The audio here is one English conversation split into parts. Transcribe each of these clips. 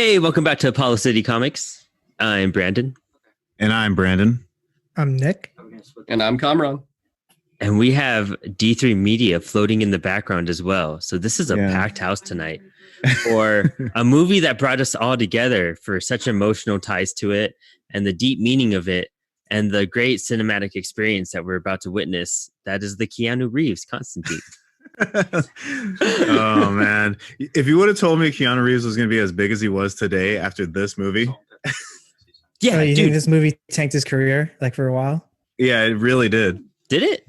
Hey, welcome back to Apollo City Comics. I'm Brandon. And I'm Brandon. I'm Nick. And I'm Kamran. And we have D3 Media floating in the background as well. So this is a packed house tonight for a movie that brought us all together for such emotional ties to it and the deep meaning of it and the great cinematic experience that we're about to witness. That is the Keanu Reeves Constantine. Oh man, if you would have told me Keanu Reeves was going to be as big as he was today after this movie. Yeah, you think this movie tanked his career like for a while? Yeah, it really did. Did it?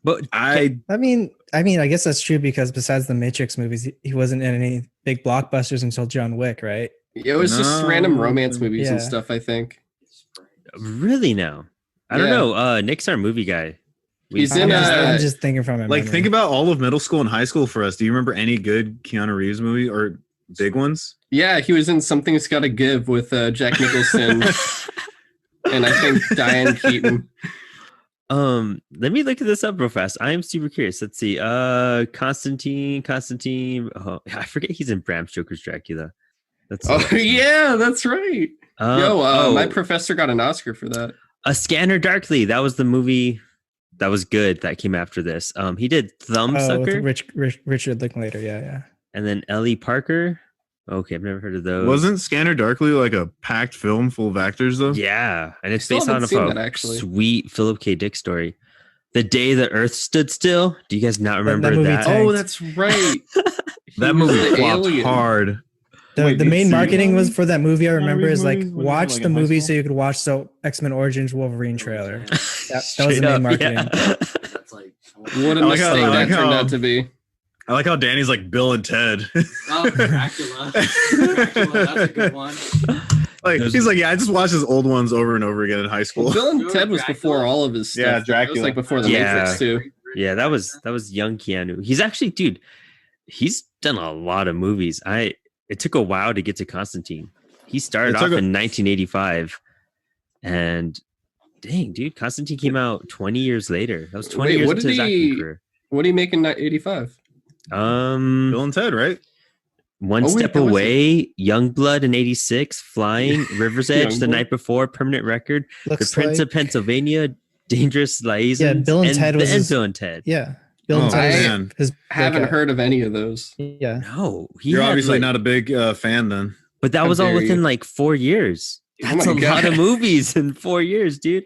But I mean, I guess that's true because besides the Matrix movies, he wasn't in any big blockbusters until John Wick, right? It was just random romance movies and stuff, I think. Really now? I don't know. Nick's our movie guy. I'm just thinking from it. Like, think about all of middle school and high school for us. Do you remember any good Keanu Reeves movie or big ones? Yeah, he was in Something's Gotta Give with Jack Nicholson and I think Diane Keaton. Let me look at this up real fast. I am super curious. Let's see. Constantine. Oh, I forget he's in Bram Stoker's Dracula. That's right. My professor got an Oscar for that. A Scanner Darkly. That was the movie that was good that came after this. He did Thumbsucker. Richard Linklater, yeah. And then Ellie Parker. Okay, I've never heard of those. Wasn't Scanner Darkly like a packed film full of actors though? Yeah, and it's based on a sweet Philip K. Dick story. The Day the Earth Stood Still. Do you guys not remember that? Oh, that's right. That movie flopped hard. The main marketing was for that movie. I remember is like watch the movie so you could watch the X-Men Origins Wolverine trailer. That was the main marketing. Yeah. That's like what a mistake that turned out to be. I like how Danny's like Bill and Ted. Oh, Dracula. That's a good one. Like he's like, I just watched his old ones over and over again in high school. Well, Bill and Ted was before all of his stuff. Yeah, Dracula. It was like before the Matrix too. Yeah, that was young Keanu. He's actually, dude, he's done a lot of movies. It took a while to get to Constantine. He started off in 1985, and dang, dude, Constantine came out 20 years later. That was 20 years into his acting career. What did he make in 85? Bill and Ted, right? One Step Away, Youngblood in 86, Flying, River's Edge the night before, Permanent Record, The Prince of Pennsylvania, Dangerous Liaisons. Yeah, Bill and Ted was Bill and Ted. Yeah. Bill and Ted. I haven't heard of any of those. Yeah. No. You're obviously not a big fan then. But that was all within like 4 years. That's a lot of movies in 4 years, dude.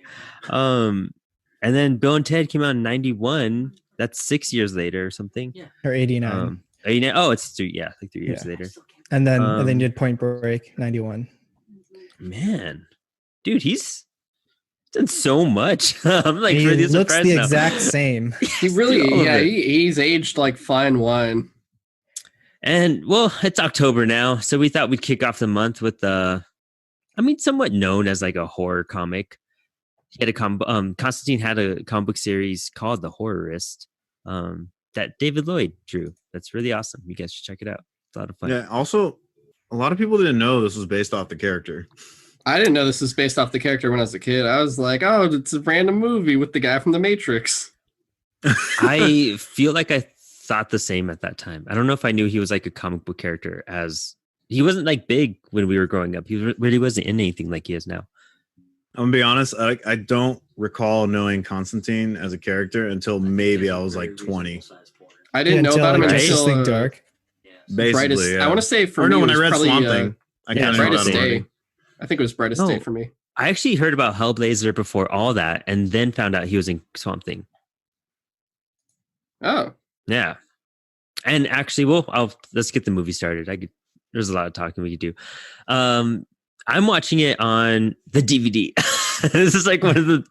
And then Bill and Ted came out in 91. That's 6 years later or something. Yeah. Or 89. 89. Oh, it's 3 years later. And then you did Point Break, 91. Man. Dude, he's done so much. I'm like he really looks surprised the now. exact same. He really, he's aged like fine wine. And well, it's October now, so we thought we'd kick off the month with somewhat known as like a horror comic. He had Constantine had a comic book series called The Horrorist that David Lloyd drew. That's really awesome. You guys should check it out. It's a lot of fun. Yeah. Also, a lot of people didn't know this was based off the character. I didn't know this was based off the character when I was a kid. I was like, oh, it's a random movie with the guy from The Matrix. I feel like I thought the same at that time. I don't know if I knew he was like a comic book character, as he wasn't like big when we were growing up. He really wasn't in anything like he is now. I'm gonna be honest, I don't recall knowing Constantine as a character until maybe I was like 20. I didn't know about him until Dark. Basically, I want to say for me, when I read Swamp Thing, I kind of Brightest Day. I think it was Brightest Day for me. I actually heard about Hellblazer before all that, and then found out he was in Swamp Thing. Oh, yeah. And actually, let's get the movie started. There's a lot of talking we could do. I'm watching it on the DVD. This is like one of the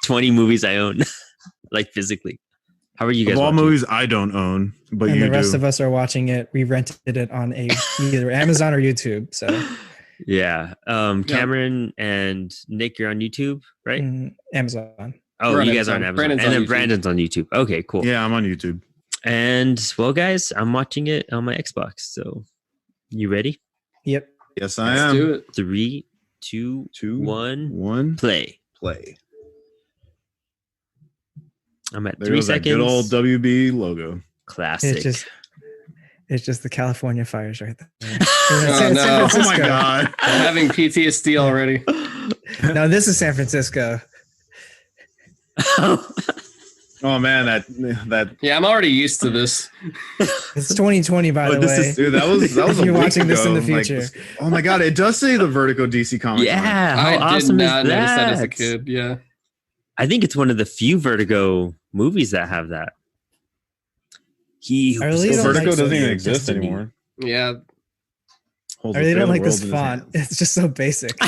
20 movies I own, like physically. How are you guys? Of all movies I don't own, but and you the rest do. of us are watching it. We rented it on either Amazon or YouTube. So yeah, Cameron and Nick, you're on YouTube, right? Amazon. Oh, you guys are on Amazon, and then Brandon's on YouTube. Okay, cool. Yeah, I'm on YouTube. And well, guys, I'm watching it on my Xbox. So, you ready? Yep. Yes, I Let's am. do it. 3, 2, 1, play. I'm at There 3 goes that seconds. good old WB logo. Classic. It's It's just the California fires right there. Oh, no. Oh my god. I'm having PTSD already. No, this is San Francisco. Oh man, that Yeah, I'm already used to this. It's 2020, by the this way. is dude. That was a You're week watching this in the ago. Like, future. oh my god, it does say the Vertigo DC comic. Yeah, how I did awesome not is notice that? that as a kid. Yeah. I think it's one of the few Vertigo movies that have that. He who I really possesses don't Vertigo like doesn't even your exist destiny. anymore. Yeah. Holds I the really fate don't of the like world this in his font. hands. It's just so basic.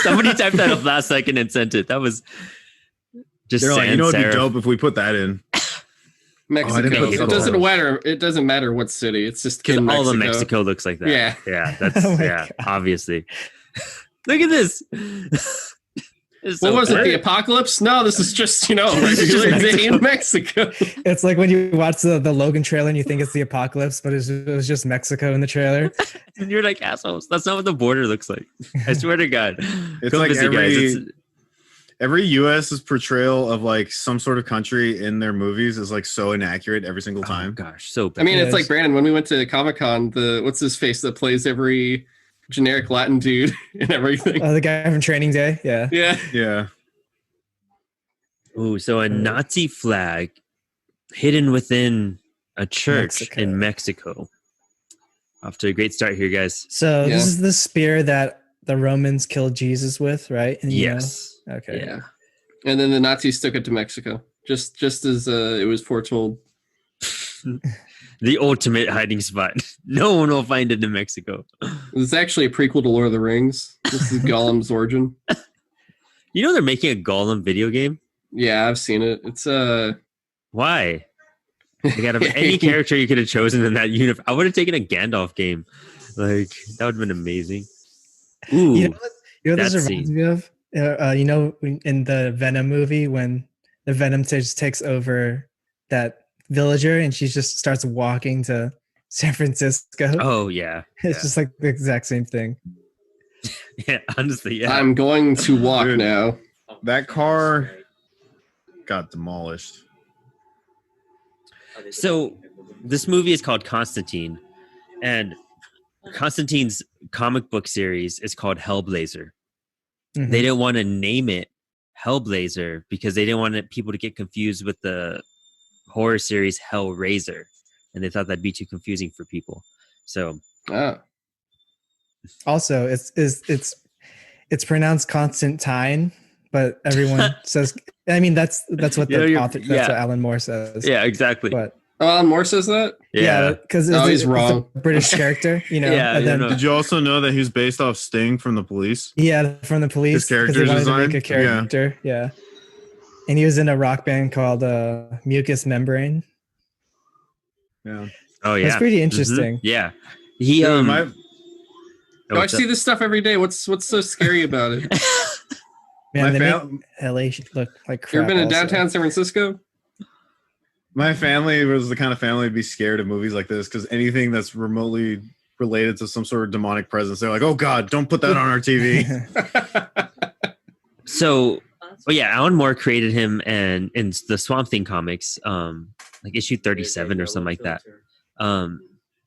Somebody typed that up last second and sent it. That was just They're like, sans you know, it'd be serif. dope if we put that in. Mexico. didn't put It the doesn't colors. matter. It doesn't matter what city. It's just Because in all Mexico. of Mexico looks like that. Yeah. Yeah. That's Oh my yeah. God. Obviously. Look at this. It's What so was it? bad. The apocalypse? No, this is just, This is just regular day in Mexico. Mexico. It's like when you watch the Logan trailer and you think it's the apocalypse, but it was just Mexico in the trailer. And you're like assholes. That's not what the border looks like. I swear to God. It's Come like visit, every U.S.'s portrayal of like some sort of country in their movies is like so inaccurate every single Oh time. gosh, so bad. I mean, it's Yes. like Brandon, when we went to Comic-Con, what's his face that plays every generic Latin dude and everything. The guy from Training Day. Yeah. Yeah. Yeah. Ooh, so a Nazi flag hidden within a church Mexico. in Mexico. Off to a great start here, guys. So Yeah. this is the spear that the Romans killed Jesus with, right? And, you know- Yes. Okay. Yeah. And then the Nazis took it to Mexico, just as it was foretold. The ultimate hiding spot. No one will find it in Mexico. It's actually a prequel to Lord of the Rings. This is Gollum's origin. You know they're making a Gollum video game? Yeah, I've seen it. It's Why? Like out of any character you could have chosen in that universe, I would have taken a Gandalf game. Like that would have been amazing. Ooh, You know what this that reminds scene. me of? You know, in the Venom movie when the Venom just takes over that villager and she just starts walking to San Francisco. Oh yeah, It's just like the exact same thing. yeah. Honestly, yeah. I'm going to walk Dude. now. That car got demolished. So this movie is called Constantine, and Constantine's comic book series is called Hellblazer. Mhm. They didn't want to name it Hellblazer because they didn't want people to get confused with the horror series Hellraiser, and they thought that'd be too confusing for people. So Oh. Also, it's pronounced Constantine, but everyone says. I mean, that's what Yeah, the you're- author. That's yeah. what Alan Moore says. yeah, exactly. But Oh, Alan Moore says that? yeah, because Oh, he's it's wrong. a British character, you know. Yeah, and you then know. Did you also know that he was based off Sting from The Police? yeah, from the police. His 'cause character they wanted to make design? a character. Yeah. And he was in a rock band called Mucus Membrane. Yeah. Oh yeah, That's pretty Mhm. interesting. Yeah, he Dude, oh, my- Oh, I see this stuff every day. What's so scary about it? Man, my they fam- make LA look like crap. You ever been to also. downtown San Francisco? My family was the kind of family to be scared of movies like this because anything that's remotely related to some sort of demonic presence, they're like, "Oh God, don't put that on our TV." So, yeah, Alan Moore created him, and in the Swamp Thing comics, like issue 37 or something like that.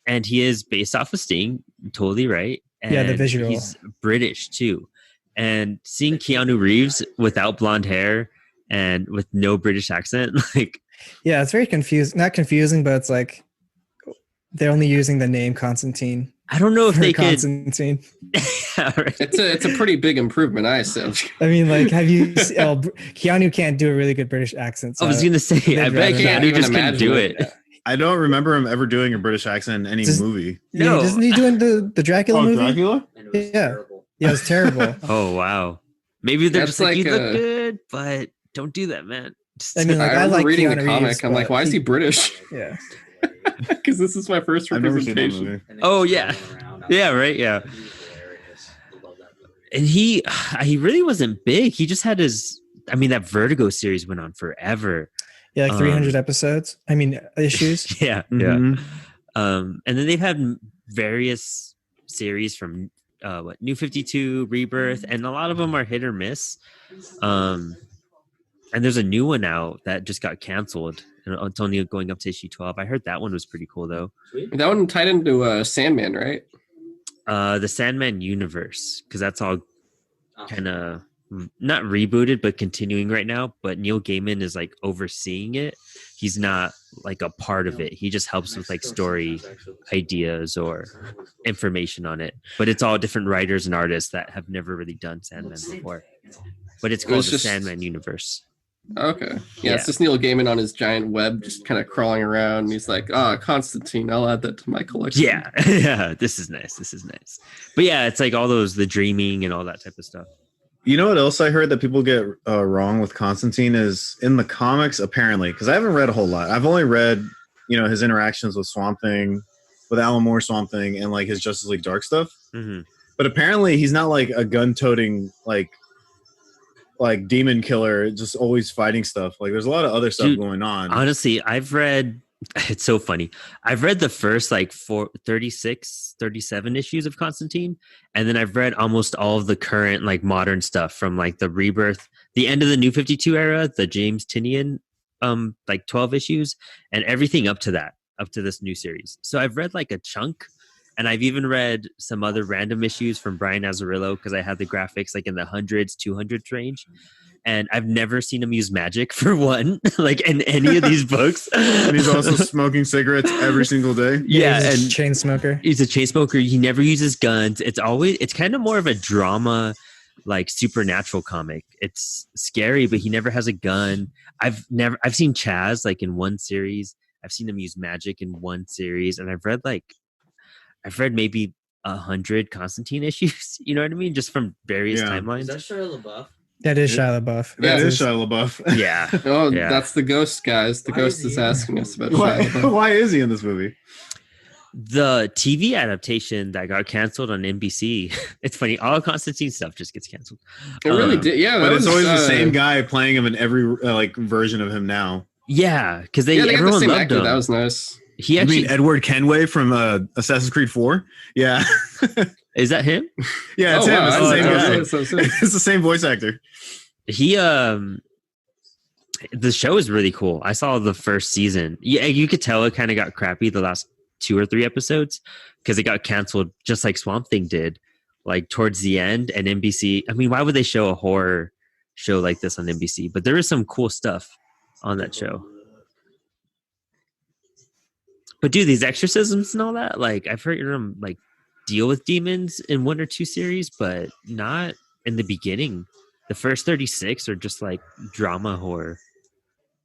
And he is based off of Sting, totally right. And Yeah, the visual. He's British too, and seeing Keanu Reeves without blonde hair and with no British accent, like Yeah, it's very confusing. Not confusing, but it's like they're only using the name Constantine. I don't know if for they could. Constantine. Yeah, right. It's a pretty big improvement, I assume. I mean, like, have you? Keanu can't do a really good British accent. I was gonna say, I they'd bet rather not Keanu even just couldn't imagine do it. it. I don't remember him ever doing a British accent in any Just- movie. Yeah, No. isn't he doing the Dracula movie? Dracula? And it was Yeah. terrible. Yeah, it's terrible. Oh wow, maybe they're That's just like, you like, look good, but don't do that, man. I mean, like, I I remember like reading Keanu the comic. Reeves, I'm like, but why is he British? Yeah. Because this is my first I've never seen that representation. movie. And Oh, just yeah. rolling around Yeah, outside. right, yeah. He was hilarious. I love that movie. And he really wasn't big. He just had his. I mean, that Vertigo series went on forever. Yeah, like 300 episodes. I mean, issues. Yeah, Mhm. And then they've had various series from New 52, Rebirth, and a lot of them are hit or miss. And there's a new one out that just got canceled. It's only going up to issue 12. I heard that one was pretty cool though. Sweet. That one tied into Sandman, right? The Sandman universe, because that's all kind of not rebooted but continuing right now, but Neil Gaiman is like overseeing it. He's not like a part of it. He just helps with like story ideas or information on it, but it's all different writers and artists that have never really done Sandman before, but it's called the Sandman universe. Okay. Yeah. It's just Neil Gaiman on his giant web just kind of crawling around, and he's like, Constantine, I'll add that to my collection. Yeah. This is nice, but yeah, it's like all those, the dreaming and all that type of stuff. You know what else I heard that people get wrong with Constantine is in the comics, apparently, because I haven't read a whole lot. I've only read, his interactions with Swamp Thing, with Alan Moore Swamp Thing, and like his Justice League Dark stuff. Mm-hmm. But apparently he's not like a gun-toting, like demon killer, just always fighting stuff. Like there's a lot of other stuff going on. Honestly, it's so funny. I've read the first like 36, 37 issues of Constantine, and then I've read almost all of the current like modern stuff from like the Rebirth, the end of the New 52 era, the James Tynion like 12 issues, and everything up to this new series. So I've read like a chunk, and I've even read some other random issues from Brian Azzarello because I had the graphics like in the 100s, 200s range. And I've never seen him use magic for one, like in any of these books. And he's also smoking cigarettes every single day. Yeah, he's and a chain smoker. He's a chain smoker. He never uses guns. It's kind of more of a drama, like supernatural comic. It's scary, but he never has a gun. I've seen Chaz like in one series. I've seen him use magic in one series, and I've read maybe 100 Constantine issues. You know what I mean? Just from various timelines. Is that Shia LaBeouf? That is Shia LaBeouf. That is Shia LaBeouf. Yeah. Yeah. That's the ghost, guys. The ghost is asking us about Shia LaBeouf. Why is he in this movie? The TV adaptation that got canceled on NBC. It's funny. All Constantine stuff just gets canceled. It really did. Yeah. But it's always the same guy playing him in every version of him now. Yeah. Because they got everyone the same loved actor. him. That was nice. You mean Edward Kenway from Assassin's Creed 4? Yeah. Is that him? Yeah, it's him. Wow. It's the same guy. It's the same voice actor. He the show is really cool. I saw the first season. Yeah, you could tell it kind of got crappy the last 2 or 3 episodes because it got canceled just like Swamp Thing did, like towards the end. And NBC, I mean, why would they show a horror show like this on NBC? But there is some cool stuff on that show. But dude, these exorcisms and all that, like I've heard them like deal with demons in 1 or 2 series, but not in the beginning. The first 36 are just like drama horror.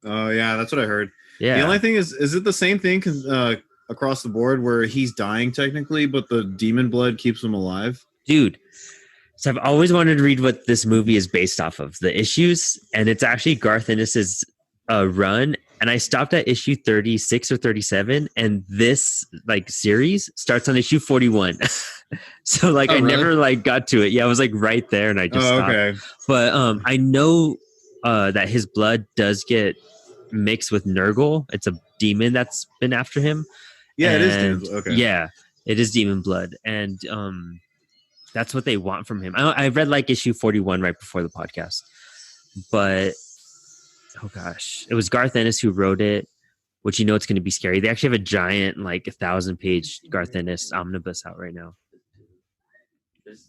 Oh yeah, that's what I heard. Yeah. The only thing is it the same thing across the board where he's dying technically, but the demon blood keeps him alive? Dude, so I've always wanted to read what this movie is based off of, the issues, and it's actually Garth Ennis's run. And I stopped at issue 36 or 37, and this like series starts on issue 41. So like I never like got to it. Yeah, I was like right there, and I just stopped. Okay. But I know that his blood does get mixed with Nurgle. It's a demon that's been after him. Yeah, it is demon blood. Okay. Yeah, it is demon blood, and that's what they want from him. I read like issue 41 right before the podcast, but. Oh gosh, it was Garth Ennis who wrote it, which it's going to be scary. They actually have a giant, like 1,000-page Garth Ennis omnibus out right now.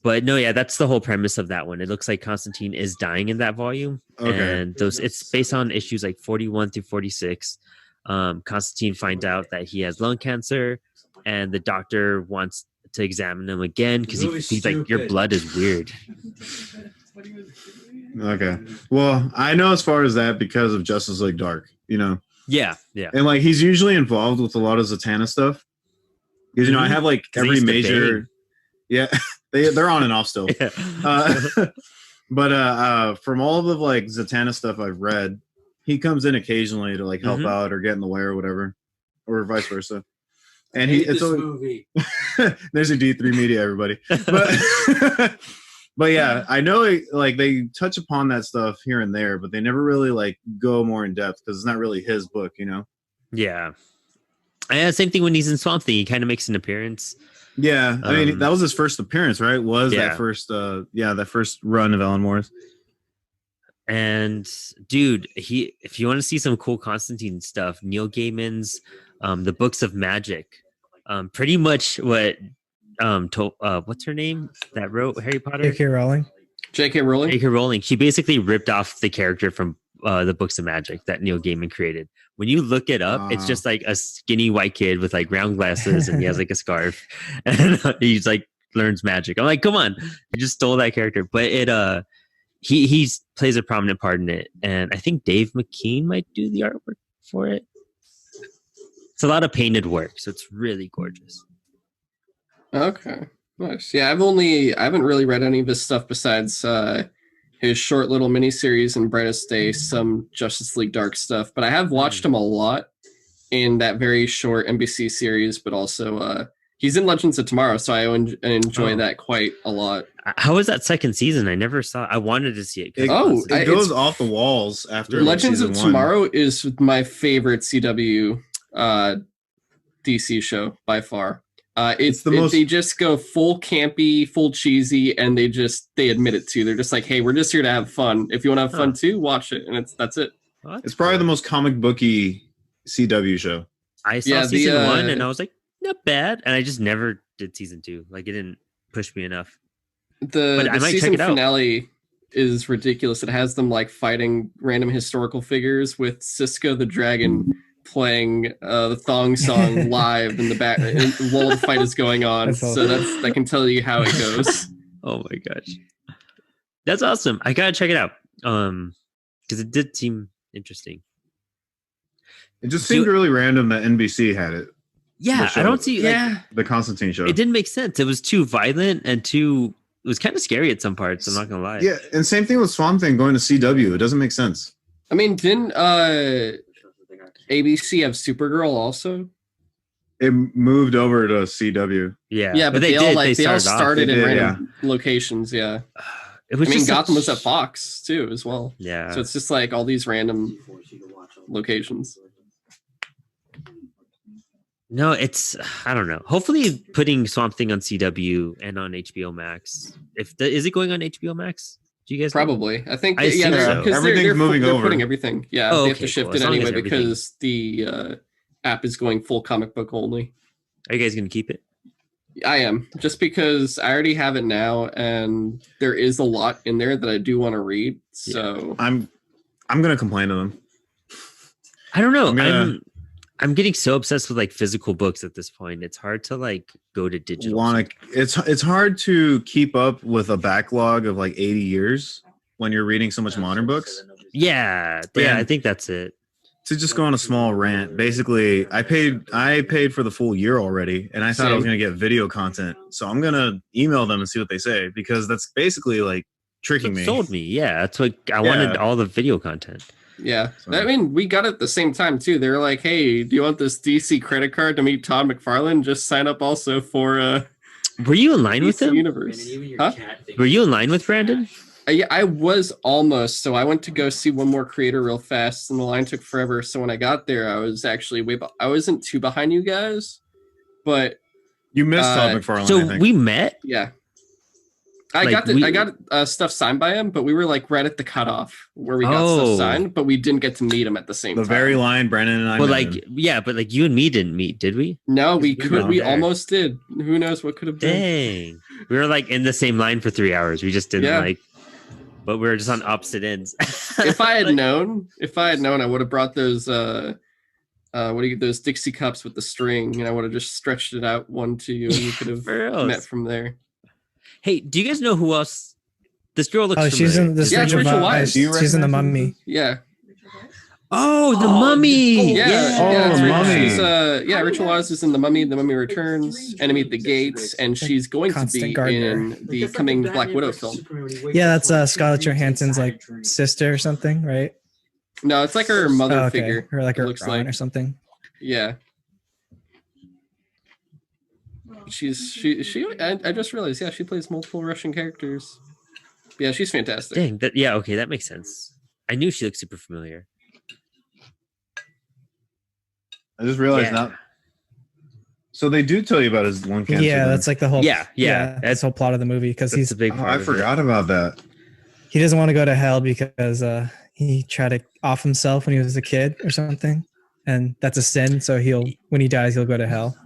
But no, yeah, that's the whole premise of that one. It looks like Constantine is dying in that volume, and it's based on issues like 41 through 46. Constantine finds out that he has lung cancer, and the doctor wants to examine him again because he's like, your blood is weird. Okay. Well, I know as far as that because of Justice League Dark, Yeah. And like he's usually involved with a lot of Zatanna stuff. Because I have like every major. Yeah, they're on and off still. Yeah. But from all of the like Zatanna stuff I've read, he comes in occasionally to like help out or get in the way or whatever, or vice versa. And it's always movie. There's a D3 Media, everybody. But yeah, I know like they touch upon that stuff here and there, but they never really like go more in depth because it's not really his book, Yeah. And same thing when he's in Swamp Thing, he kind of makes an appearance. Yeah, I mean that was his first appearance, right? That first run of Alan Moore's? And dude, if you want to see some cool Constantine stuff, Neil Gaiman's The Books of Magic, pretty much what what's her name that wrote Harry Potter? J.K. Rowling. J.K. Rowling. J.K. Rowling. She basically ripped off the character from The Books of Magic that Neil Gaiman created. When you look it up, it's just like a skinny white kid with like round glasses and he has like a scarf and he's like learns magic. I'm like, come on, I just stole that character. But it he plays a prominent part in it, and I think Dave McKean might do the artwork for it. It's a lot of painted work, so it's really gorgeous. Okay, nice. Yeah, I haven't really read any of his stuff besides his short little miniseries in Brightest Day, some Justice League Dark stuff. But I have watched him a lot in that very short NBC series, but also he's in Legends of Tomorrow, so I enjoy that quite a lot. How was that second season? I never saw it. I wanted to see it. It goes off the walls after Legends of season Tomorrow 1. is my favorite CW DC show by far. They just go full campy, full cheesy, and they admit it too. They're just like, hey, we're just here to have fun. If you want to have fun too, watch it, and that's it. Well, it's probably the most comic booky CW show. I saw season 1 and I was like, not bad, and I just never did season 2. Like, it didn't push me enough. The season finale is ridiculous. It has them like fighting random historical figures with Cisco the Dragon playing the thong song live in the back while the fight is going on. So I can tell you how it goes. Oh my gosh, that's awesome! I gotta check it out because it did seem interesting. It just seemed really random that NBC had it. Yeah, I don't see. The Constantine show. It didn't make sense. It was too violent and it was kind of scary at some parts. I'm not gonna lie. Yeah, and same thing with Swamp Thing going to CW. It doesn't make sense. I mean, didn't ABC have Supergirl also? It moved over to CW. Yeah, but they all started in random locations. Yeah, Gotham was at Fox too as well. Yeah, so it's just like all these random locations. No, I don't know. Hopefully, putting Swamp Thing on CW and on HBO Max. Is it going on HBO Max? Do you guys probably? Know? I think everything's moving over. They're putting everything. Yeah, they have to shift it anyway because the app is going full comic book only. Are you guys gonna keep it? I am, just because I already have it now, and there is a lot in there that I do want to read. So I'm gonna complain to them. I don't know. I'm getting so obsessed with like physical books at this point. It's hard to like go to digital. It's hard to keep up with a backlog of like 80 years when you're reading so much modern books. Yeah, I think that's it. To just go on a small rant, basically, I paid for the full year already, and I thought I was gonna get video content. So I'm gonna email them and see what they say, because that's basically like tricking me. Sold me, yeah. That's what I wanted, all the video content. Yeah, I mean, we got it at the same time too. They were like, "Hey, do you want this DC credit card to meet Todd McFarlane? Just sign up also for." Were you in line with him? Universe. Huh? Were you in line with Brandon? Yeah, I was almost. So I went to go see one more creator real fast, and the line took forever. So when I got there, I was actually I wasn't too behind you guys, but you missed Todd McFarlane. So we met. Yeah. I got stuff signed by him, but we were like right at the cutoff where we got stuff signed, but we didn't get to meet him at the same time. The very line Brandon and I met him. But like you and me didn't meet, did we? No, we could. We almost did. Who knows what could have been? Dang. We were like in the same line for 3 hours. We just didn't but we were just on opposite ends. If I had known, I would have brought those those Dixie cups with the string, and I would have just stretched it out one to you, and you could have met from there. Hey, do you guys know who else? This girl looks familiar. She's in this. Yeah, Rachel Weisz. She's in The Mummy. Yeah. Oh, The Mummy. Mummy. She's Rachel Weisz is in The Mummy. The Mummy Returns, Enemy at the Gates, and she's going to be in the coming Black Widow film. Yeah, that's Scarlett Johansson's like sister or something, right? No, it's like her mother figure, or like her aunt or something. Yeah. I just realized, she plays multiple Russian characters. Yeah, she's fantastic. Dang, that makes sense. I knew she looked super familiar. I just realized now. So they do tell you about his lung cancer. Yeah, that's like the whole. Yeah. That's the whole plot of the movie, because he's a big part. I forgot about that. he doesn't want to go to hell because he tried to off himself when he was a kid or something, and that's a sin. So when he dies, he'll go to hell.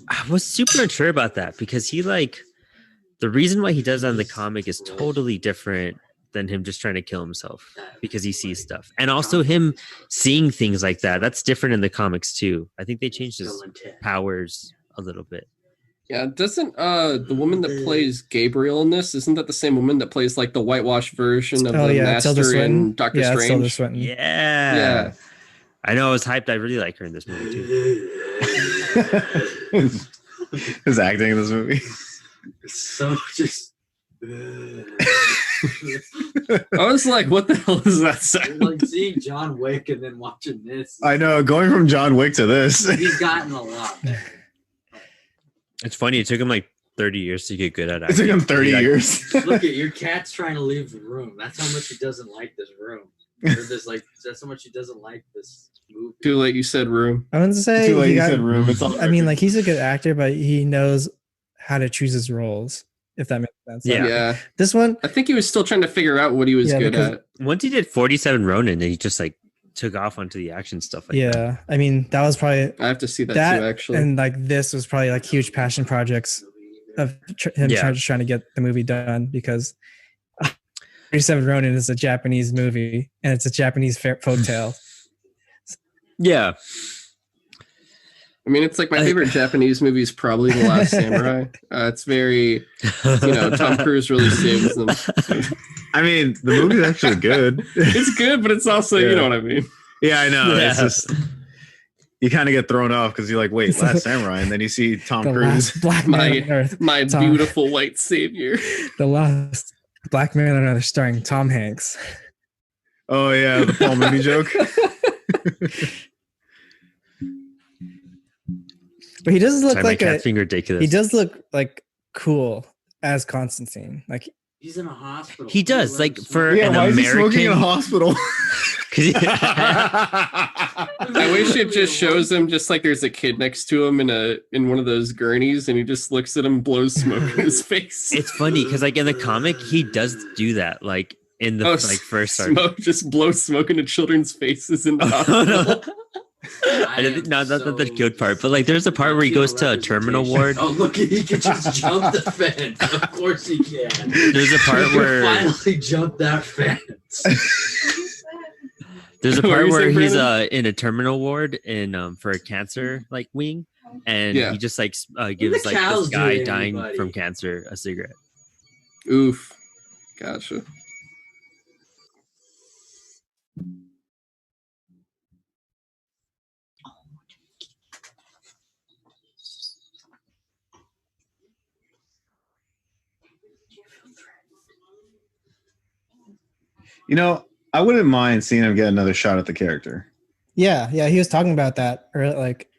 I was super unsure about that because the reason why he does that in the comic is totally different than him just trying to kill himself because he sees stuff. And also him seeing things like that. That's different in the comics too. I think they changed his powers a little bit. Yeah, doesn't the woman that plays Gabriel in this, isn't that the same woman that plays like the whitewashed version of the Master in Doctor Strange? Yeah. I know I was hyped. I really like her in this movie too. His acting in this movie. So just I was like, what the hell is that sound? like seeing John Wick and then watching this. I know, going from John Wick to this. He's gotten a lot better. It's funny. It took him like 30 years to get good at acting. It took him 30 years. Look at your cat's trying to leave the room. That's how much he doesn't like this room. Or this, that's how much he doesn't like this movie. Too late, you said room. I wouldn't say too late, you said room. It's all I mean, like he's a good actor, but he knows how to choose his roles. If that makes sense. Yeah. This one, I think he was still trying to figure out what he was good at. Once he did 47 Ronin, and he just like took off onto the action stuff. That. I mean, that was probably. I have to see that too, actually. And like this was probably like huge passion projects of him trying to get the movie done because 47 Ronin is a Japanese movie and it's a Japanese folktale. Yeah. I mean, it's like my favorite Japanese movie is probably The Last Samurai. It's very, Tom Cruise really saves them. I mean, the movie's actually good. It's good, but it's also, you know what I mean? Yeah, I know. Yeah. It's just, you kind of get thrown off because you're like, wait, Last Samurai, and then you see Tom Cruise. Black man on Earth. My beautiful white savior. The last Black Man on Earth starring Tom Hanks. Oh, yeah, the Paul Mooney joke. But he does look like ridiculous. He does look like cool as Constantine. Like he's in a hospital. He does like for an why American. Is he smoking in a hospital? I wish it just shows him just like there's a kid next to him in one of those gurneys, and he just looks at him, blows smoke in his face. It's funny because like in the comic, he does do that. Like in the first smoke, just blow smoke into children's faces in the hospital. Not the good part, but like there's a part where he goes to a terminal ward. Oh, look, he can just jump the fence. Of course he can. There's a part where finally jump that fence. There's a part where he's in a terminal ward in for a cancer like wing, and he just like gives like this guy dying from cancer a cigarette. Oof, gotcha. I wouldn't mind seeing him get another shot at the character. Yeah, he was talking about that, or like,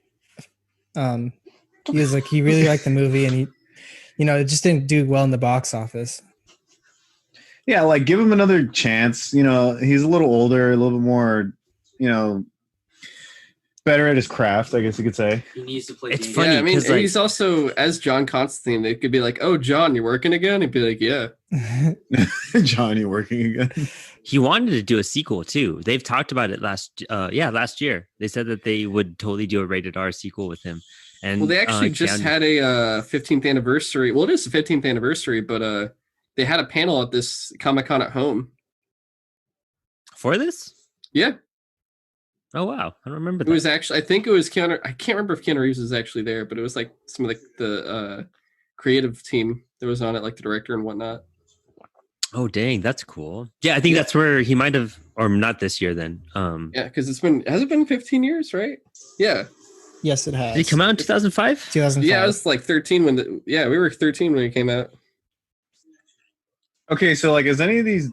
he was like he really liked the movie, and he, it just didn't do well in the box office. Yeah, like give him another chance. He's a little older, a little bit more, better at his craft, I guess you could say. He needs to play. It's funny. Yeah, I mean, he's also as John Constantine. They could be like, "Oh, John, you're working again." He'd be like, "Yeah." John, you're working again. He wanted to do a sequel too. They've talked about it last year. They said that they would totally do a rated R sequel with him. And they actually just had a 15th anniversary. Well, it is the 15th anniversary, but they had a panel at this Comic-Con at home for this. Yeah. Oh wow, I don't remember that. It was actually, I think it was Keanu. I can't remember if Keanu Reeves was actually there, but it was like some of the creative team that was on it, like the director and whatnot. Oh dang, that's cool. Yeah, I think that's where he might have, or not this year then. Yeah, because has it been 15 years, right? Yeah. Yes, it has. Did it come out in 2005? 2005. Yeah, I was like 13 when we were 13 when it came out. Okay, so like, is any of these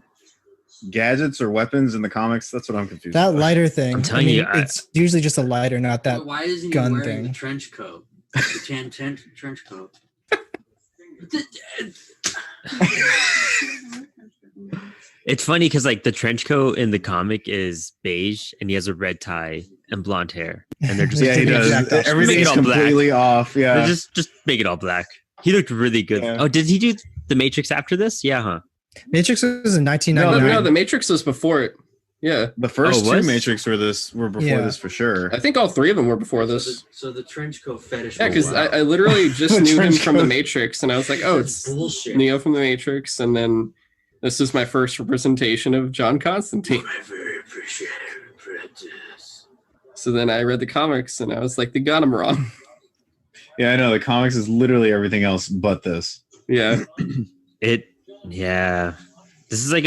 gadgets or weapons in the comics? That's what I'm confused that about. Lighter thing. I'm telling you, it's usually just a lighter, not that why isn't he gun wearing thing. The trench coat? The trench coat. It's funny because like the trench coat in the comic is beige and he has a red tie and blonde hair, and they're just he does. Everything's completely black. Off. Yeah, just make it all black. He looked really good. Yeah. Oh, did he do The Matrix after this? Yeah, huh? Matrix was in No, 1999. The Matrix was before it. Yeah, The first two Matrix were before this for sure. I think all three of them were before this. So the trench coat fetish. Yeah, because I literally just knew him from the Matrix, and I was like, oh, it's bullshit. Neo from the Matrix, and then this is my first representation of John Constantine. I very appreciative for this. So then I read the comics, and I was like, they got him wrong. Yeah, I know. The comics is literally everything else but this. Yeah. Yeah. This is like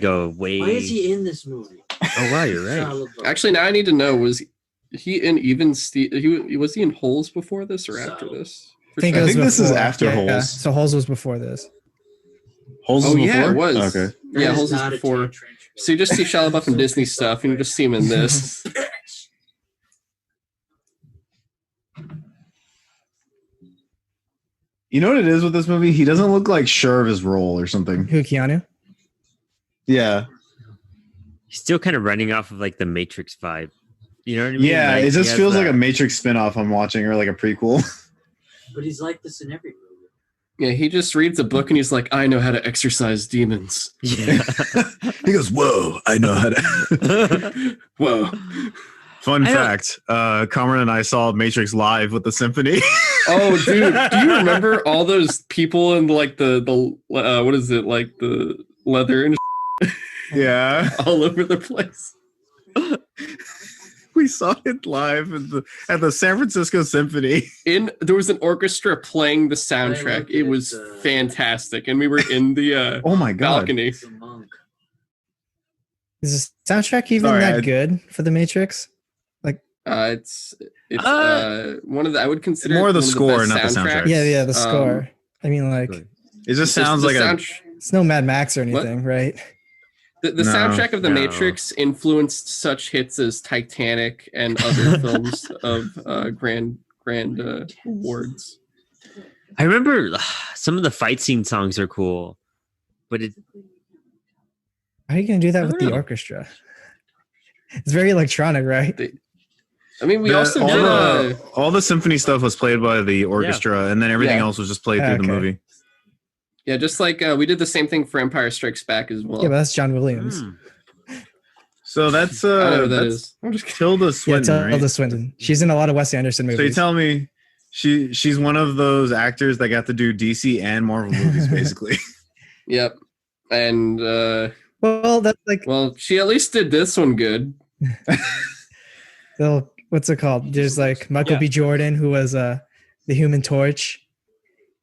a way. Why is he in this movie? Oh wow, you're right. Actually, now I need to know: was he in Even Steve? Was he in Holes before this or after this? I think this is after Holes. Yeah. So Holes was before this. Holes was before? Yeah, it was. Okay. Yeah, Holes was before. So you just see Shia LaBeouf in Disney stuff, and you just see him in this. You know what it is with this movie? He doesn't look like sure of his role or something. Who, Keanu? Yeah. He's still kind of running off of like the Matrix vibe. You know what I mean? Yeah, like, it just feels like a Matrix spinoff I'm watching or like a prequel. But he's like this in every movie. Yeah, he just reads a book and he's like, I know how to exorcise demons. Yeah. He goes, whoa, I know how to. Whoa. Fun fact, Cameron and I saw Matrix live with the symphony. Oh, dude, do you remember all those people in like the what is it, like the leather and yeah, all over the place? We saw it live at the San Francisco Symphony. There was an orchestra playing the soundtrack. It was fantastic, and we were in the oh my god balcony. Is the soundtrack even that good for the Matrix? Like, it's one of the, I would consider more the score, not the soundtrack. Yeah, the score. I mean, like, it just sounds like it's no Mad Max or anything, right? The soundtrack of The Matrix influenced such hits as Titanic and other films of grand awards. I remember some of the fight scene songs are cool, but how are you going to do that with the orchestra? It's very electronic, right? We also did all the symphony stuff was played by the orchestra, and then everything else was just played through the movie. Yeah, just like we did the same thing for Empire Strikes Back as well. Yeah, but that's John Williams. So that's I'm just Tilda Swinton, right? Tilda Swinton. She's in a lot of Wes Anderson movies. So you tell me she's one of those actors that got to do DC and Marvel movies, basically. Yep. And well, that's like, she at least did this one good. What's it called? There's like Michael B. Jordan, who was the Human Torch,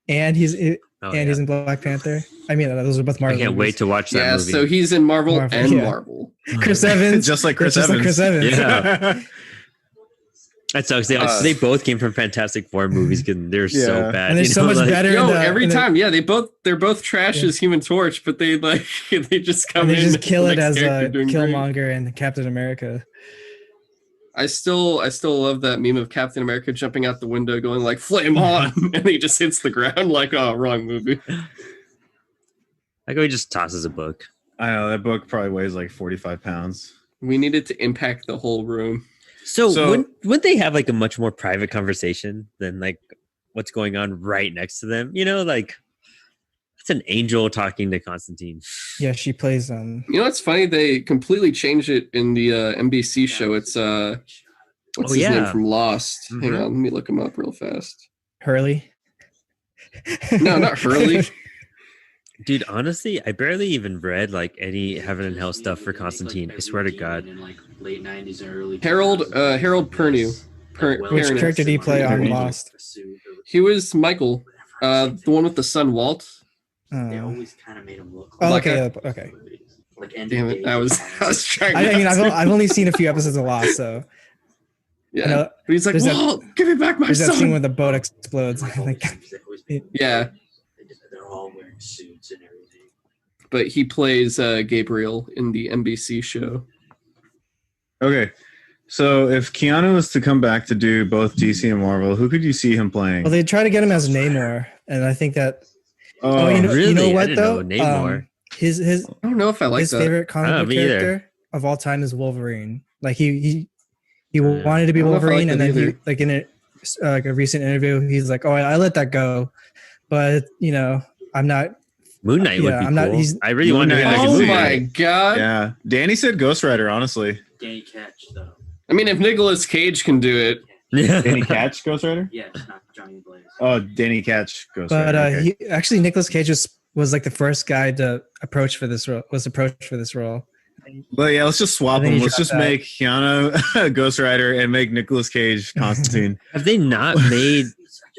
and he's in Black Panther. I mean, those are both Marvel. I can't wait to watch that movie. Yeah, so he's in Marvel and Marvel. Chris Evans, just like Chris Evans. Yeah. That sucks. They both came from Fantastic Four movies because they're so bad. And they're so much better. Every time, they're both trash as Human Torch, but they just come in. They just kill it as Killmonger and Captain America. I still love that meme of Captain America jumping out the window, going like "Flame on," and he just hits the ground like, "Oh, wrong movie." Like he just tosses a book. I know that book probably weighs like 45 pounds. We needed to impact the whole room. So wouldn't they have like a much more private conversation than like what's going on right next to them? You know, like it's an angel talking to Constantine. Yeah, she plays You know what's funny? They completely changed it in the NBC show. It's what's his name from Lost? Mm-hmm. Hang on, let me look him up real fast. Hurley? No, not Hurley. Dude, honestly, I barely even read like any Heaven and Hell stuff for Constantine. I swear to God. In like late 90s and early Harold Perrineau. Which character did he play on Lost? He was Michael, the one with the son Walt. They always kind of made him look. Okay. Like, damn it! I was trying. I've only seen a few episodes of Lost, so yeah. But he's like, Walt, give me back my son. There's that scene where the boat explodes. Yeah. They're all wearing suits and everything. But he plays Gabriel in the NBC show. Okay. So if Keanu was to come back to do both DC and Marvel, who could you see him playing? Well, they try to get him as Namor, and I think that. Really? You know what I didn't though? know Namor. His I don't know if I like his that. favorite comic book character of all time is Wolverine. Like he wanted to be Wolverine, and then he like in a recent interview, he's like, "Oh, I let that go, but I'm not Moon Knight would be I'm not. cool. He's, I really want to. Oh my god! Yeah, Danny said Ghost Rider. Honestly, Danny Ketch though. I mean, if Nicolas Cage can do it, Danny Ketch Ghost Rider. Yeah, not Johnny Blaze. Oh, Danny Ketch Ghost but Rider. Okay. he actually Nicolas Cage was like the first guy to approach for this role. But yeah, let's just swap I think them. he Let's just dropped that. make Keanu Ghost Rider and make Nicolas Cage Constantine. Have they not made?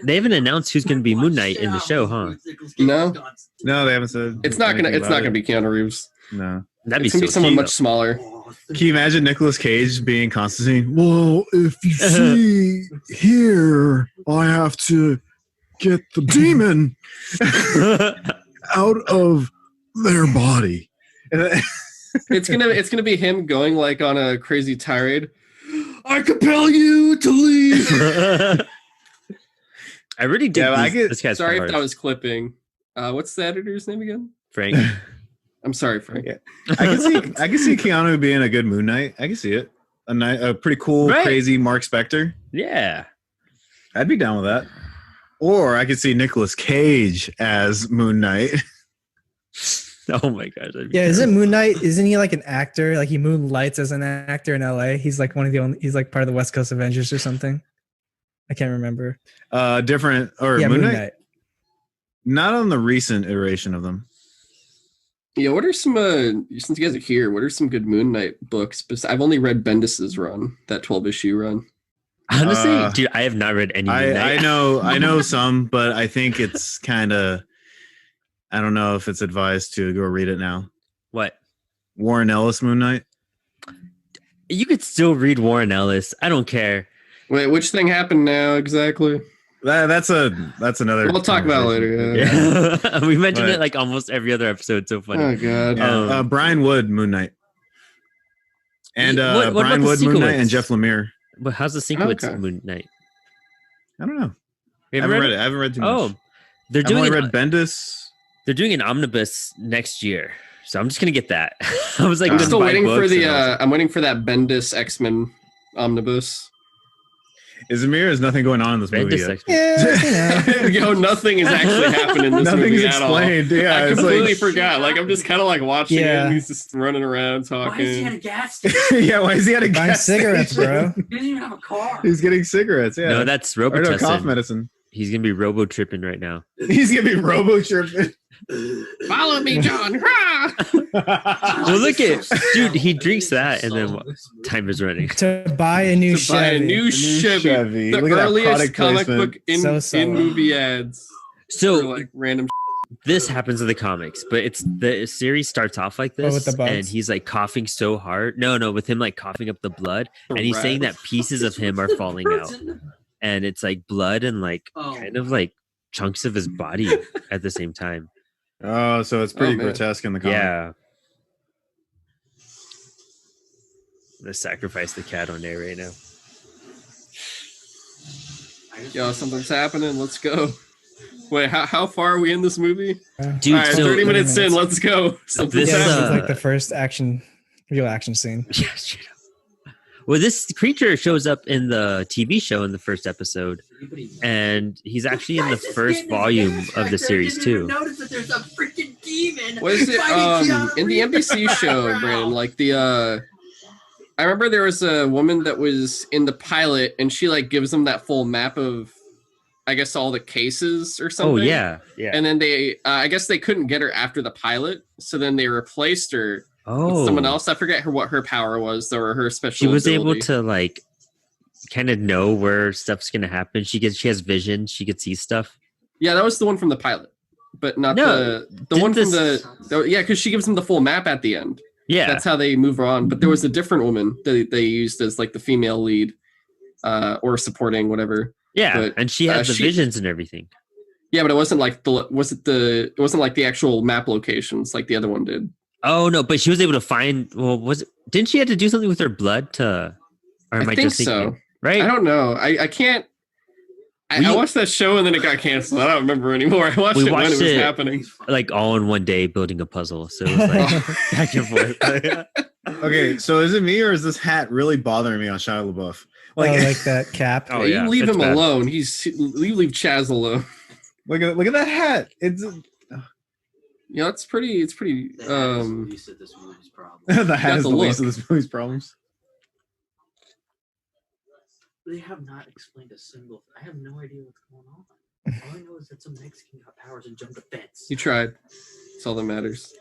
They haven't announced who's going to be Moon Knight in the show, huh? No. No, they haven't said. it's not gonna. anything It's about not gonna it. be Keanu Reeves. No. That'd be It's gonna be so someone cute. much smaller. Can you imagine Nicolas Cage being Constantine? Well, if you see here, I have to get the demon out of their body. It's gonna be him going like on a crazy tirade. I compel you to leave. I really dig Yeah, I get- this guy's Sorry if powers. that was clipping. What's the editor's name again? Frank. I'm sorry, Frank. Yeah. I can see Keanu being a good Moon Knight. I can see it. A pretty cool, Right. crazy Mark Spector. Yeah. I'd be down with that. Or I could see Nicolas Cage as Moon Knight. Oh my gosh. that'd be Yeah, terrible. isn't Moon Knight? Isn't he like an actor? Like he moonlights as an actor in LA. He's like one of the only. He's like part of the West Coast Avengers or something. I can't remember. Different or Yeah, Moon Knight? Not on the recent iteration of them. Yeah, what are some since you guys are here, what are some good Moon Knight books? But I've only read Bendis's run, that 12-issue run. Honestly, dude, I have not read any Moon Knight. I know some, but I think it's kind of. I don't know if it's advised to go read it now. What? Warren Ellis Moon Knight. You could still read Warren Ellis. I don't care. Wait, which thing happened now exactly? That's another. We'll talk about it conversation. later. Yeah. Yeah. We mentioned But- it like almost every other episode. So funny. Oh god. Yeah, Brian Wood Moon Knight. And What about Brian the Wood Moon Knight Sinkiewicz? and Jeff Lemire. But how's the Sinkiewicz Okay. Moon Knight? I don't know. You I haven't read it. I haven't read too much. Oh, they're I've doing only an, read Bendis. they're doing an omnibus next year, so I'm just gonna get that. I was like, I'm gonna still buy waiting for books the and I was- I'm waiting for that Bendis X-Men omnibus. Izmir, there's nothing going on in this movie Bendis yet. X-Men. Yeah, Nothing is actually happening in this Nothing's movie at all. explained. Yeah, I it's completely like, forgot. Like I'm just kind of like watching it, Yeah. and he's just running around Why is he at talking. a gas station? yeah. Why is he at a buying gas cigarettes, station? bro. He doesn't even have a car. He's getting cigarettes. Yeah. No, that's or no, cough Robitussin. medicine. He's gonna be robo tripping right now. He's gonna be robo tripping. Follow me, John. Well, look at dude. He drinks that, and then time is running. To buy a new To buy a Chevy. new Chevy. The Look at that earliest product comic placement. book in So solid. movie ads. So For like random. this happens in the comics, but it's the series starts off like this, with the bugs? and he's like coughing so hard. No, with him like coughing up the blood, and he's saying that pieces of him are falling out, and it's like blood and like kind of like chunks of his body at the same time. Oh, so it's pretty Oh, man. grotesque in the comic. Yeah. Let's sacrifice the cat on air right now. Yo, something's happening. Let's go. Wait, how far are we in this movie? Dude, All right, so 30 minutes in. minutes. Let's go. Something's This, Yeah, this is happening. like the first real action scene. yeah, straight up. Well, this creature shows up in the TV show in the first episode, and he's actually in the first volume of the series too. Notice that there's a freaking demon. What is it? fighting Keanu In the Reeves NBC in the show, background. Brandon, like I remember there was a woman that was in the pilot, and she like gives them that full map of, I guess, all the cases or something. Oh yeah, yeah. And then they, I guess they couldn't get her after the pilot, so then they replaced her Oh, with someone else. I forget what her power was, though, or her special. she was able ability. to like kind of know where stuff's gonna happen. She has vision. She could see stuff. Yeah, that was the one from the pilot, but not No, the one from this- yeah, because she gives them the full map at the end. Yeah, That's how they move on. But there was a different woman that they used as like the female lead, or supporting whatever. yeah, but, and she has the she- visions and everything. Yeah, but it wasn't like it wasn't like the actual map locations like the other one did. Oh no, but she was able to find. Well, didn't she have to do something with her blood to? Or am I I, think just thinking? so. Right? I don't know. I can't. I watched that show and then it got canceled. I don't remember anymore. I watched We it when it watched was it- happening. Like all in one day, building a puzzle. So it was like back and forth. Okay, so is it me or is this hat really bothering me on Shia LaBeouf? Like, like that cap. Oh, Yeah, yeah, you leave it's him bad. alone. Leave Chaz alone. look at that hat. It's Yeah, it's pretty. It's pretty. The hat is the least of this movie's problem. The hat is the least of this movie's problems. They have not explained a single. I have no idea what's going on. All I know is that some Mexican got powers and jumped a fence. You tried. That's all that matters.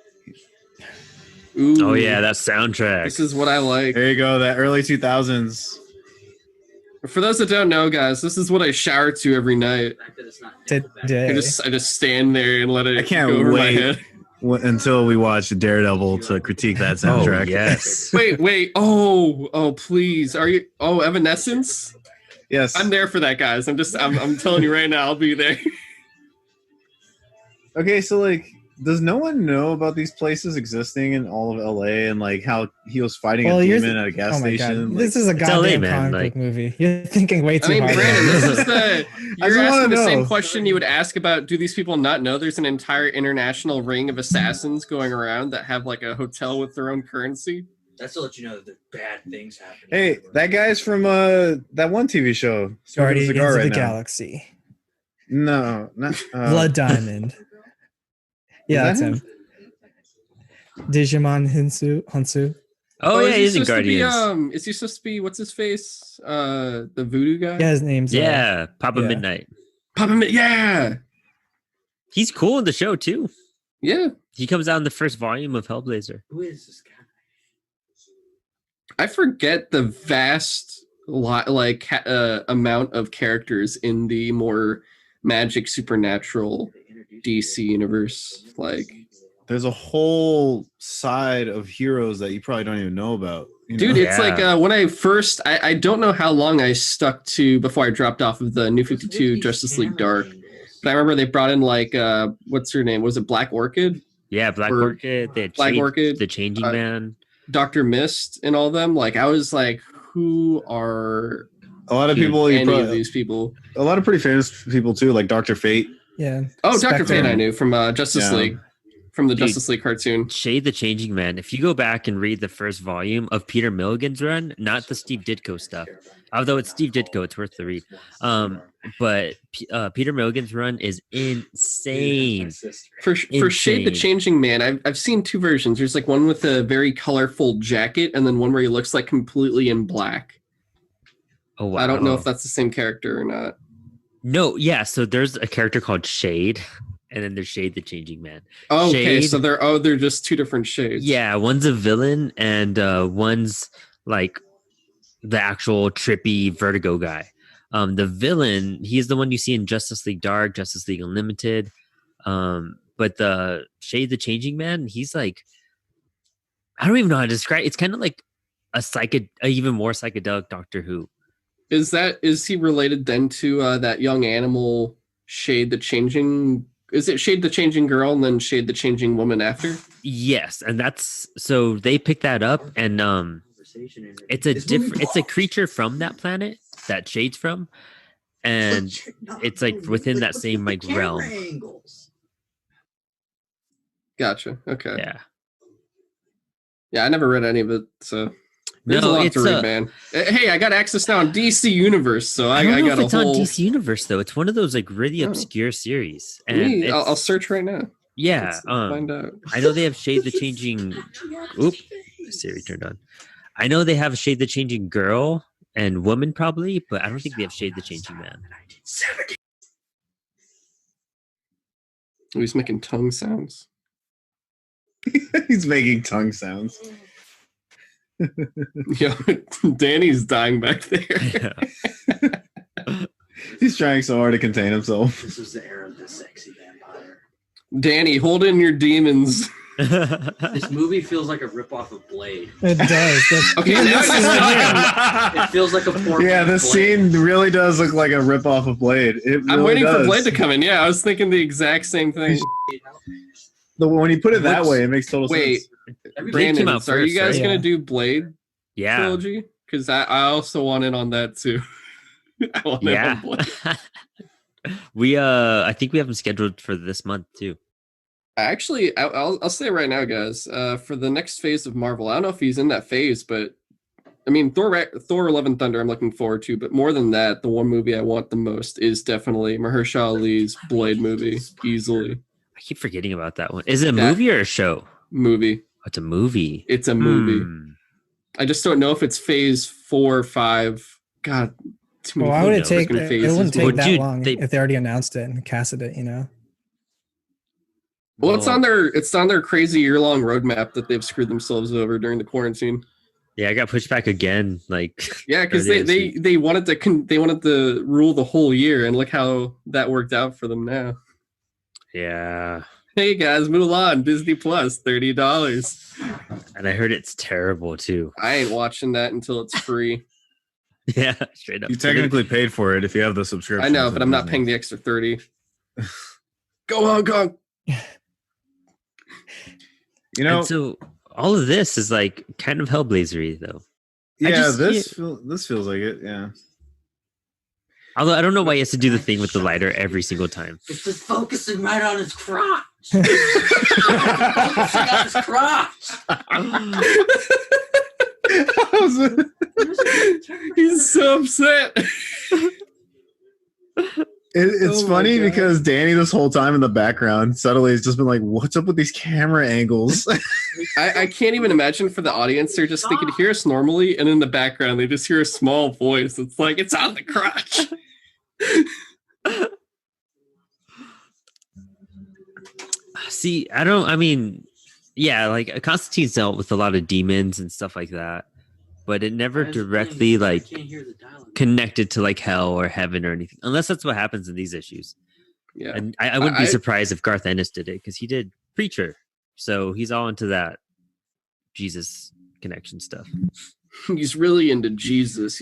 Ooh, Oh yeah, that soundtrack. this is what I like. There you go. That early 2000s. For those that don't know, guys, this is what I shower to every night. The fact that it's not Today. I just stand there and let it I can't go over my wait. head. Until we watch Daredevil to critique that soundtrack. Oh yes. Wait. Oh, please. Are you? Oh, Evanescence. Yes. I'm there for that, guys. I'm telling you right now, I'll be there. Okay, so like, does no one know about these places existing in all of LA and like how he was fighting a demon at a gas station? Like, This is a goddamn LA, man, comic book movie. You're thinking way too I mean, hard. Brandon, this is I you're just wanna asking the same know. question you would ask about, do these people not know there's an entire international ring of assassins going around that have like a hotel with their own currency? That's to let you know that there's bad things happening. hey, that guy's from that one TV show. Smoking a Guardians cigar of right the now. Galaxy. No, not Blood Diamond. Yeah, Is that's that him. Digimon Hansu. Oh yeah, is he's he in supposed to be, Guardians. is he supposed to be, what's his face? The voodoo guy? Yeah, his name's Yeah, Papa yeah. Midnight. Yeah. He's cool in the show too. Yeah. He comes out in the first volume of Hellblazer. Who is this guy? I forget the vast amount of characters in the more magic supernatural DC universe. Like, there's a whole side of heroes that you probably don't even know about. You dude, know? it's like when I first, I don't know how long I stuck to before I dropped off of the New 52 Justice League Dark. But I remember they brought in like, what's her name? Was it Black Orchid? Yeah, Black Or Orchid. They had Black Orchid, the Changing Man. Dr. Mist, and all them. Like, I was like, who are a lot of people. any of these people? A lot of pretty famous people too, like Dr. Fate. Yeah. Oh, Dr. Spectre. Fate I knew from Justice Yeah. League, from the Dude. Justice League cartoon. Shade the Changing Man. If you go back and read the first volume of Peter Milligan's run, not the Steve Ditko stuff, although it's Steve Ditko, it's worth the read. But Peter Milligan's run is insane. For Shade the Insane. Changing Man, I've seen two versions. There's like one with a very colorful jacket, and then one where he looks like completely in black. Oh wow! I don't know if that's the same character or not. No, yeah. So there's a character called Shade, and then there's Shade the Changing Man. Oh, okay, Shade- so they're just two different shades. Yeah, one's a villain, and one's like the actual trippy Vertigo guy. The villain, he's the one you see in Justice League Dark, Justice League Unlimited. But the Shade the Changing Man, he's like, I don't even know how to describe. It's kind of like a even more psychedelic Doctor Who. Is he related then to that young animal Shade the Changing? Is it Shade the Changing Girl and then Shade the Changing Woman after? Yes, and that's so they picked that up, and it's a different. It's a creature from that planet that Shade's from, and it's like within that same like realm. Gotcha. Okay. Yeah. Yeah, I never read any of it, so there's a No, lot it's to read, man. Hey, I got access now on DC Universe, so I don't know got if it's a whole. on DC Universe though. It's one of those like really Oh. obscure series, and I'll search right now. yeah. Let's find out. I know they have Shade the Changing. Oop, Siri turned on. I know they have Shade the Changing Girl and Woman probably, but I don't think they have Shade the Changing Man. Oh, he's making tongue sounds. He's making tongue sounds. Yo, Danny's dying back there. He's trying so hard to contain himself. This is the era of the sexy vampire. Danny, hold in your demons. This movie feels like a ripoff of Blade. It does. That's, Okay, now it's It feels like a poor Yeah, man's this Blade. scene really does look like a ripoff of Blade. It really I'm waiting for does. Blade to come in. Yeah, I was thinking the exact same thing. When you put it that What's- way, it makes total Wait, sense. Blade came Brandon, out so are you first, guys right? gonna Yeah. do Blade Yeah, trilogy? Because I also want in on that too. I want in yeah. on Blade. We I think we have them scheduled for this month too. Actually, I'll say it right now, guys. For the next phase of Marvel, I don't know if he's in that phase, but I mean, Thor: Love and Thunder, I'm looking forward to. But more than that, the one movie I want the most is definitely Mahershala Ali's Blade movie, easily. I keep forgetting about that one. Is it a movie or a show? Movie. It's a movie. It's a movie. I just don't know if it's phase 4 or 5. God. Well, why would it take? It wouldn't take that long if they already announced it and casted it. Well, it's on their crazy year-long roadmap that they've screwed themselves over during the quarantine. Yeah, I got pushed back again. Because they wanted to rule the whole year, and look how that worked out for them now. Yeah. Hey guys, Mulan, Disney Plus, $30. And I heard it's terrible too. I ain't watching that until it's free. Yeah, straight up. You technically paid for it if you have the subscription. I know, but I'm not paying the extra $30. Go Hong Kong. And so all of this is kind of Hellblazery, though. Yeah, this feels like it. Yeah. Although I don't know why he has to do the thing with the lighter every single time. It's just focusing right on his crotch. Focusing on his crotch. He's so upset. It's funny because Danny this whole time in the background subtly has just been like, what's up with these camera angles? I can't even imagine for the audience. They're just thinking, hear us normally, and in the background they just hear a small voice. It's like, it's on the crotch. See, Constantine's dealt with a lot of demons and stuff like that, but it never directly connected to hell or heaven or anything, unless that's what happens in these issues. Yeah, and I wouldn't be surprised if Garth Ennis did it, because he did Preacher, so he's all into that Jesus connection stuff. He's really into Jesus,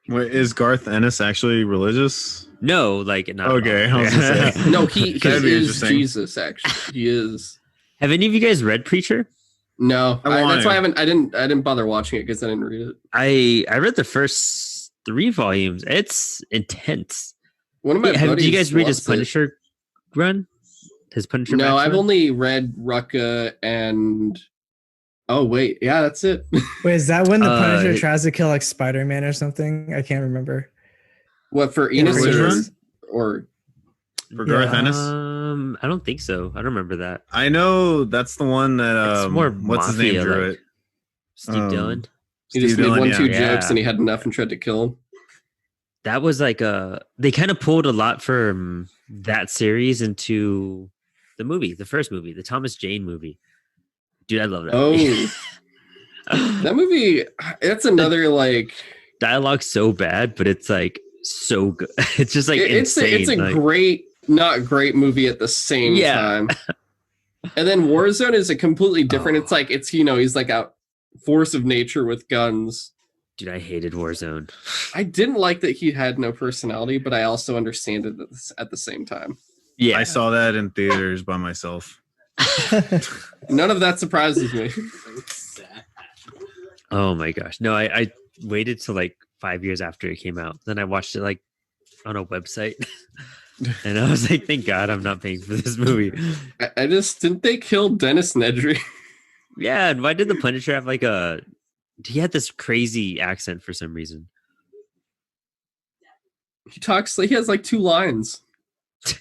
Wait, is Garth Ennis actually religious? No, not okay. I was gonna say. No, he is Jesus. Actually, he is. Have any of you guys read Preacher? No, that's why I didn't bother watching it, because I didn't read it. I read the first 3 volumes. It's intense. One of my buddies, do you guys read his Punisher run? His Punisher? No, I've only read Rucka and. Oh wait, yeah, that's it. Wait, is that when the Punisher tries to kill Spider-Man or something? I can't remember. What, for Enos or for Garth Ennis? I don't think so. I don't remember that. I know that's the one that it's more what's his name drew it. Steve Dillon. He just made 1-2 jokes and he had enough and tried to kill him. That was they kind of pulled a lot from that series into the first movie, the Thomas Jane movie. Dude, I love that movie. That movie, that's another dialogue so bad, but it's so good. It's just insane. It's a great, not great movie at the same time. And then Warzone is a completely different. It's he's a force of nature with guns. Dude, I hated Warzone. I didn't like that he had no personality, but I also understand it at the same time. Yeah, I saw that in theaters by myself. None of that surprises me. Oh my gosh. No, I waited till 5 years after it came out. Then I watched it on a website. And I was like, thank God I'm not paying for this movie. I just didn't they kill Dennis Nedry? Yeah, and why did the Punisher have he had this crazy accent for some reason. He has 2 lines.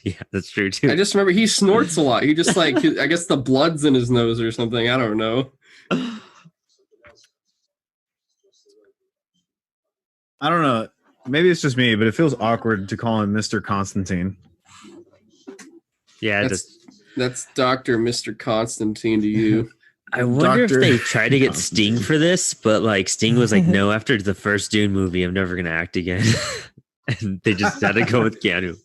Yeah, that's true too. I just remember he snorts a lot. He just I guess the blood's in his nose or something. I don't know. I don't know. Maybe it's just me, but it feels awkward to call him Mr. Constantine. Yeah, that's Dr. Mr. Constantine to you. I wonder if they tried to get Sting for this, but Sting was no, after the first Dune movie, I'm never going to act again. And they just had to go with Keanu.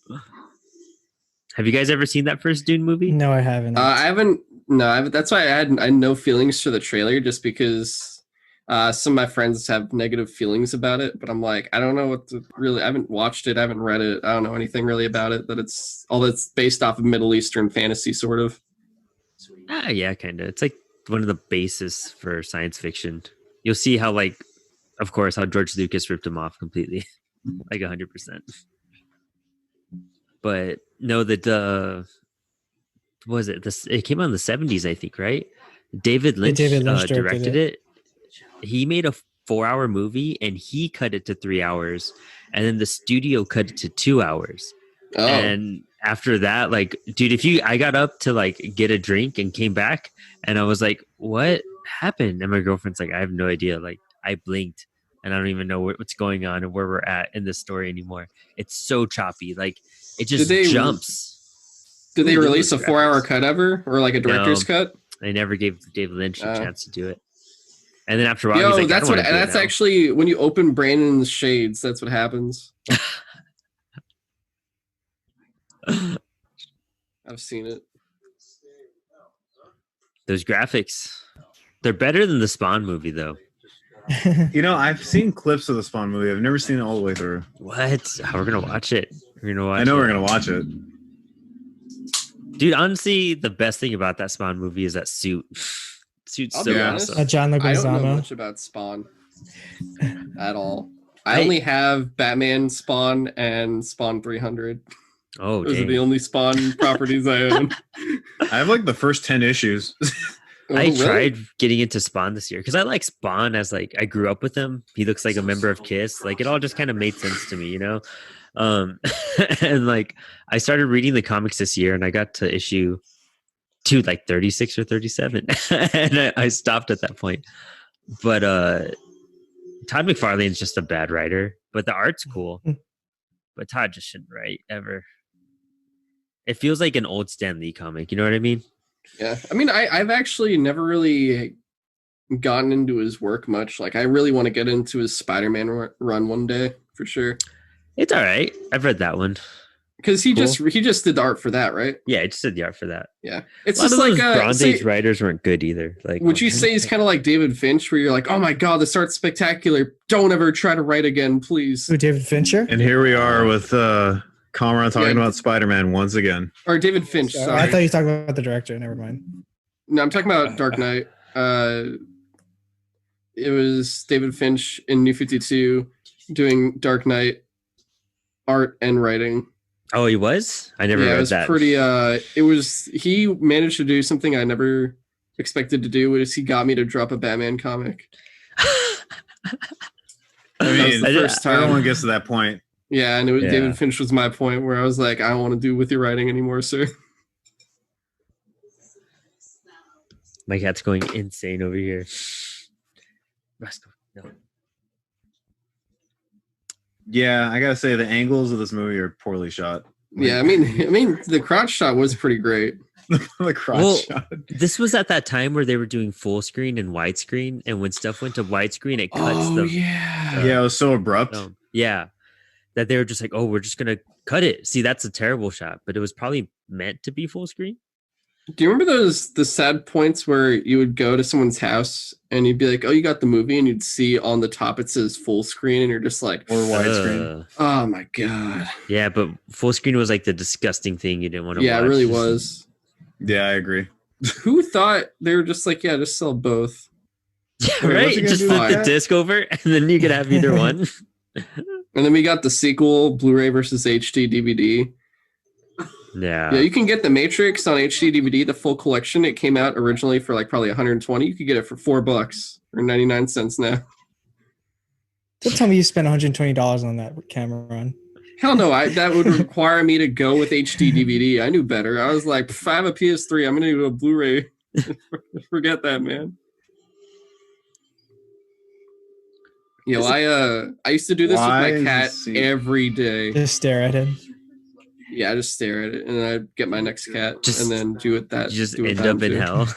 Have you guys ever seen that first Dune movie? No, I haven't. I haven't. No, that's why I had no feelings for the trailer, just because some of my friends have negative feelings about it. But I'm I don't know what to really. I haven't watched it. I haven't read it. I don't know anything really about it. That it's based off of Middle Eastern fantasy, sort of. Yeah, kind of. It's one of the bases for science fiction. You'll see how of course, how George Lucas ripped him off completely, 100%. But no, was it this? It came out in the 70s, I think, right? David Lynch directed it. He made a 4-hour movie and he cut it to 3 hours, and then the studio cut it to 2 hours. And after that, like, dude, I got up to like get a drink and came back, and I was like, what happened? And my girlfriend's like, I have no idea. Like, I blinked and I don't even know what's going on and where we're at in the story anymore. It's so choppy. Like, it just jumps. Did they release a 4-hour cut ever, or like a director's cut? They never gave David Lynch a chance to do it. And then after a while, he's like, that's actually when you open Brandon's shades, that's what happens. I've seen it. Those graphics, they're better than the Spawn movie, though. You know, I've seen clips of the Spawn movie. I've never seen it all the way through. What? We're gonna watch it. I know we're gonna watch it. Dude, honestly, the best thing about that Spawn movie is that suit. Suit's so awesome. John Leguizamo. I don't know much about Spawn at all. I only have Batman Spawn and Spawn 300. Oh, those are the only Spawn properties I own. I have like the first 10 issues. I tried getting into Spawn this year because I like Spawn as like I grew up with him. He looks like a member of Kiss. Like it all just kind of made sense to me, you know? And like I started reading the comics this year and I got to issue to like 36 or 37 and I stopped at that point. But Todd McFarlane's just a bad writer, but the art's cool. But Todd just shouldn't write ever. It feels like an old Stan Lee comic. You know what I mean? Yeah. I mean, I've actually never really gotten into his work much. Like, I really want to get into his Spider-Man run one day, for sure. It's all right. I've read that one. Because he just did the art for that, right? Yeah, I just did the art for that. Yeah. It's just like Bronze Age writers weren't good either. Like, would you say he's kind of like David Finch, where you're like, oh my god, this art's spectacular. Don't ever try to write again, please. Who, David Fincher? And here we are with Comrade talking about Spider-Man once again. Or David Finch, sorry. I thought you were talking about the director. Never mind. No, I'm talking about Dark Knight. It was David Finch in New 52 doing Dark Knight art and writing. Oh, he was? I never read that. It was he managed to do something I never expected to do, which he got me to drop a Batman comic. I mean, everyone gets to that point. Yeah, and David Finch was my point where I was like, I don't want to do with your writing anymore, sir. My cat's going insane over here. No. Yeah, I gotta say the angles of this movie are poorly shot. Yeah, I mean, the crotch shot was pretty great. The crotch shot. This was at that time where they were doing full screen and widescreen, and when stuff went to widescreen, it cuts them. Yeah, it was so abrupt. Yeah, that they were just like, oh, we're just gonna cut it. See, that's a terrible shot, but it was probably meant to be full screen. Do you remember the sad points where you would go to someone's house and you'd be like, oh, you got the movie, and you'd see on the top it says full screen, and you're just like, or widescreen. Oh my god. Yeah, but full screen was like the disgusting thing you didn't want to watch. Yeah, it really was. Yeah, I agree. Who thought they were just like, yeah, just sell both? Yeah, right? Just flip the disc over and then you could have either one. And then we got the sequel, Blu-ray versus HD DVD. Yeah. Yeah, you can get The Matrix on HD DVD, the full collection. It came out originally for like probably 120. You could get it for $4 or 99 cents now. Don't tell me you spent $120 on that camera run. Hell no, that would require me to go with HD DVD. I knew better. I was like, if I have a PS3, I'm going to do a Blu-ray. Forget that, man. You know, I used to do this with my cat every day. Just stare at him. Yeah, I just stare at it, and then I'd get my next cat, and then do it that. You just end up in hell.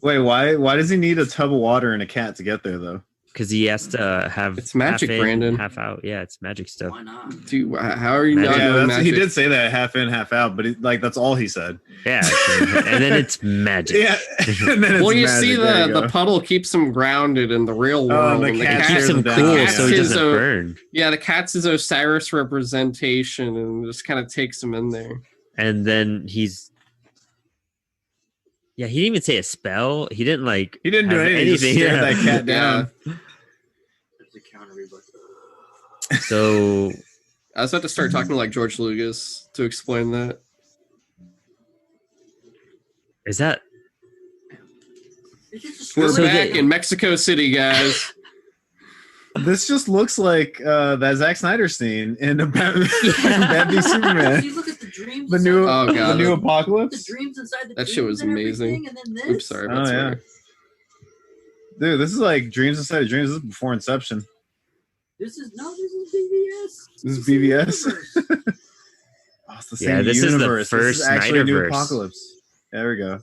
Wait, why does he need a tub of water and a cat to get there, though? Because he has to have it's magic, half in, Brandon. Half out. Yeah, it's magic stuff. Why not? Dude, how are you not doing magic? He did say that half in, half out, but that's all he said. Yeah, and then it's magic. Yeah. And then well, you see the puddle keeps him grounded in the real world. And the cat keeps him cool so he doesn't burn. Yeah, the cat's his Osiris representation and just kind of takes him in there. And then he's... Yeah, he didn't even say a spell. He didn't He didn't do anything. He stared that cat down. So I was about to start talking like George Lucas to explain that. Is that? We're back in Mexico City, guys. This just looks like that Zack Snyder scene in Batman v Superman. You look dreams. The new, Oh, God, the new the apocalypse. dreams inside the That shit dreams was and amazing. everything, And then this. Oops, sorry. Oh, yeah. Dude, this is like dreams inside of dreams. This is before Inception. This is BVS. This is BVS. Oh, it's the same Yeah, this universe. is the first this is actually a new Snyderverse. apocalypse. There we go.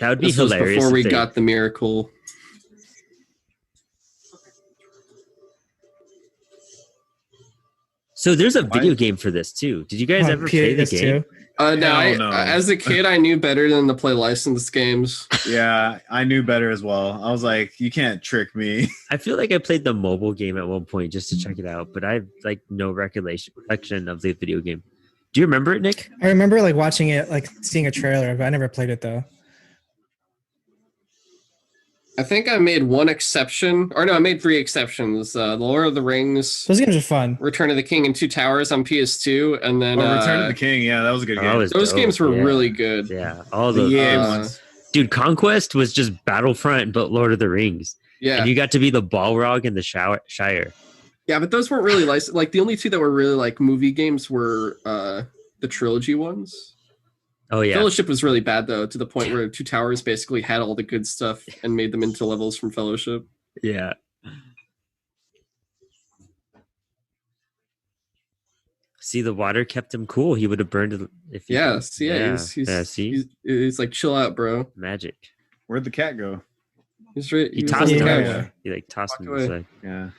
That would be This was hilarious. before we if they- got the miracle. So there's a video game for this too. Did you guys ever play the game? No, Hell no. As a kid, I knew better than to play licensed games. Yeah, I knew better as well. I was like, you can't trick me. I feel like I played the mobile game at one point just to check it out, but I have like no recollection of the video game. Do you remember it, Nick? I remember like watching it, like seeing a trailer, but I never played it though. I think I made one exception, or no, I made 3 exceptions. The Lord of the Rings, Those games are fun. Return of the King, and Two Towers on PS2, and then Return of the King. Yeah, that was a good game. those games were really good. Yeah, all the those. EA uh, ones. Dude, Conquest was just Battlefront, but Lord of the Rings. Yeah, And you got to be the Balrog in the Shire. yeah, but those weren't really like the only 2 that were really like movie games were the trilogy ones. Oh yeah, Fellowship was really bad though, to the point where Two Towers basically had all the good stuff and made them into levels from Fellowship. yeah. See, the water kept him cool. He would have burned it if. He He's like, chill out, bro. Magic. Where'd the cat go? He's right. He was tossed on him the away. couch. away. He like tossed him Walked away. aside. Yeah.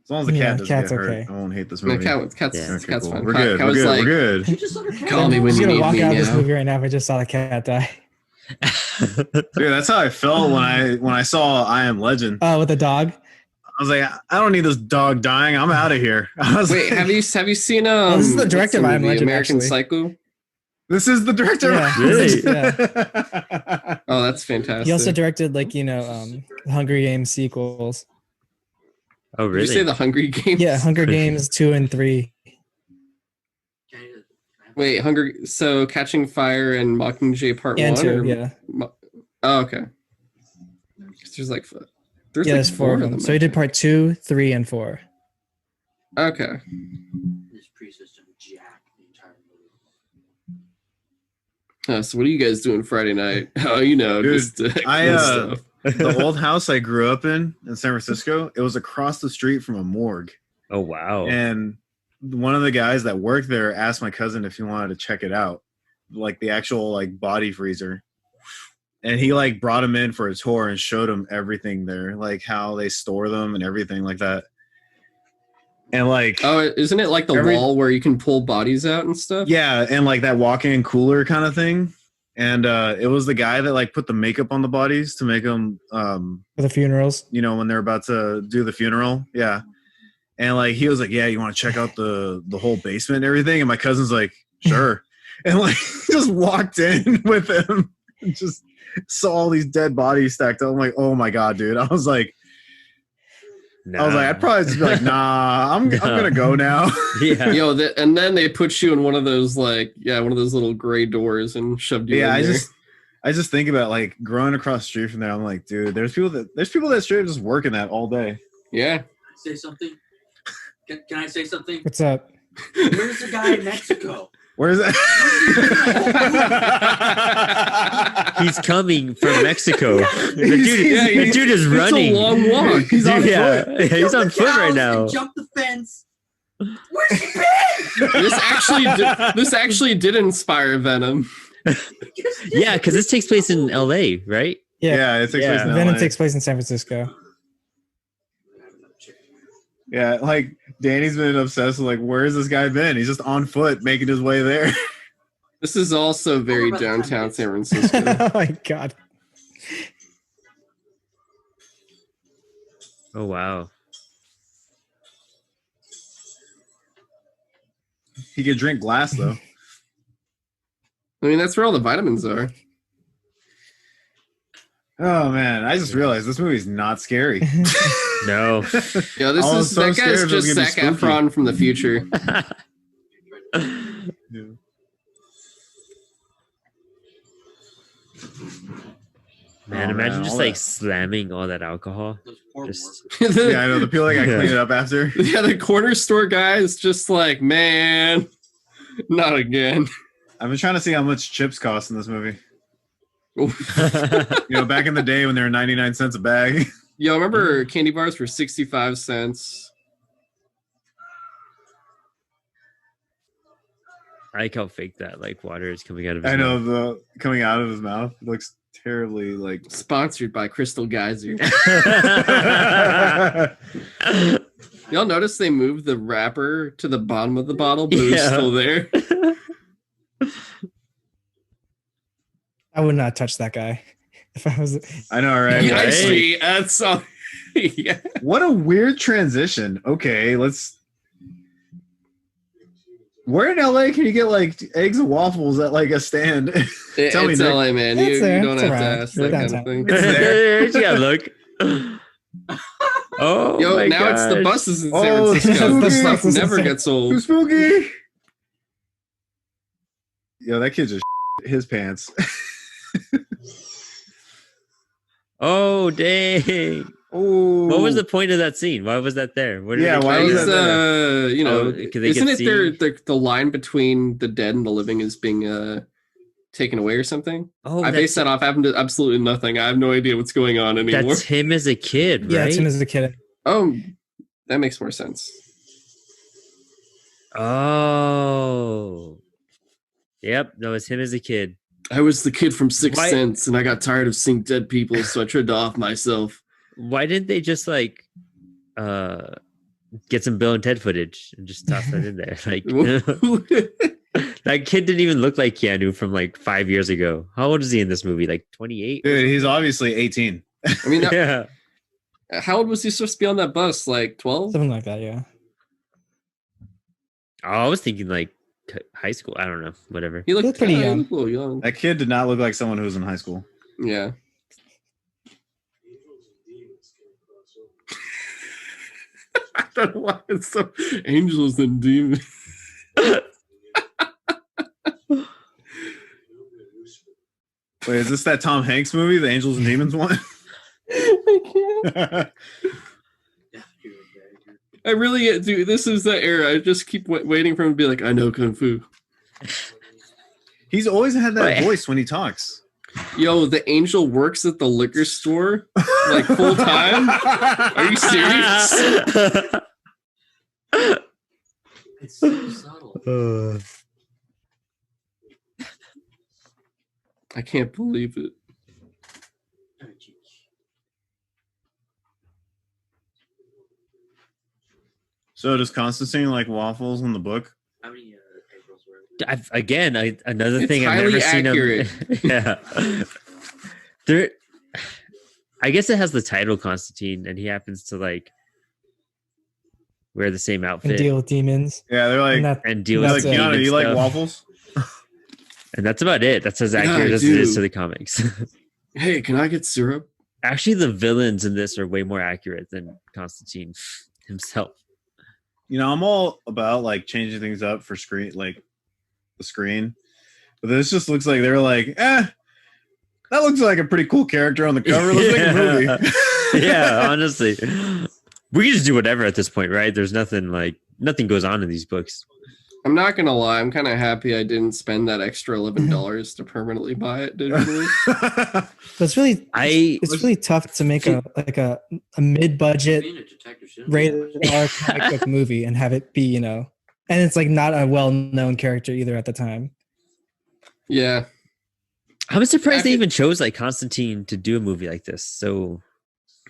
As long as the cat Yeah, doesn't cat's get hurt, okay. I won't hate this No, movie. cat's Yeah. Okay, cat's cool. fine. We're Cat- good. cat We're was good. like, We're good. You just let her Call me I'm when just you gonna need walk me out of this now. movie right now if I just saw the cat die. Dude, that's how I felt when I saw I Am Legend. With the dog. I was like, I don't need this dog dying. I'm out of here. I was Wait, like, have you seen this is the what's director of I Am movie, Legend, American actually. Psycho? This is the director. Yeah. Really? Yeah. Oh, that's fantastic. He also directed like Hunger Games sequels. Oh Did really? you say the Hungry Games? Yeah, Hunger Games 2 and 3. Wait, So Catching Fire and Mockingjay Part And 1? 2, or yeah. Oh, okay. 'Cause there's like There's 4 of them. So he did part 2, 3, and 4. Okay. This priest is gonna jack the entire movie. So what are you guys doing Friday night? Oh, Dude, just I, stuff. The old house I grew up in San Francisco, it was across the street from a morgue. Oh wow. And one of the guys that worked there asked my cousin if he wanted to check it out, like the actual like body freezer. And he like brought him in for a tour and showed him everything there, like how they store them and everything like that. And like, Oh, isn't it like the wall where you can pull bodies out and stuff? yeah, and like that walk-in cooler kind of thing. And it was the guy that like put the makeup on the bodies to make them, For the funerals. when they're about to do the funeral. Yeah. And like he was like, yeah, you want to check out the whole basement and everything? And my cousin's like, sure. And like just walked in with him and just saw all these dead bodies stacked up. I'm like, oh my God, dude. I was like, I'd probably just be like, nah, I'm gonna go now. Yeah. And then they put you in one of those one of those little gray doors and shoved you in there. I just think about like growing across the street from there. I'm like, dude, there's people that straight up just working that all day. Yeah. Say something. Can I say something? What's up? Where's the guy in Mexico? Where's that? He's coming from Mexico. The He's- dude is It's running. a long walk. He's on foot. He's on foot right now. Jump the fence. Where's he been? This actually did inspire Venom. Yeah, because this takes place in LA, right? Yeah, it takes place in Venom LA. takes place in San Francisco. Yeah, like Danny's been obsessed with like, where's this guy been? He's just on foot making his way there. This is also very Over about downtown 10 San Francisco. Oh my God. Oh wow. He could drink glass though. I mean, that's where all the vitamins are. Oh man, I just realized this movie's not scary. No. Yeah, I was so that scared guy's it was just gonna Zac be spooky. Efron from the future. Man, Oh, imagine man, just all like that- slamming all that alcohol. Those poor Yeah, I know the people that got cleaned it up after. Yeah, the corner store guy is just like, man, not again. I've been trying to see how much chips cost in this movie. Back in the day when they were 99 cents a bag. Yo, remember candy bars for 65 cents? I like how fake that water is coming out of his I know mouth. coming out of his mouth looks terribly sponsored by Crystal Geyser. Y'all notice they moved the wrapper to the bottom of the bottle, but it's still there. I would not touch that guy if I was. I know, right? Yeah, right? That's all. Yeah. What a weird transition. Okay, where in LA can you get eggs and waffles at a stand? Tell me, it's LA, man. You don't have to ask that kind of thing. It's there. Yeah, look. Oh, yo, now it's the buses in San Francisco. This stuff never gets old. Too spooky. Yo, that kid just his pants. Oh, dang. Oh, what was the point of that scene? Why was that there? Why was that there? Isn't it the line between the dead and the living is being taken away or something? Oh, I based that off having to absolutely nothing. I have no idea what's going on anymore. That's him as a kid, right? Yeah, it's him as a kid. Oh, that makes more sense. Oh. Yep, that was him as a kid. I was the kid from Sixth Sense, and I got tired of seeing dead people, so I tried to off myself. Why didn't they just get some Bill and Ted footage and just toss that in there? That kid didn't even look like Keanu from 5 years ago. How old is he in this movie? 28? Dude, he's obviously 18. I mean, yeah. How old was he supposed to be on that bus? 12? Something like that, yeah. Oh, I was thinking high school. I don't know. Whatever. He looked pretty young. A little young. That kid did not look like someone who was in high school. Yeah. I don't know why it's so angels and demons. Wait, is this that Tom Hanks movie, the Angels and Demons one? I can't. I really do. This is the era. I just keep waiting for him to be like, I know Kung Fu. He's always had that voice when he talks. Yo, the angel works at the liquor store full time. Are you serious? It's so subtle. I can't believe it. So does Constantine like waffles in the book? How many Aprils were another it's thing I've never accurate. seen him. Yeah. There, I guess it has the title Constantine, and he happens to wear the same outfit and deal with demons. Yeah, they're and deal with Keanu, you like waffles? And that's about it. That's as accurate as it is to the comics. Hey, can I get syrup? Actually, the villains in this are way more accurate than Constantine himself. I'm all about changing things up for the screen. But this just looks like they're that looks like a pretty cool character on the cover. Let's make a movie. Yeah, honestly. We can just do whatever at this point, right? There's nothing goes on in these books. I'm not gonna lie, I'm kind of happy I didn't spend that extra $11 to permanently buy it digitally. But it's really tough to make a mid-budget rated R comic book movie and have it be, and it's not a well-known character either at the time. Yeah. I'm surprised they even chose Constantine to do a movie like this. So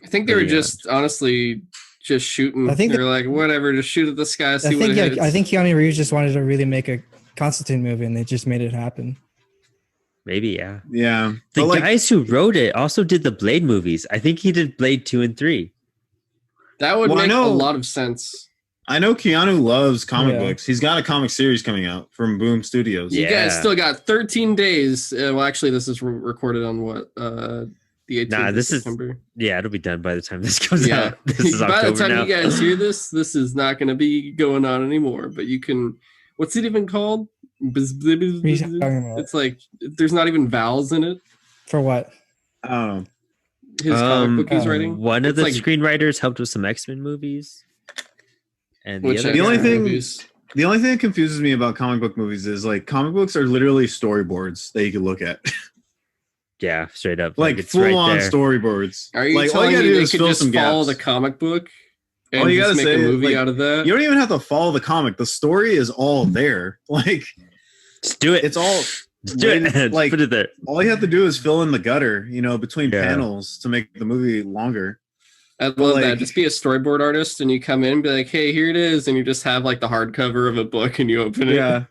I think they were just honestly just shooting. I think they're whatever, just shoot at the sky, see what it hits. I think Keanu Reeves just wanted to really make a Constantine movie, and they just made it happen. Maybe, yeah. Yeah. The guys who wrote it also did the Blade movies. I think he did Blade 2 and 3. That would make a lot of sense. I know Keanu loves comic books. He's got a comic series coming out from Boom Studios. You guys still got 13 days. Well, actually, this is recorded on what? The 18th of September. It'll be done by the time this comes out. This is by October the time now. you guys hear this is not going to be going on anymore. But you can. What's it even called? It's there's not even vowels in it. For what? his comic book he's writing? One of the screenwriters helped with some X-Men movies. And the only thing that confuses me about comic book movies is like comic books are literally storyboards that you can look at. Yeah, straight up. Like full on storyboards. Are you like telling me they could just follow the comic book and all you gotta make a movie out of that? You don't even have to follow the comic. The story is all there. Like, just do it. It's all. Just do it. Like, put it there. All you have to do is fill in the gutter, between panels to make the movie longer. I love that. Just be a storyboard artist and you come in and be like, hey, here it is. And you just have like the hardcover of a book and you open it. Yeah.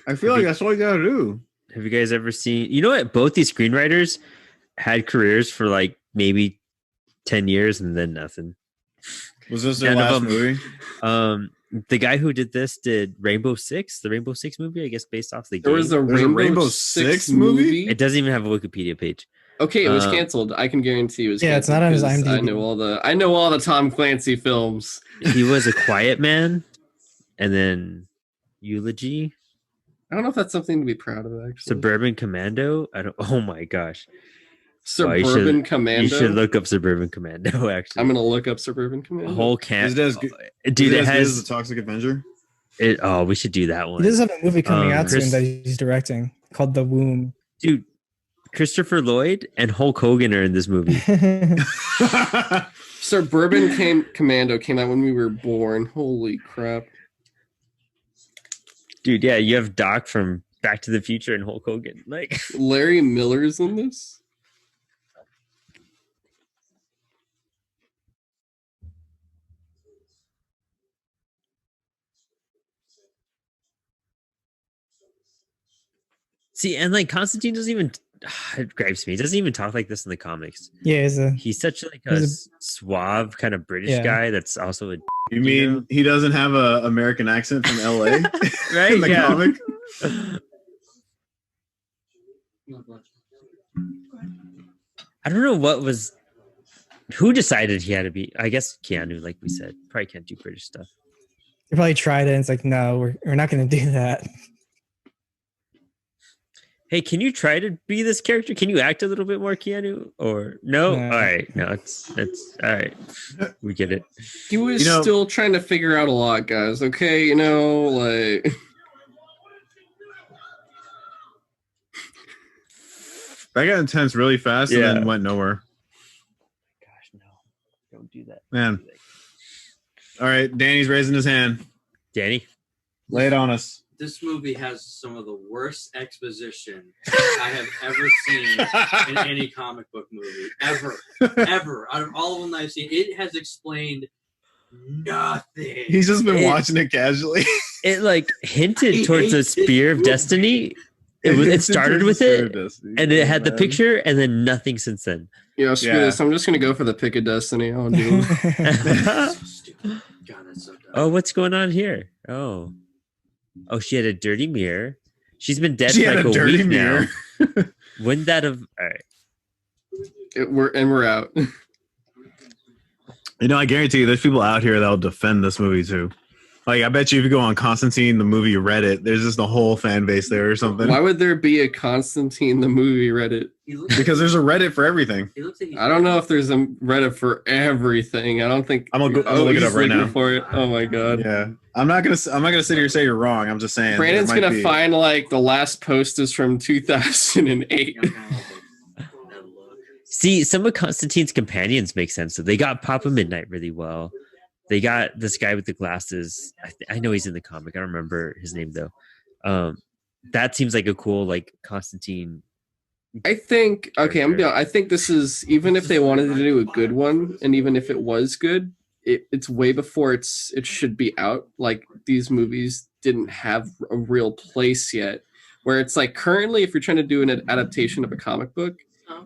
I feel like that's all you got to do. Have you guys ever seen, you know what? Both these screenwriters had careers for like maybe 10 years and then nothing. Was this their last movie? The guy who did this did Rainbow Six, the Rainbow Six movie, I guess, based off the game. There was a Rainbow Six movie? It doesn't even have a Wikipedia page. Okay, it was canceled. I can guarantee it was canceled. Yeah, it's not on his IMDb. I know all the Tom Clancy films. He was A Quiet Man, and then Eulogy. I don't know if that's something to be proud of, actually. Suburban Commando. Oh my gosh. Suburban Commando. You should look up Suburban Commando. Actually, I'm gonna look up Suburban Commando. A whole camp. Dude, it has the Toxic Avenger. We should do that one. He does have a movie coming out soon that he's directing called The Womb. Dude, Christopher Lloyd and Hulk Hogan are in this movie. Suburban Commando came out when we were born. Holy crap. Dude, yeah, you have Doc from Back to the Future and Hulk Hogan. Like Larry Miller's in this? See, and like Constantine doesn't even it gripes me. He doesn't even talk like this in the comics. Yeah, he's such like a suave kind of British guy that's also a. You mean he doesn't have a American accent from LA, right? In the comic. I don't know who decided he had to be. I guess Keanu, like we said, probably can't do British stuff. They probably tried it and it's like, no, we're not going to do that. Hey, can you try to be this character? Can you act a little bit more Keanu? Or no? All right. No, it's all right. We get it. He was still trying to figure out a lot, guys. Okay, like that got intense really fast and then went nowhere. Gosh, no. Don't do that. Man. All right, Danny's raising his hand. Danny? Lay it on us. This movie has some of the worst exposition I have ever seen in any comic book movie. Ever. Out of all of them I've seen, it has explained nothing. He's just been watching it casually. It like hinted towards a Spear of Destiny. It started with it, and it had the picture, and then nothing since then. Yeah, screw this. I'm just going to go for the Pick of Destiny. I'll do it. So stupid. God, that's so dumb. Oh, what's going on here? Oh, she had a dirty mirror. She's been dead for like a week now. Wouldn't that have? All right. We're out. I guarantee you, there's people out here that'll defend this movie too. Like, I bet you if you go on Constantine, the movie Reddit, there's just a whole fan base there or something. Why would there be a Constantine, the movie Reddit? Because there's a Reddit for everything. I don't know if there's a Reddit for everything. I don't think. I'm gonna look it up right now. For it. Oh my god. Yeah, I'm not gonna sit here and say you're wrong. I'm just saying. Brandon's gonna find like the last post is from 2008. See, some of Constantine's companions make sense. So they got Papa Midnight really well. They got this guy with the glasses. I know he's in the comic. I don't remember his name though. That seems like a cool like Constantine. I think I think this is, even if they wanted to do a good one, and even if it was good, it's way before it should be out. Like, these movies didn't have a real place yet. Where it's like, currently, if you're trying to do an adaptation of a comic book,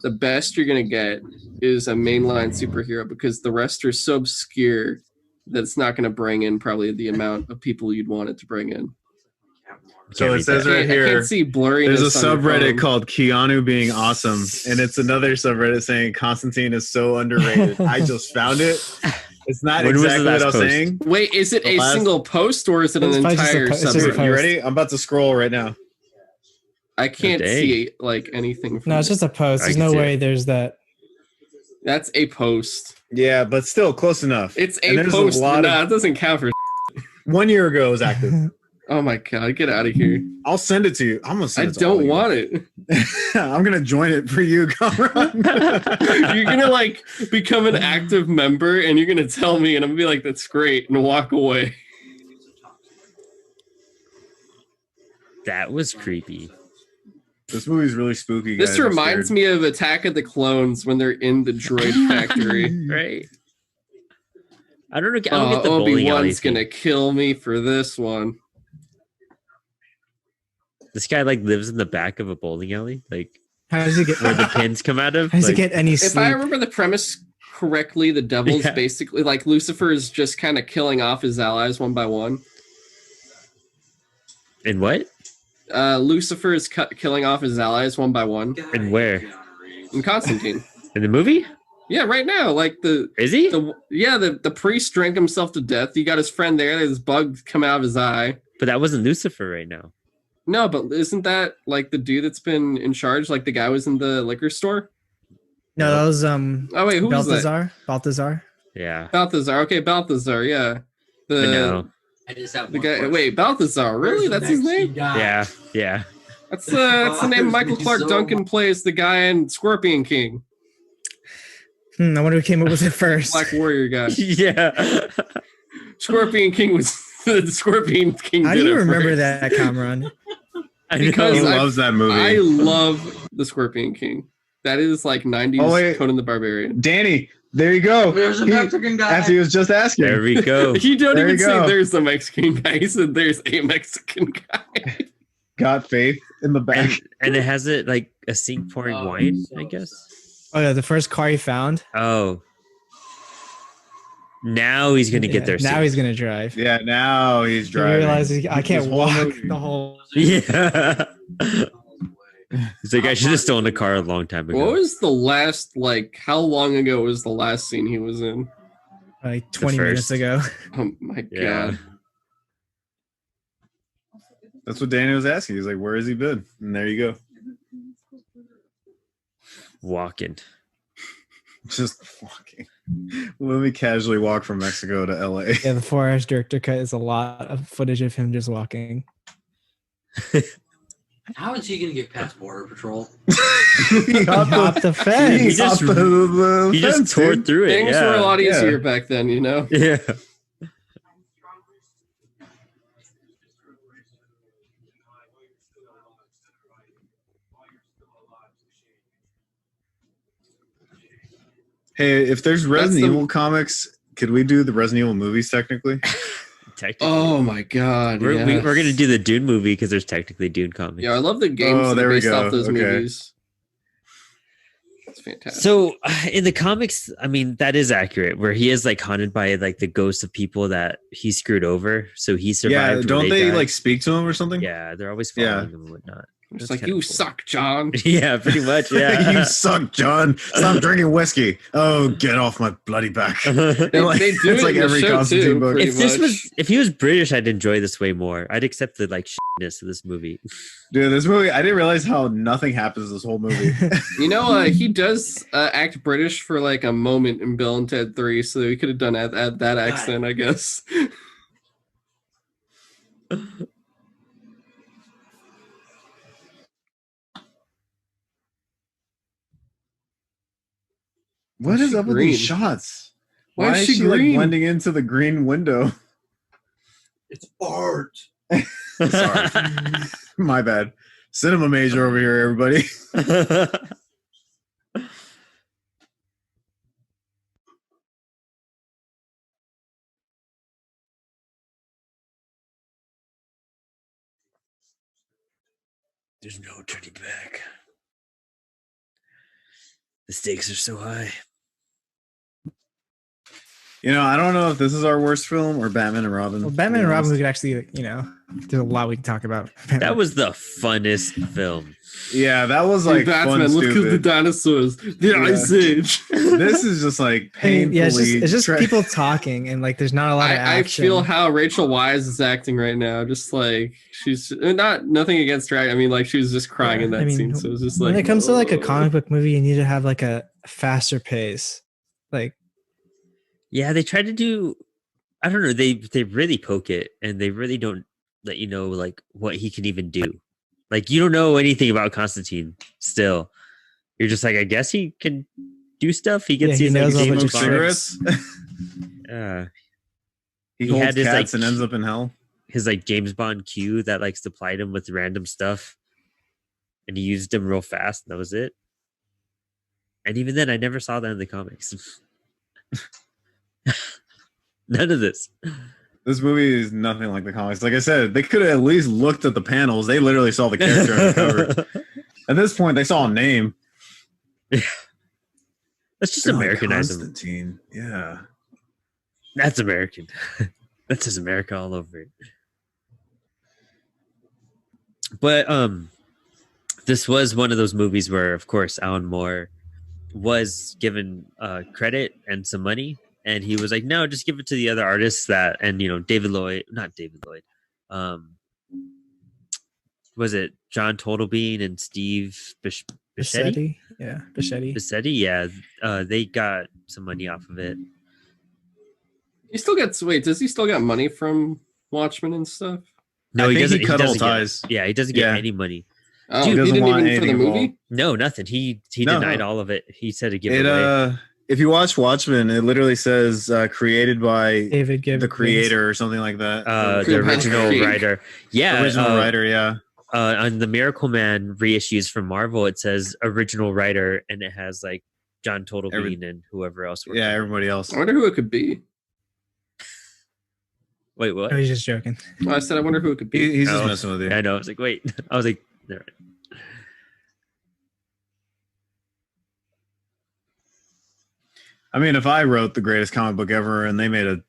the best you're gonna get is a mainline superhero, because the rest are so obscure that it's not going to bring in probably the amount of people you'd want it to bring in. So it says right here, I can't see blurriness. There's a subreddit called Keanu Being Awesome, and it's another subreddit saying Constantine is so underrated. I just found it. It's not exactly what I was saying. Wait, is it a single post or is it an entire subreddit? You ready? I'm about to scroll right now. I can't see like anything. No, it's just a post. There's no way there's that. That's a post. Yeah, but still close enough. It's a post. It doesn't count for 1 year ago it was active. Oh my god, get out of here. I'll send it to you. I'm gonna send it to don't want it. I'm gonna join it for you, Conrad. You're gonna like become an active member and you're gonna tell me and I'm gonna be like, that's great, and walk away. That was creepy. This movie's really spooky, guys. This reminds me of Attack of the Clones when they're in the droid factory. Right. I don't get the Obi-Wan's gonna kill me for this one. This guy like lives in the back of a bowling alley, like how does he get where the pins come out of? How does he get any sleep? If I remember the premise correctly, the devil's basically like Lucifer is just kind of killing off his allies one by one. And what? Lucifer is killing off his allies one by one. And where? In Constantine. In the movie? Yeah, right now. Like is he? The priest drank himself to death. You got his friend there. There's bugs come out of his eye. But that wasn't Lucifer right now. No, but isn't that like the dude that's been in charge? Like the guy was in the liquor store? No, that was oh wait, who Balthazar? was that? Balthazar. Yeah. Balthazar. Okay, Balthazar, yeah. The guy wait, Balthazar, really? That's his name? Yeah, yeah. That's the name Michael Clark Duncan plays the guy in Scorpion King. I wonder who came up with it first. Black Warrior guy. Yeah. Scorpion King was the Scorpion King. How do you remember that, Cameron? Because he loves that movie. I love the Scorpion King. That is like 90s Conan the Barbarian. Danny, there you go. There's a Mexican guy. As he was just asking. There we go. You don't even say there's a Mexican guy. He said there's a Mexican guy. Got faith in the back. And it has it like a sink pouring wine, I guess. Oh yeah, the first car he found. Oh. Now he's gonna get there. Now he's gonna drive. Yeah, now he's driving. He realizes I can't walk the whole. Yeah. He's like, I should have stolen a car a long time ago. What was the last, like, how long ago was the last scene he was in? Like 20 minutes ago. Oh my god. That's what Danny was asking. He's like, where has he been? And there you go. Walking. Just walking. Let me casually walk from Mexico to LA. Yeah, the 4 hours director cut is a lot of footage of him just walking. How is he going to get past Border Patrol? He hopped the fence. He just tore through it. Things were a lot easier back then, you know? Yeah. Hey, if there's Resident Evil comics, could we do the Resident Evil movies technically? Oh my god. We're going to do the Dune movie because there's technically Dune comics. Yeah, I love the games that are based off those movies. It's fantastic. So in the comics, I mean, that is accurate, where he is like haunted by like the ghosts of people that he screwed over. So he survived. Yeah, don't they like speak to him or something? Yeah, they're always following him and whatnot. It's like, you suck, John. Yeah, pretty much. Yeah. You suck, John. Stop drinking whiskey. Oh, get off my bloody back. They do it's like every Constantine book. If he was British, I'd enjoy this way more. I'd accept the like shitness of this movie. Dude, this movie, I didn't realize how nothing happens this whole movie. You know, he does act British for like a moment in Bill and Ted 3, so he could have done that accent, I guess. What is up with these shots? Why is she like blending into the green window? It's art. Sorry. My bad. Cinema major over here, everybody. There's no turning back. The stakes are so high. I don't know if this is our worst film or Batman and Robin. Well, Batman and Robin, we could actually, there's a lot we can talk about. That was the funnest film. Yeah, that was like Batman. fun, Look at the dinosaurs. The Ice Age. This is just like painfully. Yeah, it's just people talking, and like there's not a lot of action. I feel how Rachel Weisz is acting right now. Just like she's nothing against her. I mean, like she was just crying in that scene. So it's just like when it comes to like a comic book movie, you need to have like a faster pace. Like, yeah, they try to do. I don't know. They really poke it, and they really don't let you know like what he can even do. Like you don't know anything about Constantine. Still, you're just like, I guess he can do stuff. He gets these like James cigarettes. He holds had his, cats like, and ends up in hell. His like James Bond Q that like supplied him with random stuff, and he used him real fast. And that was it. And even then, I never saw that in the comics. None of this. This movie is nothing like the comics. Like I said, they could have at least looked at the panels. They literally saw the character on the cover. At this point, they saw a name. Yeah. That's just Americanized. Constantine. Yeah. That's American. That's just America all over it. But this was one of those movies where, of course, Alan Moore was given credit and some money. And he was like, no, just give it to the other artists not David Lloyd. Was it John Turtelbein and Steve Buscemi? Yeah, Buscemi. Buscemi, yeah. They got some money off of it. He still gets, does he still get money from Watchmen and stuff? No, he doesn't. He cut all ties. He doesn't get any money. Oh, he didn't even for the movie? No, nothing. He denied all of it. He said to give it away. If you watch Watchmen, it literally says created by David Gibbons, the creator or something like that. The original writer. Yeah. Original writer, yeah. On the Miracle Man reissues from Marvel, it says original writer, and it has like John Turtelbein and whoever else. Yeah, everybody else. I wonder who it could be. Wait, what? No, he's just joking. Well, I said I wonder who it could be. He's just messing with you. I know. I was like, wait. I was like, all right. I mean, if I wrote the greatest comic book ever and they made a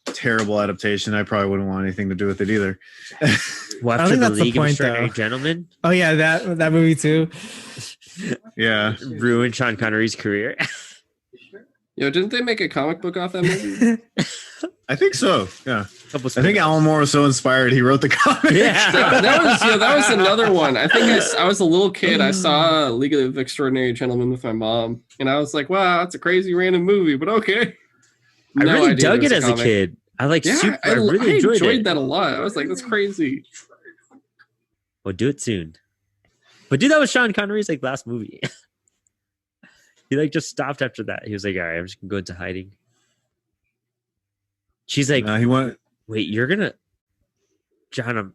terrible adaptation, I probably wouldn't want anything to do with it either. Well, I think that's the point, though. Gentlemen. Oh yeah, that movie too. Yeah, ruined Sean Connery's career. Yo, didn't they make a comic book off that movie? I think so. Yeah, I think Alan Moore was so inspired he wrote the comic. Yeah, that was another one. I think I was a little kid. I saw League of Extraordinary Gentlemen with my mom, and I was like, "Wow, that's a crazy random movie," but okay. I really dug it as a kid. I really enjoyed that a lot. I was like, "That's crazy." We'll do it soon. But dude, that was Sean Connery's like last movie. He like just stopped after that. He was like, all right, I'm just gonna go into hiding. She's like, wait, you're gonna, John,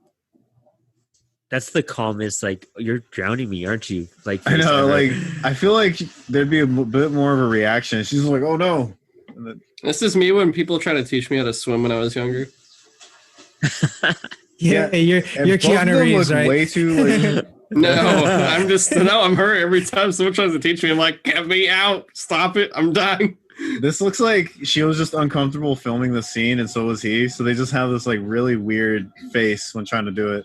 that's the calmest, like, you're drowning me, aren't you? Like, I know, like, I feel like there'd be a bit more of a reaction. She's like, oh no. This is me when people try to teach me how to swim when I was younger. Yeah, you're Keanu Reeves, right? Way too like, I'm her every time someone tries to teach me. I'm like, get me out, stop it, I'm dying. This looks like she was just uncomfortable filming the scene, and so was he. So they just have this like really weird face when trying to do it.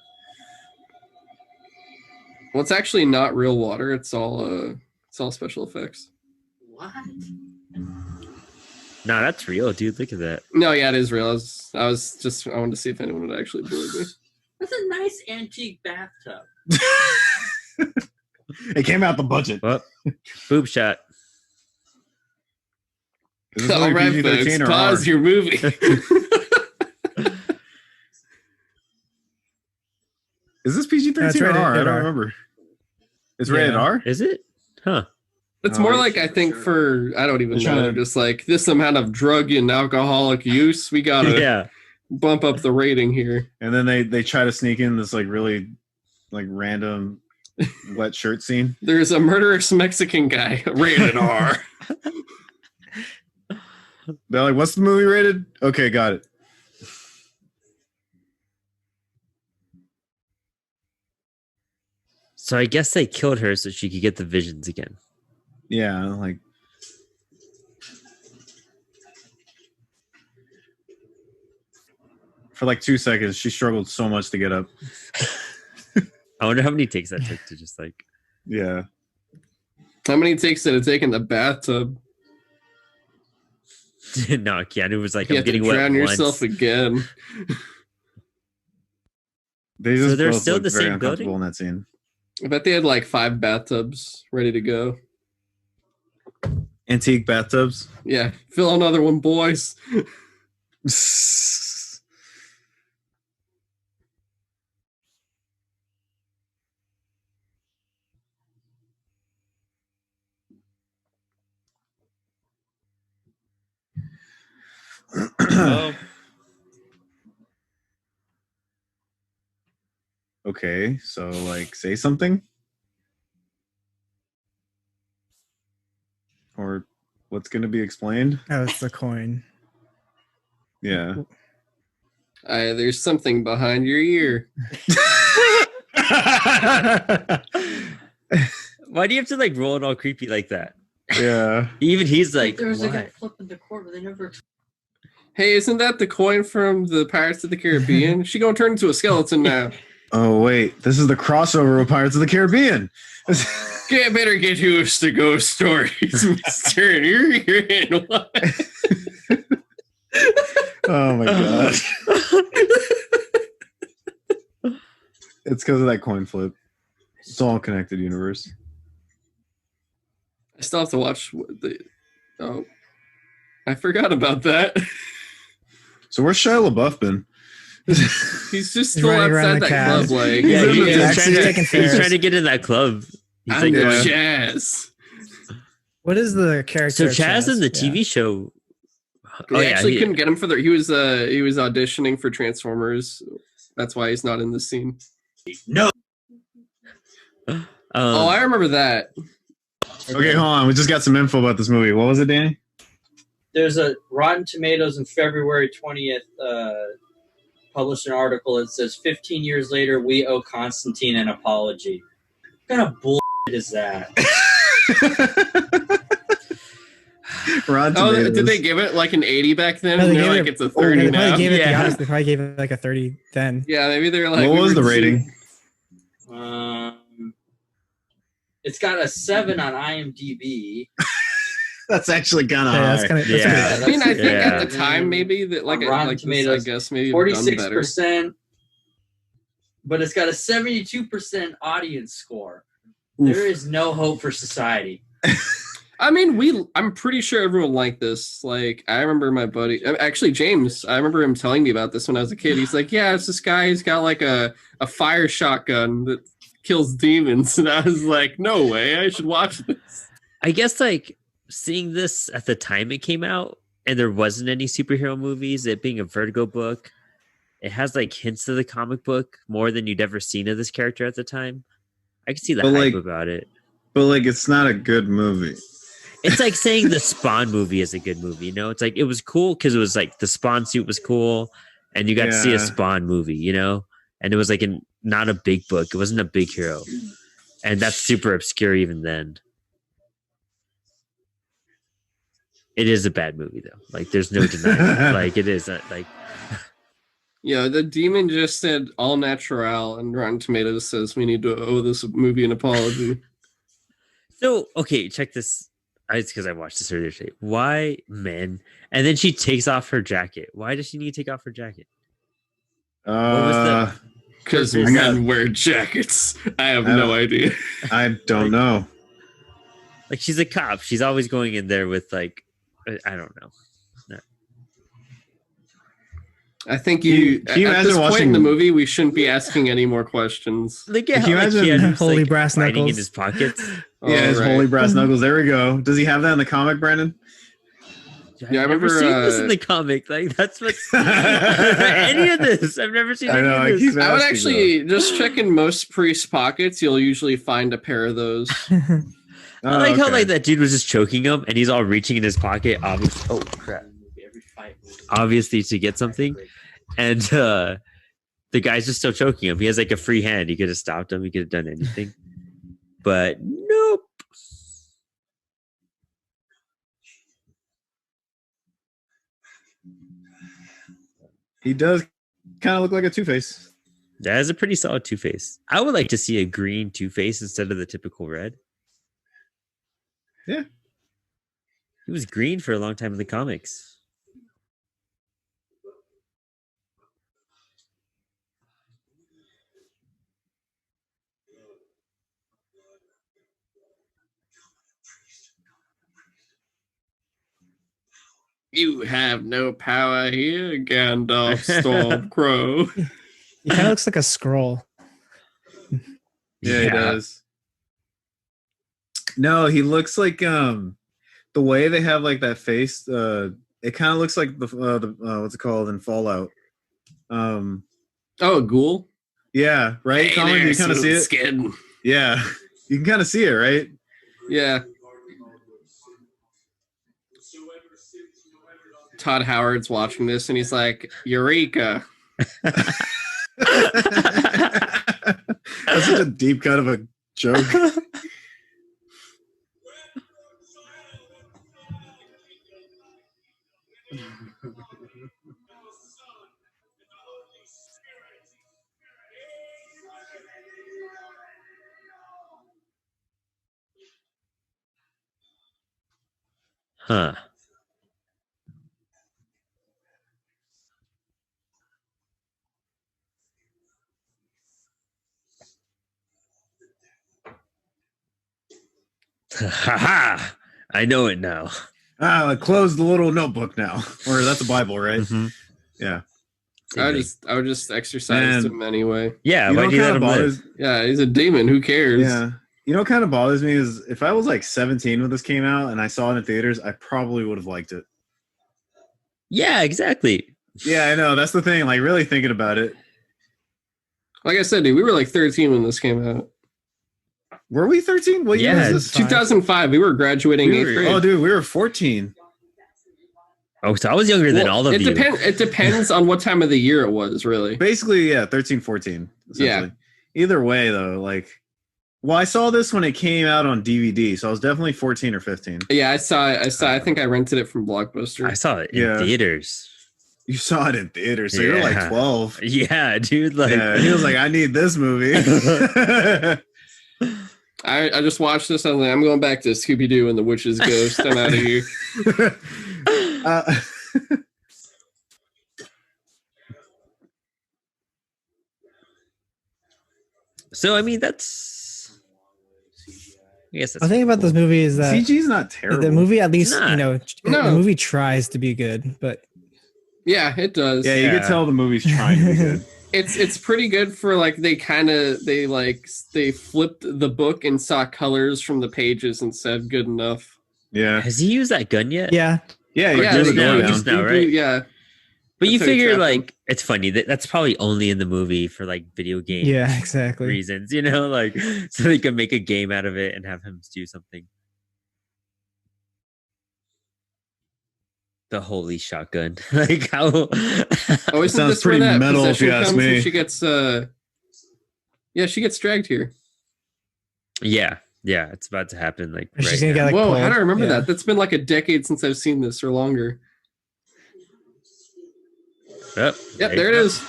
Well, it's actually not real water. It's all special effects. What? No, that's real, dude. Look at that. No, yeah, it is real. I wanted to see if anyone would actually believe me. That's a nice antique bathtub. It came out the budget. Well, boob shot. All right, folks, pause your movie. Is this PG-13 or R? I don't remember. It's rated R? Is it? Huh. It's more like, I think, for, I don't even know, just like this amount of drug and alcoholic use, we gotta bump up the rating here. And then they try to sneak in this like really like random wet shirt scene. There's a murderous Mexican guy, rated R. They're like, what's the movie rated? Okay, got it. So I guess they killed her so she could get the visions again. Yeah, like for like 2 seconds. She struggled so much to get up. I wonder how many takes that took to just like. Yeah. How many takes did it take in the bathtub? No, Keanu was like, You I'm have to getting wet drown once. yourself again. They just they're both still looked the very same uncomfortable building? in that scene. I bet they had like 5 bathtubs ready to go. Antique bathtubs. Yeah, fill another one, boys. Okay, so like say something? Or what's going to be explained? Oh, it's the coin. Yeah. There's something behind your ear. Why do you have to like roll it all creepy like that? Yeah. Even he's like, there was a why? guy flipping the cord, but they never. Hey, isn't that the coin from the Pirates of the Caribbean? She gonna turn into a skeleton now. Oh, wait. This is the crossover of Pirates of the Caribbean. Better get used to ghost stories, Mr. You're in what? Oh, my God. It's because of that coin flip. It's all connected universe. I still have to watch the. Oh, I forgot about that. So where's Shia LaBeouf been? He's just still running around outside the that cab. club, like Yeah, He's in the he's taxi. trying to get in that club. He's I'm like, Chaz. What is the character? so Chaz in the Yeah. TV show. They actually couldn't get him for the. He was auditioning for Transformers. That's why he's not in the scene. Oh, I remember that. Okay, hold on. We just got some info about this movie. What was it, Danny? There's a Rotten Tomatoes in February 20th published an article that says 15 years later, we owe Constantine an apology. What kind of bullshit is that? Rotten Oh, Tomatoes. did they give it like an 80 back then? No, And they they're gave like, it- it's a 30 They now. probably gave it Yeah. they probably gave it like a 30 then. Yeah, maybe they're like. What we was were the just- rating? It's got a 7 on IMDb. That's actually kind of Yeah, high. that's kind of Yeah. I mean, I think Yeah. at the time maybe that like Rotten like this, I Tomatoes, guess maybe have done better. 46%, but it's got a 72% audience score. There is no hope for society. I mean, I'm pretty sure everyone liked this. Like, I remember my buddy, actually James, I remember him telling me about this when I was a kid. He's like, yeah, it's this guy, he's got like a fire shotgun that kills demons. And I was like, no way, I should watch this. I guess like seeing this at the time it came out and there wasn't any superhero movies, it being a Vertigo book, it has like hints of the comic book more than you'd ever seen of this character at the time. I can see the But, hype like- about it. But like, it's not a good movie. It's like saying the Spawn movie is a good movie, you know? It's like it was cool because it was like the Spawn suit was cool and you got to see a Yeah. Spawn movie, you know? And it was like not a big book. It wasn't a big hero. And that's super obscure even then. It is a bad movie though. Like there's no denying it. Like it is like Yeah, the demon just said all natural, and Rotten Tomatoes says we need to owe this movie an apology. so okay, check this. It's because I watched this earlier today. Why men? And then she takes off her jacket. Why does she need to take off her jacket? was Because I got- men wear jackets. I have no idea. I don't know. Like she's a cop. She's always going in there with like I don't know. I think Can you at imagine this point in watching- the movie, we shouldn't be asking any more questions. Like, Can you imagine Keanu's, Holy like, brass hiding in knuckles? his pockets? Yeah, his All right. holy brass knuckles. There we go. Does he have that in the comic, Brandon? I've Yeah, I never remember, seen this in the comic. Like that's what's any of this. I've never seen I any know, I of this. keep I would asking, actually just check in most priests' pockets. You'll usually find a pair of those. I like how okay. like that dude was just choking him, and he's all reaching in his pocket. Obviously, oh crap! Obviously to get something, and the guy's just still choking him. He has like a free hand. He could have stopped him. He could have done anything, but nope. He does kind of look like a Two-Face. That is a pretty solid Two-Face. I would like to see a green Two-Face instead of the typical red. Yeah. He was green for a long time in the comics. You have no power here, Gandalf Stormcrow. He kind of looks like a scroll. Yeah, he does. No, he looks like the way they have like that face. It kind of looks like the what's it called in Fallout. Oh, a ghoul. Yeah, right. Hey, Colin, you kind of see it. Skin. Yeah, you can kind of see it, right? Yeah. Todd Howard's watching this and he's like, Eureka. That's such a deep cut of a joke. Huh. Ha! I know it now. I closed the little notebook now. Or that's a Bible, right? Mm-hmm. Yeah. I would just exercise him anyway. Yeah, why do you let him live? Yeah, he's a demon. Who cares? Yeah. You know what kind of bothers me is if I was like 17 when this came out and I saw it in theaters, I probably would have liked it. Yeah, exactly. Yeah, I know. That's the thing. Like, really thinking about it. Like I said, dude, we were like 13 when this came out. Were we 13? What year was this? 2005. We were graduating 8th grade. Oh, dude, we were 14. Oh, so I was younger than all of you. It depends on what time of the year it was, really. Basically, yeah, 13, 14. Yeah. Either way, though, like, well, I saw this when it came out on DVD, so I was definitely 14 or 15. Yeah, I saw. I think I rented it from Blockbuster. I saw it in theaters. You saw it in theaters, so you're like 12. Yeah, dude. Like, he was like, I need this movie. I just watched this. I was like, I'm going back to Scooby-Doo and the Witch's Ghost. I'm out of here. So, I mean, that's... I guess that's the thing about this movie is that CG's not terrible. The movie, at least, the movie tries to be good, but... Yeah, it does. Yeah, you can tell the movie's trying to be good. It's pretty good for like they flipped the book and saw colors from the pages and said good enough. Yeah. Has he used that gun yet? Yeah. Yeah, now, right? Yeah. But you figure like it's funny that's probably only in the movie for like video game reasons, you know, like so they can make a game out of it and have him do something. The holy shotgun. Like how oh, isn't this pretty metal if you ask me. She gets she gets dragged here. Yeah, it's about to happen. Like she's gonna get, like, whoa, how do I remember that? That's been like a decade since I've seen this or longer. Yep, there it is.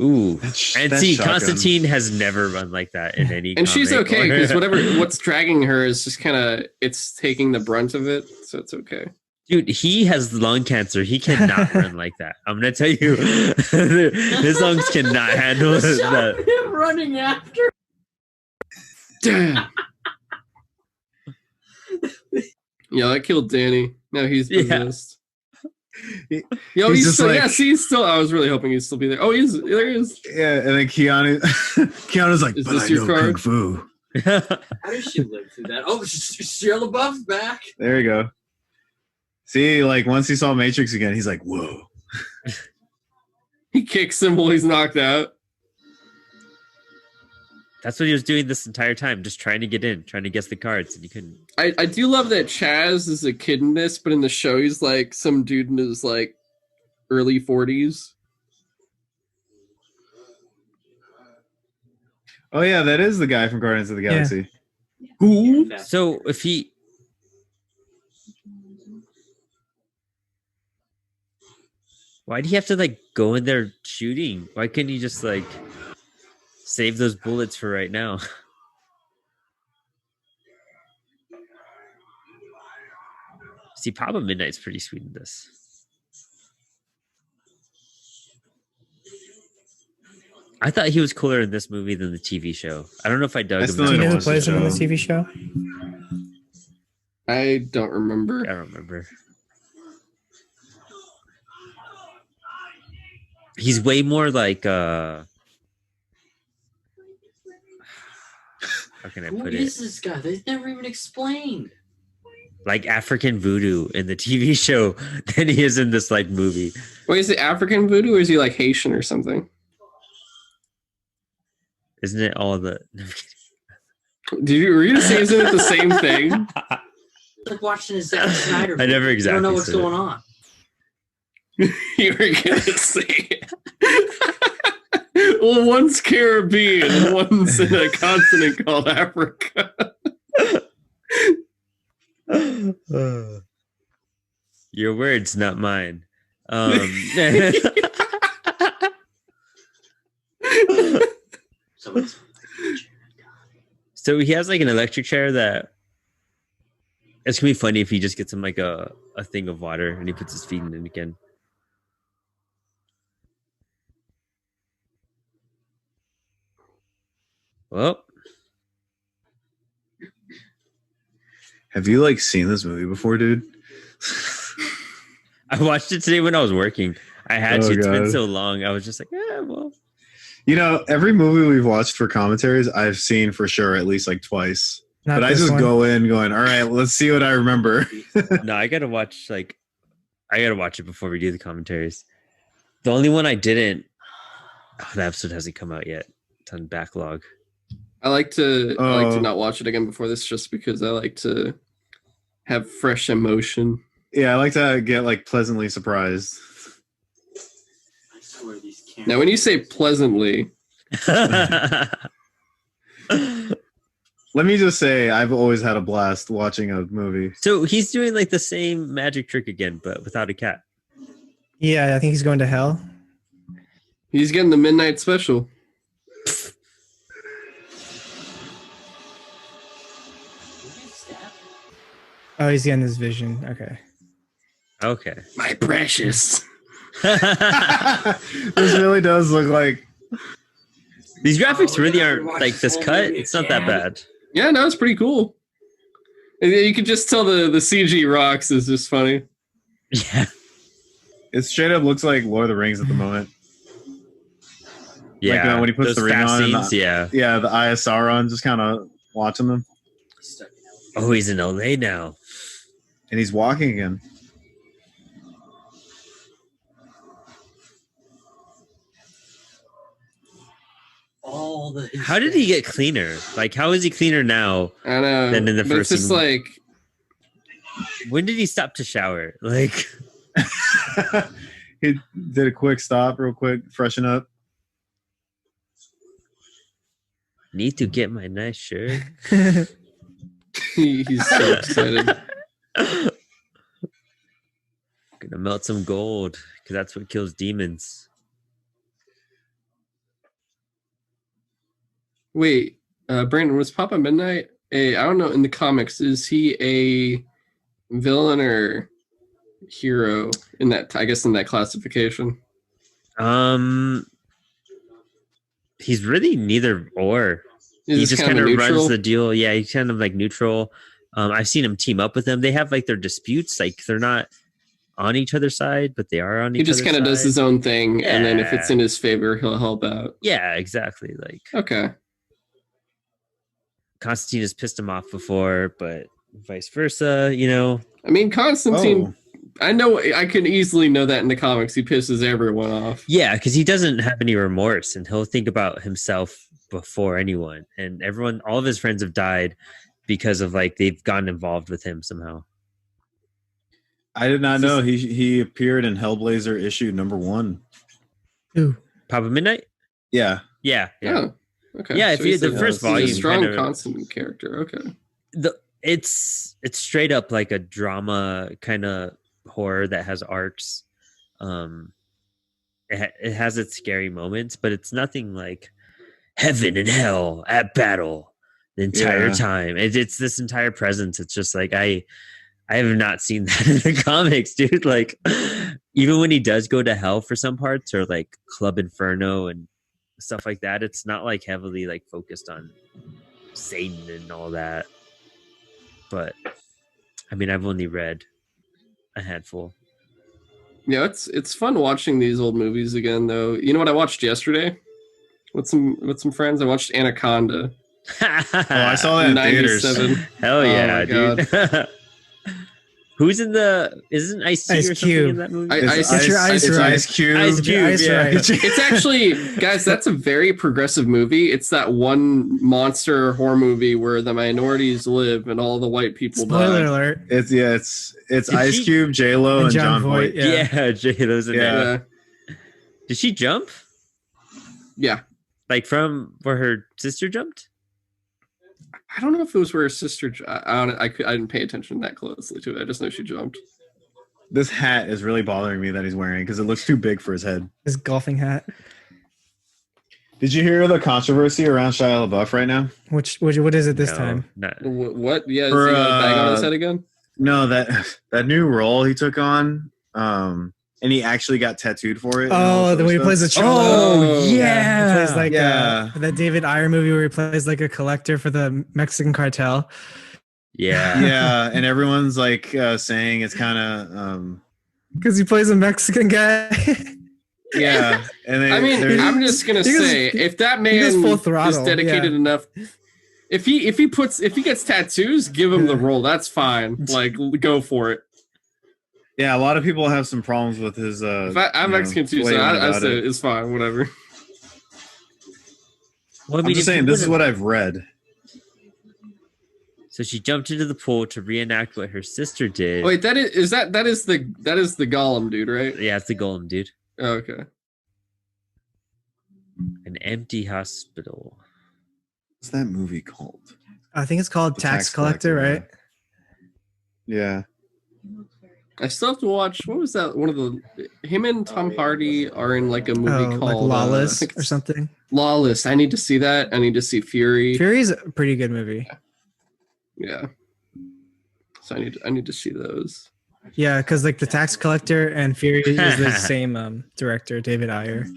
Ooh, and see, Constantine has never run like that in any. And she's okay because what's dragging her is just kind of it's taking the brunt of it, so it's okay. Dude, he has lung cancer. He cannot run like that. I'm gonna tell you, his lungs cannot handle that. Him running after. Damn. Yeah, that killed Danny. Now he's possessed. He's still. Like, he's still. I was really hoping he'd still be there. Oh, there he is. Yeah, and then Keanu's like, is but this I your know card? Kung Fu. How does she live through that? Oh, Shia LaBeouf's back. There you go. See, like once he saw Matrix again, he's like, whoa. He kicks him while he's knocked out. That's what he was doing this entire time, just trying to get in, trying to guess the cards, and you couldn't. I do love that Chaz is a kid in this, but in the show he's like some dude in his like early 40s. Oh yeah, that is the guy from Guardians of the Galaxy. Yeah. Who? So if he... Why do you have to like go in there shooting? Why couldn't you just like save those bullets for right now? See, Papa Midnight's pretty sweet in this. I thought he was cooler in this movie than the TV show. I don't know if I dug him. Do you know who plays him in the TV show? I don't remember. I don't remember. He's way more like how can I put it? Who is this guy? They've never even explained. Like African voodoo in the TV show than he is in this like movie. Wait, is it African voodoo or is he like Haitian or something? Isn't it all the? Were you gonna say isn't it the same thing? It's like watching a Zack Snyder. I never exactly. You don't know what's going on. You were gonna say. Well, one's Caribbean and one's in a continent called Africa. Your words, not mine. So he has like an electric chair that it's gonna be funny if he just gets him like a thing of water and he puts his feet in it again. Well, have you like seen this movie before, dude? I watched it today when I was working. I had to. It's been so long. I was just like, yeah, well. You know, every movie we've watched for commentaries, I've seen for sure at least like twice. Not but I just go in going, all right, let's see what I remember. No, I gotta watch it before we do the commentaries. The only one I didn't. Oh, the episode hasn't come out yet. It's on backlog. I like to not watch it again before this, just because I like to have fresh emotion. Yeah, I like to get like pleasantly surprised. I swear these cameras. Now, when you say pleasantly, let me just say I've always had a blast watching a movie. So he's doing like the same magic trick again, but without a cat. Yeah, I think he's going to hell. he's getting the midnight special. Oh, he's getting his vision. Okay. My precious. This really does look like These graphics really aren't like this cut. It's not that bad. Yeah, no, it's pretty cool. And you can just tell the CG rocks is just funny. Yeah. it straight up looks like Lord of the Rings at the moment. Yeah. Like when he puts the ring on. Scenes, yeah. Yeah, the Eye of Sauron, just kind of watching them. Oh, he's in LA now. And he's walking again. How did he get cleaner? Like, how is he cleaner now I know, than in the but first it's just scene? like, when did he stop to shower? Like, he did a quick stop, real quick, freshen up. need to get my nice shirt. he's so excited. Gonna melt some gold because that's what kills demons. Wait, Brandon, was Papa Midnight I don't know, in the comics, is he a villain or hero in that, I guess, in that classification? He's really neither or. He just kind of runs the deal. Yeah, he's kind of like neutral. I've seen him team up with them. They have like their disputes. Like they're not on each other's side, but they are on each other's side. He just kind of does his own thing, and then if it's in his favor, he'll help out. Yeah, exactly. Like, okay. Constantine has pissed him off before, but vice versa, you know. I mean, Constantine, I know, I can easily know that in the comics. He pisses everyone off. Yeah, because he doesn't have any remorse, and he'll think about himself before anyone. And everyone, all of his friends have died because of like they've gotten involved with him somehow. I did not know he appeared in Hellblazer issue #1. Who? Papa Midnight? Yeah. Oh, okay. Yeah, if you the first volume, he's a strong kinda, Constantine character. Okay. It's straight up like a drama kind of horror that has arcs. it has its scary moments, but it's nothing like heaven and hell at battle the entire time. It's this entire presence. It's just like I have not seen that in the comics, dude. Like, even when he does go to hell for some parts, or like Club Inferno and stuff like that, it's not like heavily like focused on Satan and all that. But I mean, I've only read a handful. Yeah, it's fun watching these old movies again, though. You know what I watched yesterday with some friends? I watched Anaconda. I saw that in theaters. Hell yeah, dude. Who's in the? Isn't Ice Cube in that movie? It's Ice Cube. Ice Cube. Yeah. It's actually, guys, that's a very progressive movie. It's that one monster horror movie where the minorities live and all the white people Spoiler alert. It's Ice Cube, J-Lo, and John Voight. Yeah, J-Lo's in there. Did she jump? Yeah. Like from where her sister jumped? I don't know if it was where her sister. I didn't pay attention that closely to it. I just know she jumped. This hat is really bothering me that he's wearing because it looks too big for his head. His golfing hat. Did you hear the controversy around Shia LaBeouf right now? What is it this time? No. What? Yeah, is he gonna bang on his head again? No, that new role he took on, and he actually got tattooed for it. Oh, the way he plays the Cholo. Oh, yeah. He plays like that David Ayer movie where he plays like a collector for the Mexican cartel. Yeah. Yeah, and everyone's like saying it's kind of because he plays a Mexican guy. Yeah, and I'm just gonna say if that man is dedicated enough, if he gets tattoos, give him the role. That's fine. Like, go for it. Yeah, a lot of people have some problems with his. I'm Mexican too, so I say it's fine. Whatever. Well, I'm just saying, this is what I've read. So she jumped into the pool to reenact what her sister did. Wait, that is the Gollum dude, right? Yeah, it's the Golem dude. Oh, okay. An empty hospital. What's that movie called? I think it's called Tax Collector, right? Yeah. I still have to watch. What was that? One of the him and Tom Hardy are in like a movie called like Lawless or something. Lawless. I need to see that. I need to see Fury. Fury's a pretty good movie. Yeah. So I need to see those. Yeah, because like the Tax Collector and Fury is the same director, David Ayer,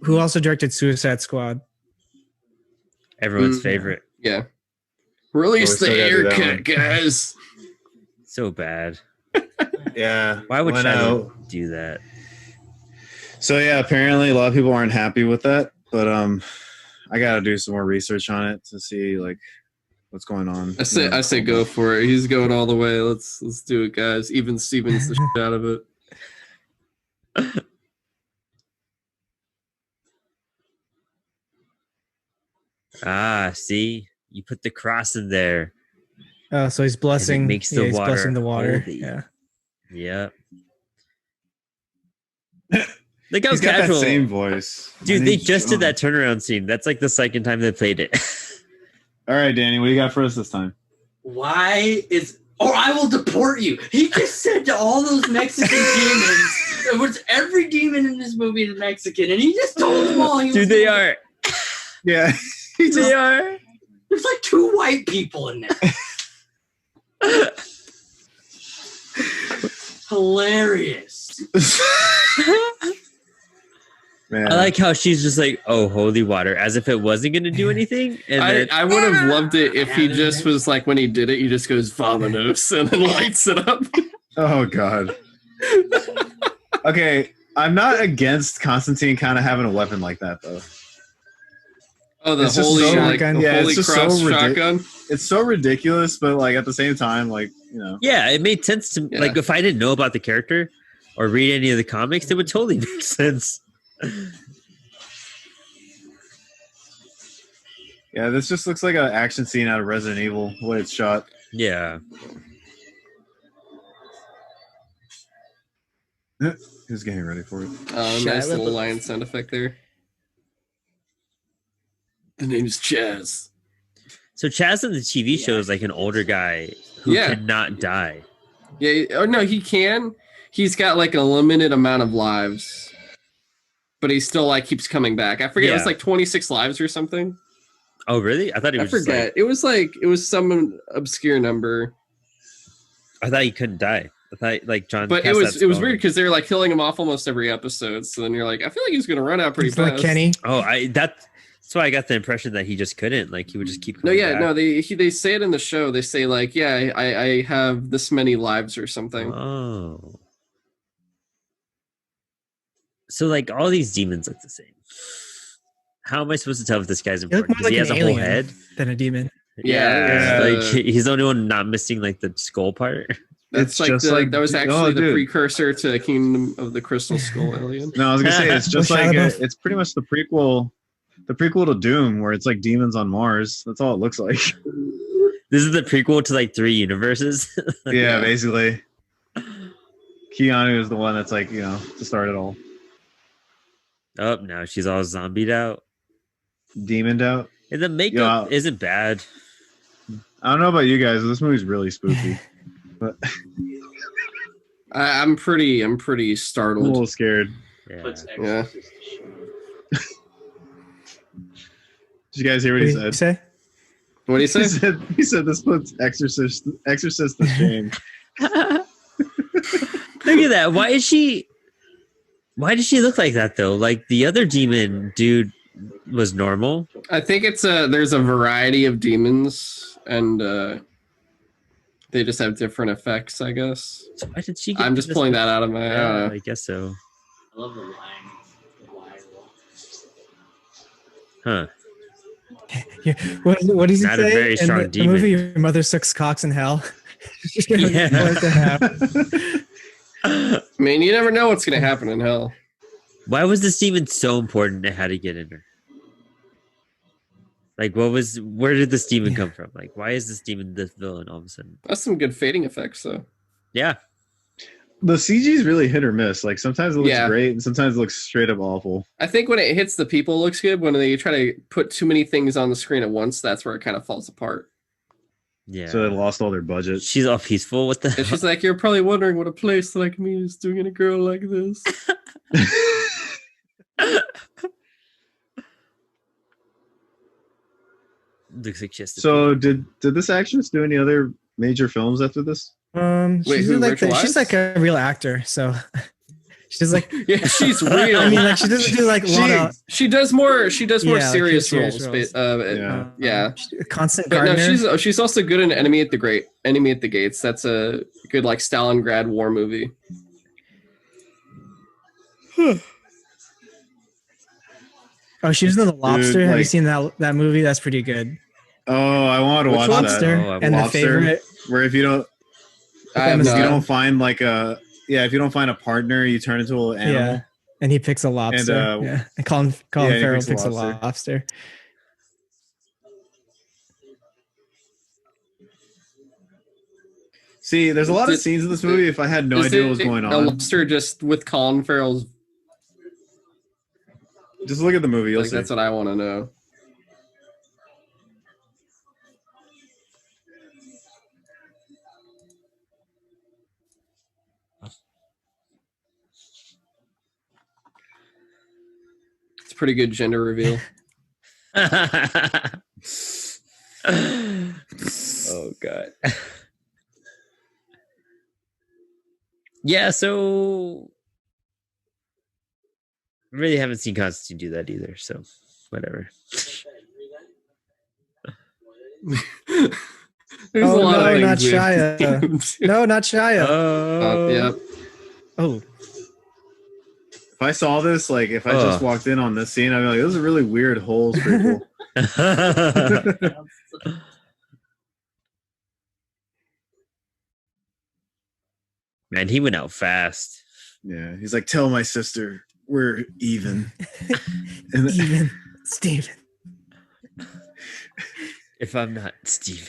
who also directed Suicide Squad. Everyone's favorite. Yeah. Release the haircut, guys. So bad. Yeah. Why would Shia do that? So yeah, apparently a lot of people aren't happy with that, but I got to do some more research on it to see like what's going on. I say go for it. He's going all the way. Let's do it, guys. Even Stevens the shit out of it. See, you put the cross in there. Oh, so he's blessing. Makes the he's water blessing the water. Holy. Yeah. Yeah. Look how He's got casual. That same voice, dude. They just did that turnaround scene. That's like the second time they played it. All right, Danny, what do you got for us this time? I will deport you. He just said to all those Mexican demons, it was every demon in this movie is Mexican, and he just told them all. Dude, they are. Yeah, they are. There's like 2 white people in there. Hilarious. Man. I like how she's just like, oh, holy water, as if it wasn't going to do anything. And I would have loved it if he just was like, when he did it, he just goes, vamonos, and then lights it up. Oh, God. Okay, I'm not against Constantine kind of having a weapon like that, though. Oh, the holy, holy cross shotgun? It's so ridiculous, but like at the same time, like, you know. Yeah, it made sense to me. Like, if I didn't know about the character or read any of the comics, it would totally make sense. Yeah, this just looks like an action scene out of Resident Evil, the way it's shot. Yeah. Who's getting ready for it? Nice little lion sound effect there. The name's Chaz. So Chaz in the TV show is like an older guy who cannot die. Yeah, or no, he can. He's got like a limited amount of lives. but he still like keeps coming back. I forget. It was like 26 lives or something. Oh, really? I thought he was. I forget. It was some obscure number. I thought he couldn't die. I thought like John. But it was weird because they're like killing him off almost every episode. So then you're like, I feel like he's gonna run out pretty fast. Like Kenny. Oh, that's why I got the impression that he just couldn't. Like he would just keep. They say it in the show. They say like, yeah, I have this many lives or something. Oh. So like all these demons look the same. How am I supposed to tell if this guy's important? Because he has a whole head than a demon. Yeah. Like he's the only one not missing like the skull part. That's like that was actually the precursor to Kingdom of the Crystal Skull alien. No, I was gonna say it's just like it's pretty much the prequel to Doom, where it's like demons on Mars. That's all it looks like. This is the prequel to like 3 universes. Yeah, basically. Keanu is the one that's like, to start it all. Oh, now she's all zombied out. Demoned out. And the makeup isn't bad. I don't know about you guys, but this movie's really spooky. But I'm pretty startled. I'm a little scared. Yeah. Did you guys hear what he said? What did he say? He said this puts Exorcist to shame. Look at that. Why does she look like that though? Like the other demon dude was normal. I think there's a variety of demons and they just have different effects, I guess. So why did she I'm just pulling that out of my I don't know. I guess so. I love the line. Huh. Yeah. What does he Not say? a very strong in the demon. movie Your Mother Sucks Cocks in Hell. Yeah. I mean, you never know what's gonna happen in hell. Why was this demon so important and how to get in her? Like, where did this demon come from? Like, why is this demon the villain all of a sudden? That's some good fading effects, though. Yeah. The CG is really hit or miss. Like, sometimes it looks great and sometimes it looks straight up awful. I think when it hits the people, it looks good. When they try to put too many things on the screen at once, that's where it kind of falls apart. Yeah. So they lost all their budget. She's all peaceful. What the And she's like, you're probably wondering what a place like me is doing in a girl like this. Looks like she has to So did this actress do any other major films after this? She's like a real actor, so she's like yeah, she's real. I mean, like she doesn't do like a lot of. She does more serious roles. Yeah. Constant but Gardener. no, she's also good in Enemy at the Gates. That's a good like Stalingrad war movie. Oh, she was in The Lobster. Dude, Have you seen that movie? That's pretty good. Oh, I want to watch Lobster that. And Lobster, The Favorite. Where if you don't find if you don't find a partner, you turn into an animal. Yeah, and he picks a lobster. And Colin Farrell picks a lobster. See, there's a lot of scenes in this movie. If I had no idea what was going on, a lobster just with Colin Farrell's. Just look at the movie. You'll see. That's what I want to know. It's a pretty good gender reveal. Oh God. Yeah, so I really haven't seen Constantine do that either, so whatever. There's a lot of not Shia. No, not Shia. Yeah. Oh. If I saw this, like if I just walked in on this scene, I'd be like, "Those are really weird holes, people." Man, he went out fast. Yeah, he's like, "Tell my sister we're even." Even Steven. If I'm not Steven.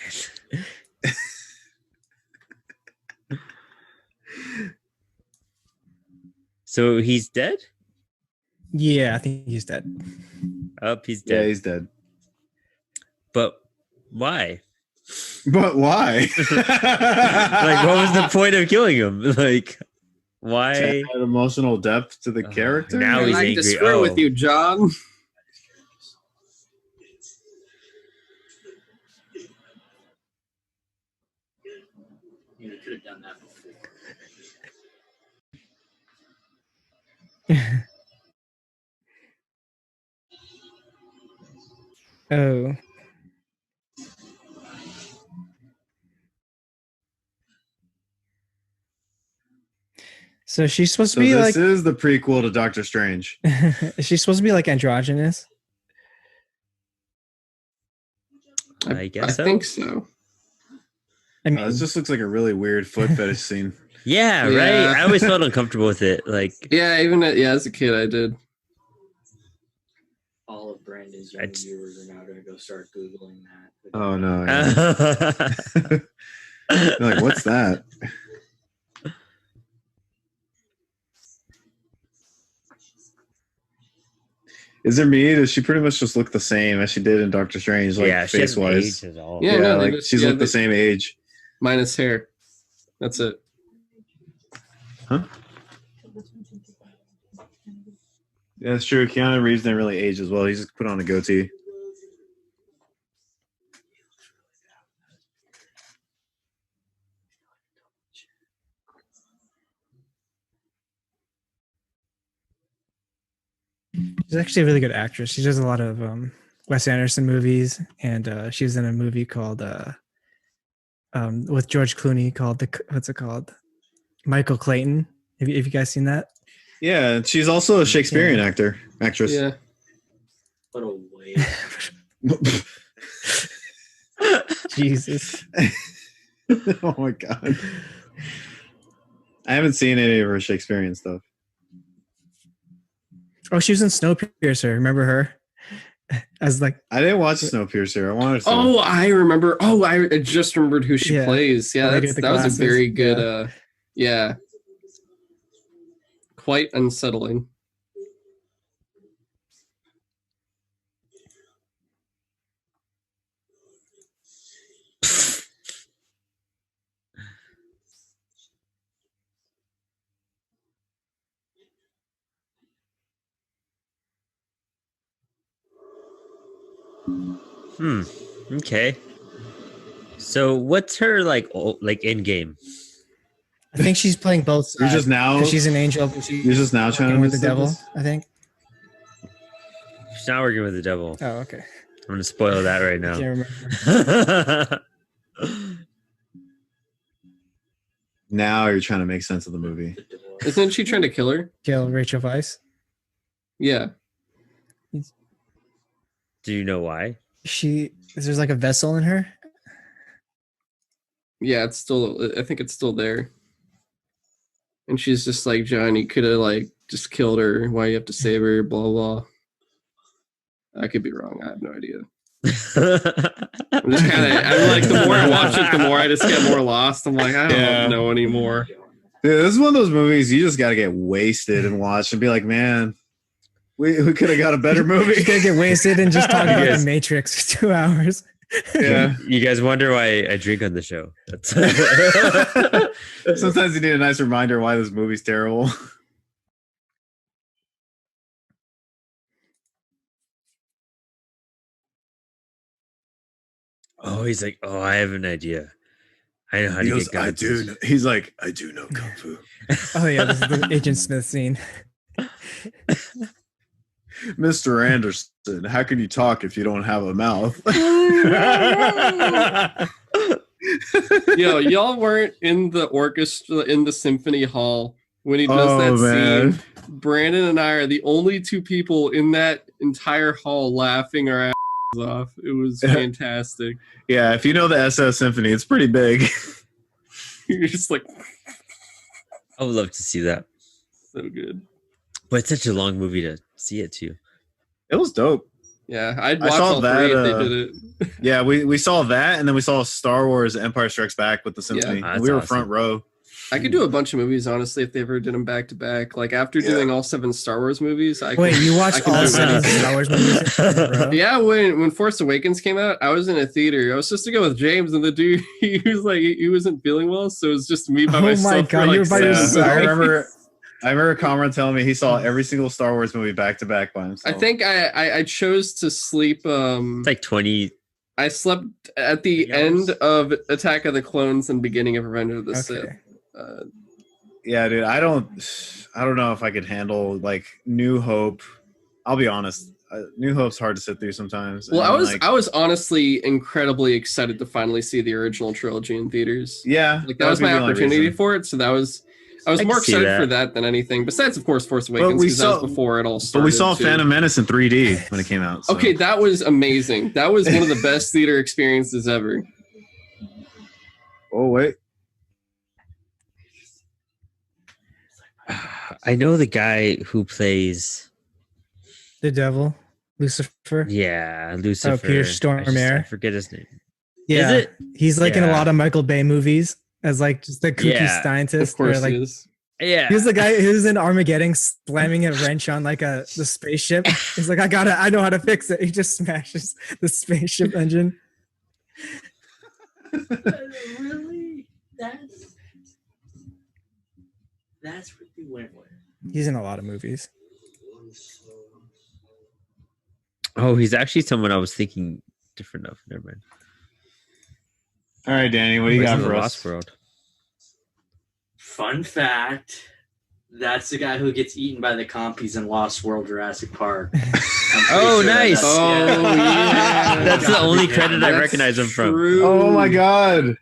So he's dead? Yeah, I think he's dead. Oh, he's dead. Yeah, he's dead. But why? But why? Like, what was the point of killing him? Like, Why? Emotional depth to the character. Now he's angry. I disagree with you, John. You could have done that before. Oh. So she's supposed to be this is the prequel to Doctor Strange. Is she supposed to be like androgynous? I guess I think so. I mean, this just looks like a really weird foot fetish scene. Yeah, right. I always felt uncomfortable with it. Like, yeah, even as a kid, I did. All of Brandon's young viewers are now going to go start Googling that. Oh no! Yeah. They're like, what's that? Is there me? Does she pretty much just look the same as she did in Doctor Strange, like yeah, face wise? Yeah, no, like she's looked the same age. Minus hair. That's it. Huh? Yeah, that's true. Keanu Reeves didn't really age as well. He just put on a goatee. she's actually a really good actress. She does a lot of Wes Anderson movies, and she was in a movie called with George Clooney called what's it called? Michael Clayton. Have you guys seen that? Yeah, she's also a Shakespearean actress. Yeah. What a waste. Jesus. Oh my god. I haven't seen any of her Shakespearean stuff. Oh, she was in Snowpiercer. Remember her? As like, I didn't watch Snowpiercer. I wanted to. Oh, I remember. Oh, I just remembered who she plays. Yeah, that was a very good. Yeah. Quite unsettling. Okay. So what's her like end game? I think she's playing both sides. You're just now. She's an angel. You're just now trying to with the devil. I think She's not working with the devil. Oh, okay. I'm gonna spoil that right now. I can't remember. Now you're trying to make sense of the movie. Isn't she trying to kill her? Kill Rachel Weisz. Yeah. Do you know why? There's like a vessel in her. Yeah, it's still. I think it's still there. And she's just like, John, you could have like just killed her. Why you have to save her? Blah blah. I could be wrong. I have no idea. I'm just kind of. I'm like, the more I watch it, the more I just get more lost. I'm like, I don't know anymore. Dude, this is one of those movies you just got to get wasted and watch and be like, man, we could have got a better movie. You gotta get wasted and just talk about the Matrix for 2 hours. Yeah. You guys wonder why I drink on the show. Sometimes you need a nice reminder why this movie's terrible. Oh, he's like, oh, I have an idea. I know how to get guns. He's like, I do know kung fu. Oh yeah, this is the Agent Smith scene. Mr. Anderson, how can you talk if you don't have a mouth? Yo, y'all weren't in the orchestra in the symphony hall when he does that scene. Brandon and I are the only two people in that entire hall laughing our asses off. It was fantastic. Yeah, if you know the SS Symphony, it's pretty big. You're just like, I would love to see that. So good. But it's such a long movie to see it too. It was dope. Yeah, I'd watch all three if they did it. Yeah, we saw that, and then we saw Star Wars Empire Strikes Back with the Symphony. Yeah, we were awesome. front row. I could do a bunch of movies, honestly, if they ever did them back to back. Like after doing all 7 Star Wars movies, you watched all 7 Star Wars movies? Bro? Yeah, when Force Awakens came out, I was in a theater. I was supposed to go with James, and the dude he was like he wasn't feeling well, so it was just me by myself. Oh my god, like you're by yourself. I remember Cameron telling me he saw every single Star Wars movie back to back by himself. I think I chose to sleep. It's like 20. I slept at the end of Attack of the Clones and beginning of Revenge of the Sith. Yeah, dude, I don't know if I could handle like New Hope. I'll be honest, New Hope's hard to sit through sometimes. Well, I was honestly incredibly excited to finally see the original trilogy in theaters. Yeah, like that was my opportunity for it. So I was more excited for that than anything. Besides, of course, Force Awakens, because that was before it all started. But we saw Phantom Menace in 3D when it came out. So. Okay, that was amazing. That was one of the best theater experiences ever. Oh wait. I know the guy who plays the devil, Lucifer. Yeah, Lucifer. Oh, Peter Stormare. I forget his name. Yeah, is it? He's like in a lot of Michael Bay movies as like just the kooky scientist. Of course, like, he is. Yeah, he was the guy who's in Armageddon slamming a wrench on like the spaceship. He's like, I know how to fix it. He just smashes the spaceship engine. Really? That's what we went with. He's in a lot of movies. Oh, he's actually someone I was thinking different of. Never mind. All right, Danny, what do you got for us? Lost World. Fun fact: that's the guy who gets eaten by the compies in Lost World Jurassic Park. Oh, sure nice! Yeah. That's the only credit I recognize him from. Oh my god!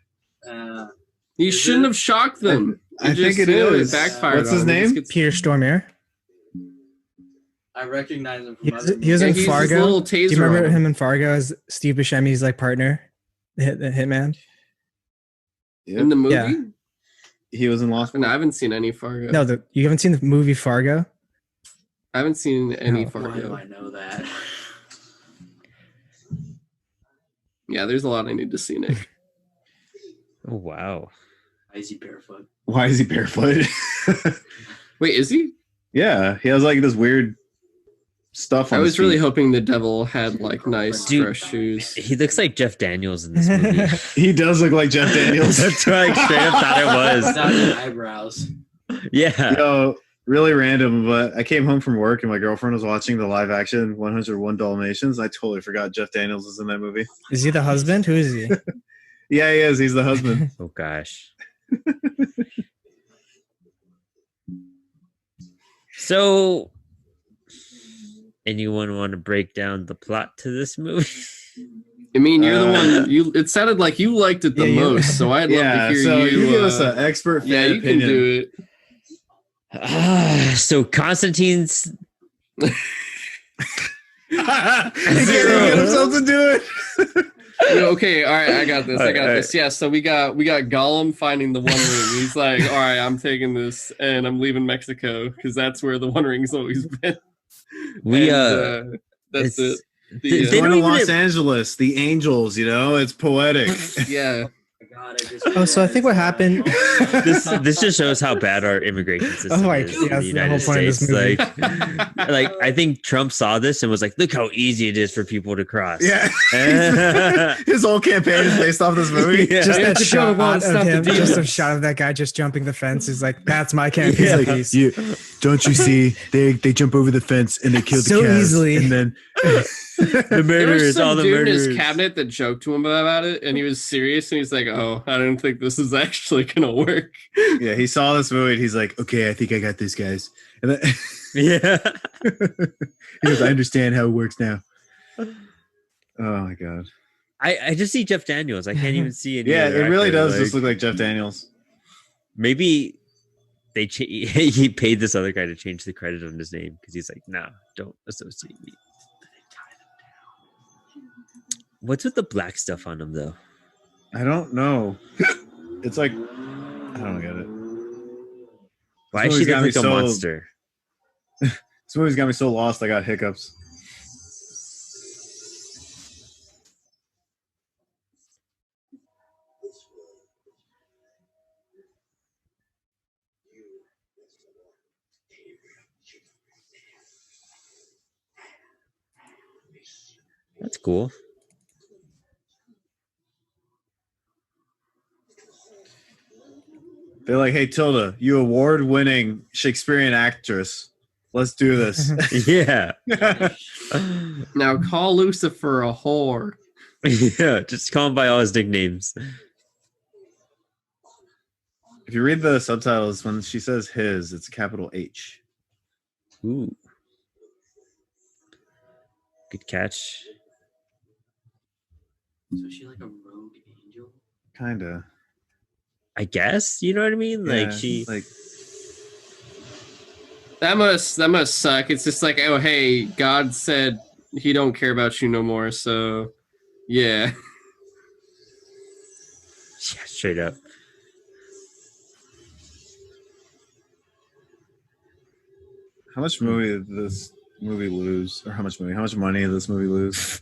You shouldn't have shocked them. I think it is. It backfired. What's his name? Peter Stormare. I recognize him from he was in Fargo. Do you remember him in Fargo as Steve Buscemi's like partner, the hitman? Yep. In the movie? Yeah. He was in Lost World. No, I haven't seen any Fargo. No, you haven't seen the movie Fargo? I haven't seen any Fargo. Why do I know that? Yeah, there's a lot I need to see, Nick. Oh, wow. Why is he barefoot? Why is he barefoot? Wait, is he? Yeah, he has like this weird stuff on I was his really feet. hoping the devil had like nice fresh shoes. He looks like Jeff Daniels in this movie. He does look like Jeff Daniels. That's what I straight up thought it was. Without the eyebrows. Yeah. Yo, really random, but I came home from work and my girlfriend was watching the live action 101 Dalmatians. I totally forgot Jeff Daniels was in that movie. Is he the husband? Who is he? Yeah, he is. He's the husband. Oh, gosh. So, anyone want to break down the plot to this movie? I mean, you're the one. It sounded like you liked it the most, so I'd love to hear you. You give us an expert fan yeah, you opinion. can do it. So Constantine's. He can't get himself to do it. Okay, all right, I got this. This. Yeah, so we got Gollum finding the One Ring. He's like, all right, I'm taking this and I'm leaving Mexico because that's where the One Ring's always been. That's it. They going to Los Angeles, the Angels, it's poetic. Yeah. Oh, so I think what happened. This just shows how bad our immigration system is in the United States. Like, I think Trump saw this and was like, "Look how easy it is for people to cross." Yeah, his whole campaign is based off this movie. Yeah. Just that shot of him, just a shot of that guy just jumping the fence. He's like, "That's my campaign." Yeah. Like, don't you see? They jump over the fence and they kill the cows easily, and then. The murderers, all the dude murderers. in his cabinet that joked to him about it, and he was serious, and he's like, "Oh, I don't think this is actually gonna work." Yeah, he saw this movie, and he's like, "Okay, I think I got this, guys." And then, yeah, he goes, "I understand how it works now." Oh my god! I just see Jeff Daniels. I can't even see any. Yeah, it really does like, just look like Jeff Daniels. Maybe he paid this other guy to change the credit on his name because he's like, "No, don't associate me." What's with the black stuff on him, though? I don't know. It's like, I don't get it. Why is she like a monster? This movie's got me so lost, I got hiccups. That's cool. They're like, hey, Tilda, you award-winning Shakespearean actress. Let's do this. Yeah. Now call Lucifer a whore. Yeah, just call him by all his nicknames. If you read the subtitles, when she says his, it's a capital H. Ooh. Good catch. So is she like a rogue angel? Kinda. I guess, you know what I mean? Yeah, Like she like That must suck. It's just like, oh hey, God said he don't care about you no more, so yeah. yeah, straight up. how much movie did this movie lose? Or how much money did this movie lose?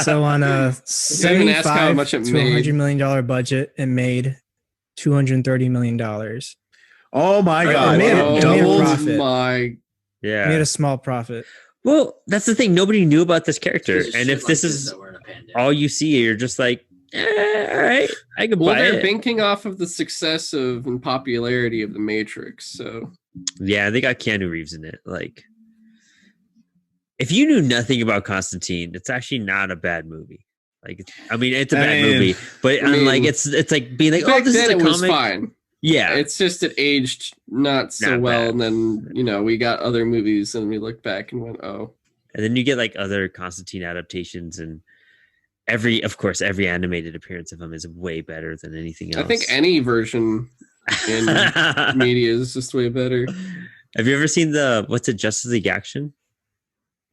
So on a Even ask how $75 much it to made. $100 million budget, it made $230 million. Oh my It god. made It a doubled. profit. My Yeah. Made a small profit. Well, that's the thing. Nobody knew about this character. Because of And shit if like this is that we're in a pandemic. all you see, you're just like, all right, I could well, buy they're it. banking off of the success of and popularity of the Matrix, so Yeah, they got Keanu Reeves in it. Like, if you knew nothing about Constantine, it's actually not a bad movie. Like, I mean, it's a bad movie, but I mean, like, it's like being like, back oh, this is then a it was comic. fine. Yeah, It's just it aged not so Not well, bad. and then we got other movies, and we looked back and went, oh, and then you get like other Constantine adaptations, and every animated appearance of him is way better than anything else. I think any version in media is just way better. Have you ever seen what's it, Justice League Action?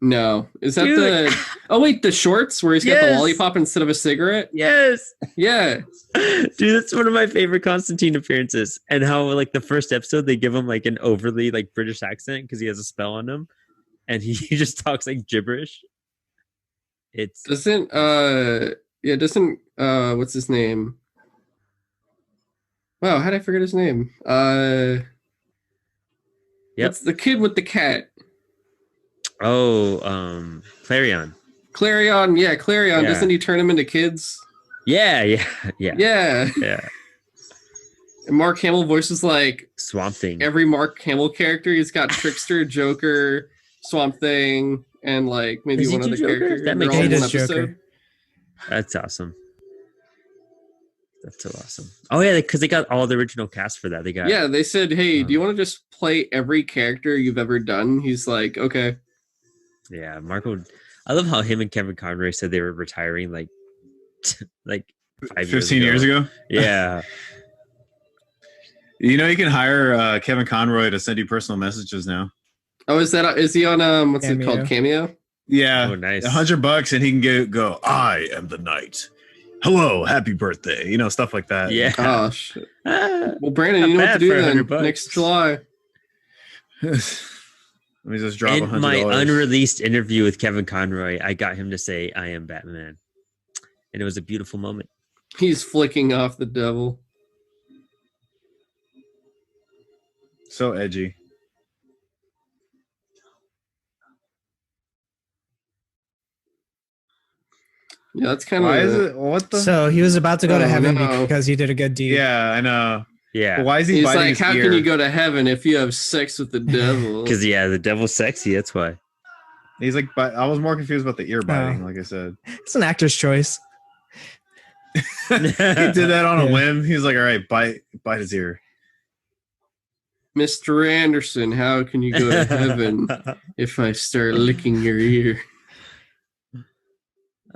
No, is that Dude. the? Oh wait, the shorts where he's got the Yes. lollipop instead of a cigarette. Yes. Yeah, Dude, that's one of my favorite Constantine appearances. And how like the first episode they give him like an overly like British accent because he has a spell on him, and he just talks like gibberish. doesn't what's his name? Wow, how did I forget his name? Yep. What's the kid with the cat? Oh, Clarion. Clarion, yeah, Clarion. Yeah. Doesn't he turn them into kids? Yeah. Yeah. And Mark Hamill voices like Swamp Thing. every Mark Hamill character. He's got Trickster, Joker, Swamp Thing, and like maybe Does he one do other Joker? character. That They're makes all in sense. one He does episode. Joker. That's awesome. That's so awesome. Oh yeah, because they got all the original cast for that. They got Yeah, they said, "Hey, do you want to just play every character you've ever done?" He's like, "Okay." Yeah, Marco. I love how him and Kevin Conroy said they were retiring like 15 years ago. Yeah. You know, you can hire Kevin Conroy to send you personal messages now. Oh, is he on what's it called, Cameo? Yeah, Oh, nice. $100, and he can go. I am the knight. Hello, happy birthday. You know, stuff like that. Yeah. Oh shit. Ah, Well, Brandon, Not you know what to bad do for then $100. next July. Let me just drop in $100. my unreleased interview with Kevin Conroy, I got him to say, "I am Batman," and it was a beautiful moment. He's flicking off the devil. So edgy. Yeah, that's kind Why of. is it? What the? So he was about to go to Oh, heaven no. because he did a good deed. Yeah, I know. Yeah, But why is he He's biting like, his how ear? can you go to heaven if you have sex with the devil? because the devil's sexy. That's why. He's like, I was more confused about the ear biting. Like I said, It's an actor's choice. he did that on a Yeah. whim. He's like, all right, bite his ear. Mr. Anderson, how can you go to heaven if I start licking your ear?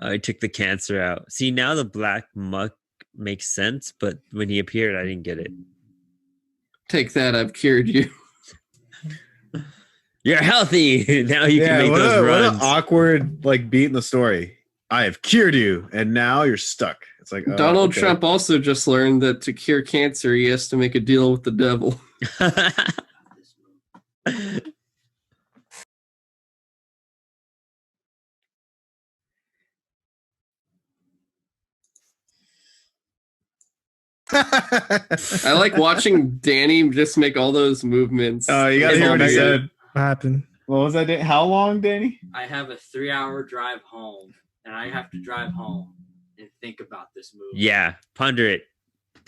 I took the cancer out. See, now the black muck makes sense, but when he appeared, I didn't get it. Take that, I've cured you. You're healthy now. You can make what those what runs. an awkward like beat in the story. I have cured you, and now you're stuck. It's like Donald okay. Trump also just learned that to cure cancer, he has to make a deal with the devil. I like watching Danny just make all those movements. Oh, you gotta hear what he said. What happened? What was that? How long, Danny? I have a 3-hour drive home, and I have to drive home and think about this movie. Yeah, ponder it.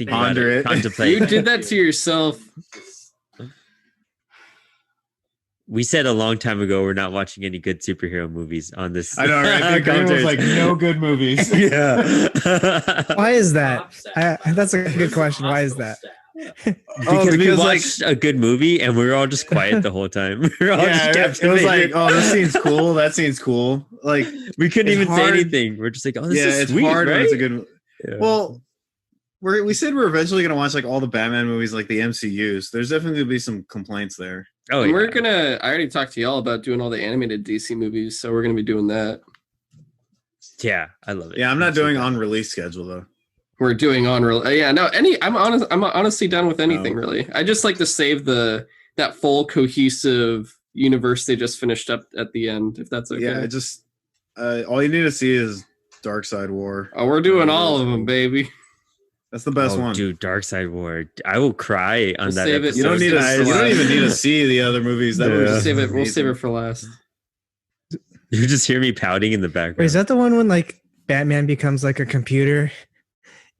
Ponder it. Contemplate. You did that to yourself. We said a long time ago we're not watching any good superhero movies on this. I know, right? The agreement was like, no good movies. Yeah. Why is that? That's a good question. Why is that? Because we watched a good movie and we were all just quiet the whole time. We were all just it was like, oh, this scene's cool. That scene's cool. Like we couldn't even say anything. We're just like, oh, this is sweet, hard right? when it's a good. Yeah. Well, we said we're eventually gonna watch like all the Batman movies, like the MCUs. There's definitely gonna be some complaints there. Oh, yeah. I already talked to y'all about doing all the animated DC movies, so we're gonna be doing that. Yeah, I love it. Yeah, I'm not doing on release schedule though. We're doing on I'm honestly done with anything really. I just like to save that full cohesive universe they just finished up at the end, if that's okay. Yeah, just all you need to see is Darkseid War. Oh, we're doing all of them, baby. That's the best one. Dude, Darkseid War. I will cry on that episode. You don't even need to see the other movies. We'll save it for last. You just hear me pouting in the background. Wait, is that the one when like Batman becomes like a computer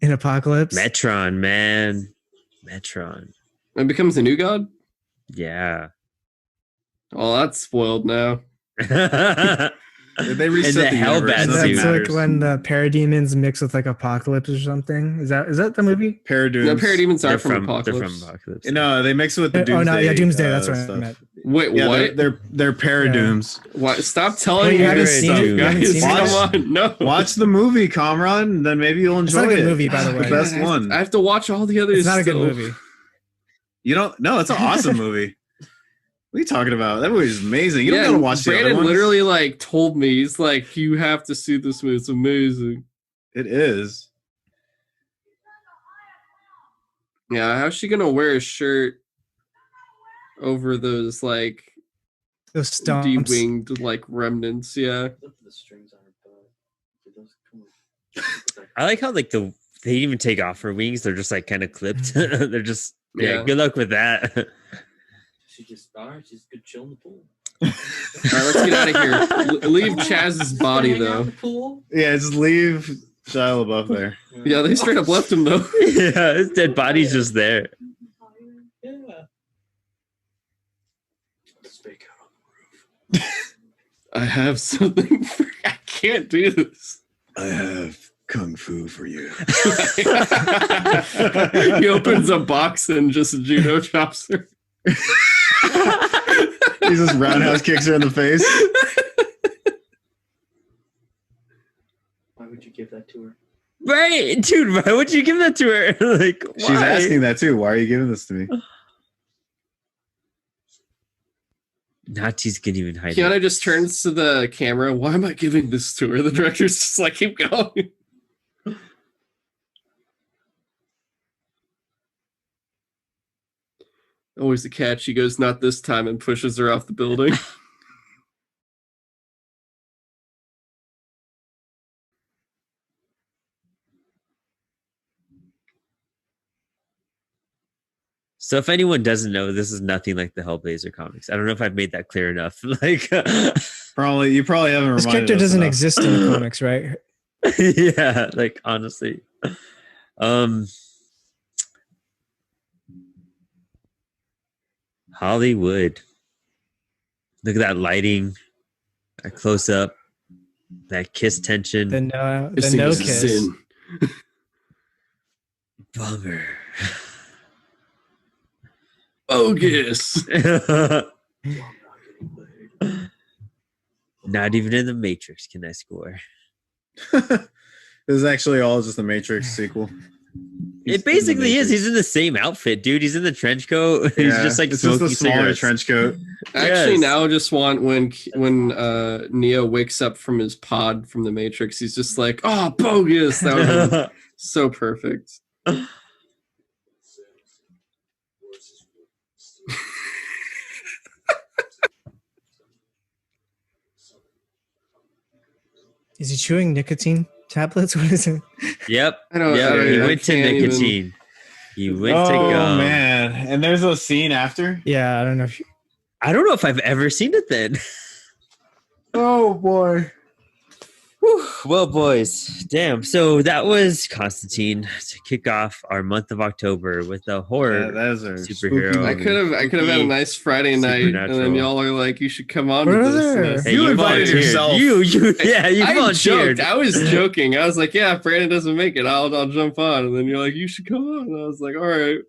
in Apocalypse? Metron, man. Metron. And becomes a new god? Yeah. Oh, that's spoiled now. They reset the Hellbat suit. That's like when the parademons mix with like Apocalypse or something. Is that the movie? Parademons. No, parademons are from Apocalypse. They're from Apocalypse. No, they mix it with the Doomsday. Oh no, yeah, Doomsday. That's what I meant. Wait, what? They're Paradooms. Yeah. What? Stop telling me this stuff, guys. Come on, no. Watch the movie, Kamran, and then maybe you'll enjoy it. It's not a good movie, by the way. The best one. I have to watch all the others. It's not a good movie. You don't? No, it's an awesome movie. What are you talking about? That movie is amazing. You don't gotta watch the other ones. Brandon literally like told me, he's like, you have to see this movie. It's amazing. It is. Yeah, how's she gonna wear a shirt over those like those stumps, de-winged like remnants? Yeah. I like how like they didn't even take off her wings. They're just like kind of clipped. They're just good luck with that. She's good chill in the pool. All right, let's get out of here. Leave Chaz's body though. Yeah, just leave Shia LaBeouf there. Yeah, they straight up left him though. Yeah, his dead body's just there. Yeah. Let's fake out on the roof. I have something I can't do this. I have kung fu for you. He opens a box and just judo chops her. He just roundhouse kicks her in the face. Why would you give that to her? Right, dude. Why would you give that to her? Like, why? She's asking that too. Why are you giving this to me? Nazis can even hide. Kiana just turns to the camera. Why am I giving this to her? The director's just like, keep going. Always the catch. She goes, not this time, and pushes her off the building. So if anyone doesn't know, this is nothing like the Hellblazer comics. I don't know if I've made that clear enough. Like, you probably haven't. This character doesn't exist in the comics, right? Yeah, like honestly. Hollywood. Look at that lighting, that close up, that kiss tension. The no kiss. Bummer. Bogus. Not even in the Matrix can I score. This is actually all just the Matrix sequel. It basically is. He's in the same outfit, dude. He's in the trench coat. He's just like it's just a smaller trench coat. I actually now just want when Neo wakes up from his pod from the Matrix, he's just like, oh, bogus. That was so perfect. Is he chewing nicotine tablets? What is it? Yep. He went to nicotine. He went to go. Oh man! And there's a scene after. Yeah, I don't know if I've ever seen it then. Oh boy. Whew. Well, boys, damn. So that was Constantine to kick off our month of October with a horror superhero. I could have had a nice Friday night, and then y'all are like, "You should come on to this." Hey, you invited yourself. You volunteered. I was joking. I was like, "Yeah, if Brandon doesn't make it, I'll jump on." And then you're like, "You should come on." And I was like, "All right."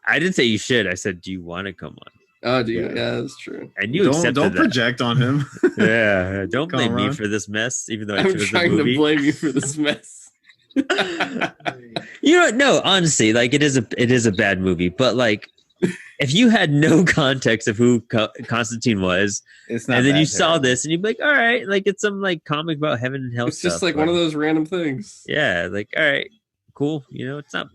I didn't say you should. I said, "Do you want to come on?" Oh, do you? Yeah, that's true. And you don't project on him. Yeah, don't blame me for this mess, even though I'm trying to blame you for this mess. You know, no, honestly, like it is a bad movie, but like if you had no context of who Constantine was, and then you saw this and you'd be like, all right, like it's some like comic about heaven and hell. It's just like one of those random things. Yeah, like all right, cool. You know, it's not.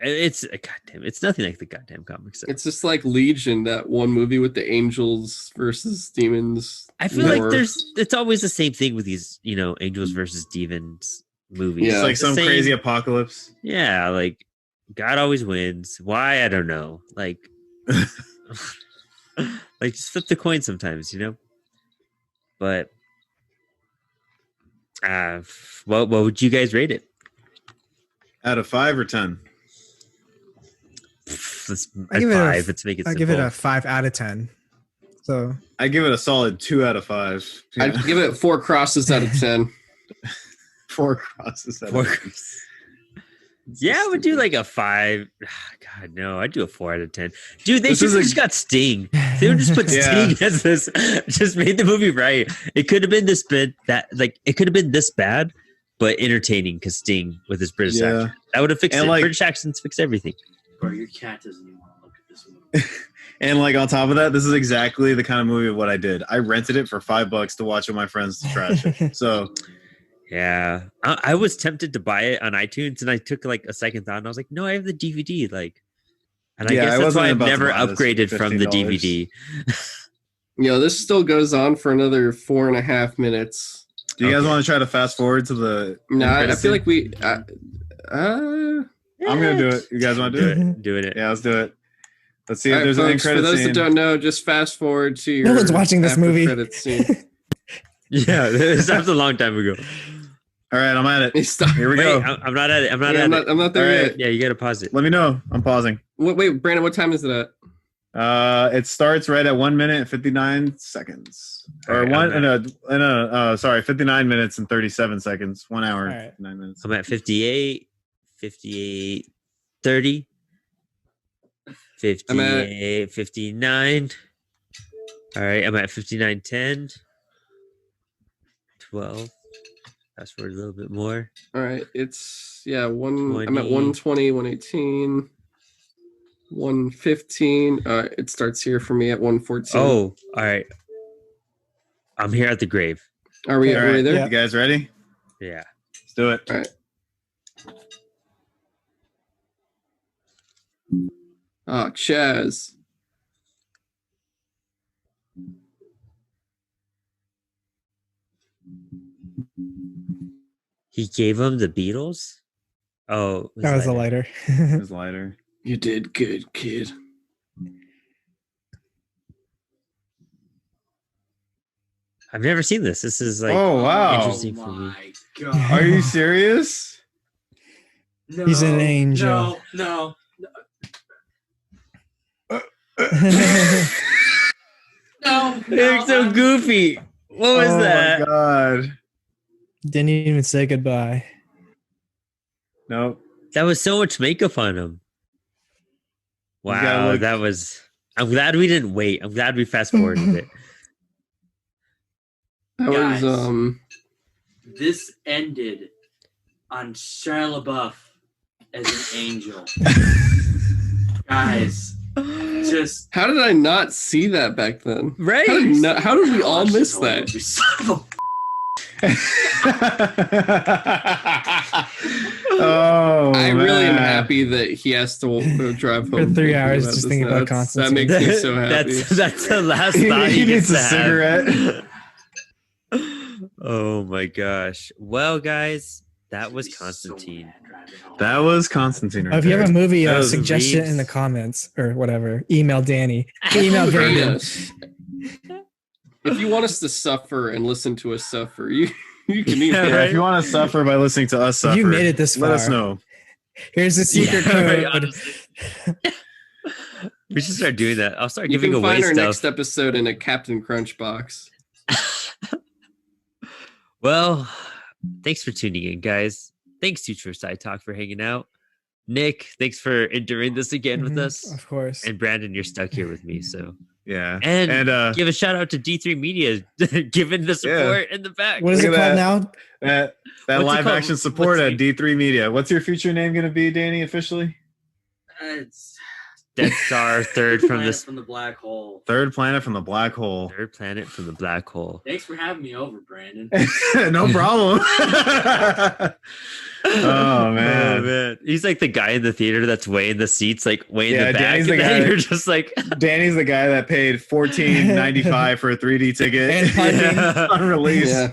It's goddamn. It's nothing like the goddamn comics. It's just like Legion, that one movie with the angels versus demons. I feel like it's always the same thing with these, you know, angels versus demons movies. Yeah, it's like some crazy apocalypse. Yeah, like God always wins. Why? I don't know. Like, like just flip the coin sometimes, you know. But, what would you guys rate it? Out of 5 or 10? I give it a 5 out of 10. So I give it a solid 2 out of 5. Yeah. I'd give it 4 crosses out of 10. 4 crosses out of 10. Yeah, I would do like a 5. God, no, I'd do a 4 out of 10. Dude, they just got Sting. They would just put Sting as this. Just made the movie right. It could have been this bad. It could have been this bad, but entertaining because Sting with his British accent. That would have fixed it. Like, British accents fix everything. Bro, your cat doesn't even want to look at this movie. And like on top of that, this is exactly the kind of movie of what I did. I rented it for $5 to watch with my friends trash it. So yeah, I was tempted to buy it on iTunes, and I took like a second thought, and I was like, no, I have the DVD. Like, and I guess that's why I've never upgraded from the DVD. This still goes on for another 4.5 minutes. Do you guys want to try to fast forward to the? No, I feel like we. I'm gonna do it. You guys want to do it? Doing it. Yeah, let's do it. Let's see if there's an end credit scene. For those that don't know, just fast forward to your. No one's watching this movie. Scene. Yeah, this was a long time ago. All right, I'm at it. Here we go. I'm not at it. I'm not there yet. Yeah, you gotta pause it. Let me know. I'm pausing. Wait, Brandon, what time is it at? It starts right at 1 minute and 59 seconds. Or 59 minutes and 37 seconds. 1 hour and 9 minutes. I'm at 58, 30, 58, 59. All right, I'm at 59, 10, 12. Fast forward a little bit more. All right, it's I'm at 120, 118. 115. It starts here for me at 114. Oh, all right. I'm here at the grave. Are we there? Yeah. You guys ready? Yeah. Let's do it. All right. Oh, Chaz. He gave him the Beatles? Oh. That was a lighter. It was lighter. You did good, kid. I've never seen this. This is like interesting for me. God. Are you serious? No, he's an angel. No. No. They're so goofy. What was that? Oh my God. Didn't even say goodbye. Nope. That was so much makeup on him. Wow, that was. I'm glad we didn't wait. I'm glad we fast forwarded it. That was This ended on Shia LaBeouf as an angel. Guys, just how did I not see that back then? Right? How did we all miss that? I really am happy that he has to drive home for 3 hours just thinking about Constantine. That makes me so happy. That's the last thought he needs a cigarette. Oh my gosh. Well, guys, That was Constantine. That was Constantine. Right if you have a movie suggestion in the comments or whatever, email Danny. Email Brandon. If you want us to suffer and listen to us suffer, you can email. Yeah, if you want to suffer by listening to us suffer, if you made it this far, let us know. Here's the secret code. Right, we should start doing that. I'll start giving away stuff. You can find our next episode in a Captain Crunch box. Well, thanks for tuning in, guys. Thanks to True Side Talk for hanging out. Nick, thanks for enduring this again with us. Of course. And Brandon, you're stuck here with me, so yeah. And give a shout out to D3 Media, giving the support in the back. What is it called now? That live action support at D3 Media. What's your future name going to be, Danny? Officially? It's Death Star, third from the black hole. Third planet from the black hole. Third planet from the black hole. Thanks for having me over, Brandon. No problem. Oh man. He's like the guy in the theater that's weighing the seats, like weighing the back. Danny's the and guy. You're just like Danny's the guy that paid $14.95 for a 3D ticket and parking on release. Yeah.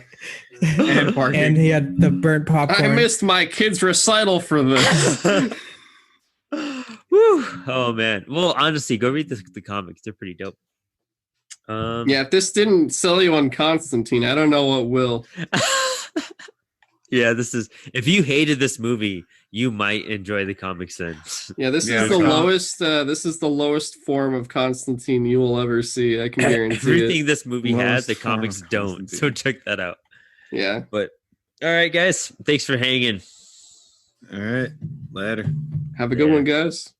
And parking. And he had the burnt popcorn. I missed my kid's recital for this. Woo. Oh man. Well, honestly, go read the comics. They're pretty dope. Yeah, if this didn't sell you on Constantine, I don't know what will. Yeah, this is. If you hated this movie, you might enjoy the comics then. Yeah, this is the lowest. This is the lowest form of Constantine you will ever see. I can guarantee everything it. this movie has, the comics don't. So check that out. Yeah. But all right, guys, thanks for hanging. All right, later. Have a good one, guys.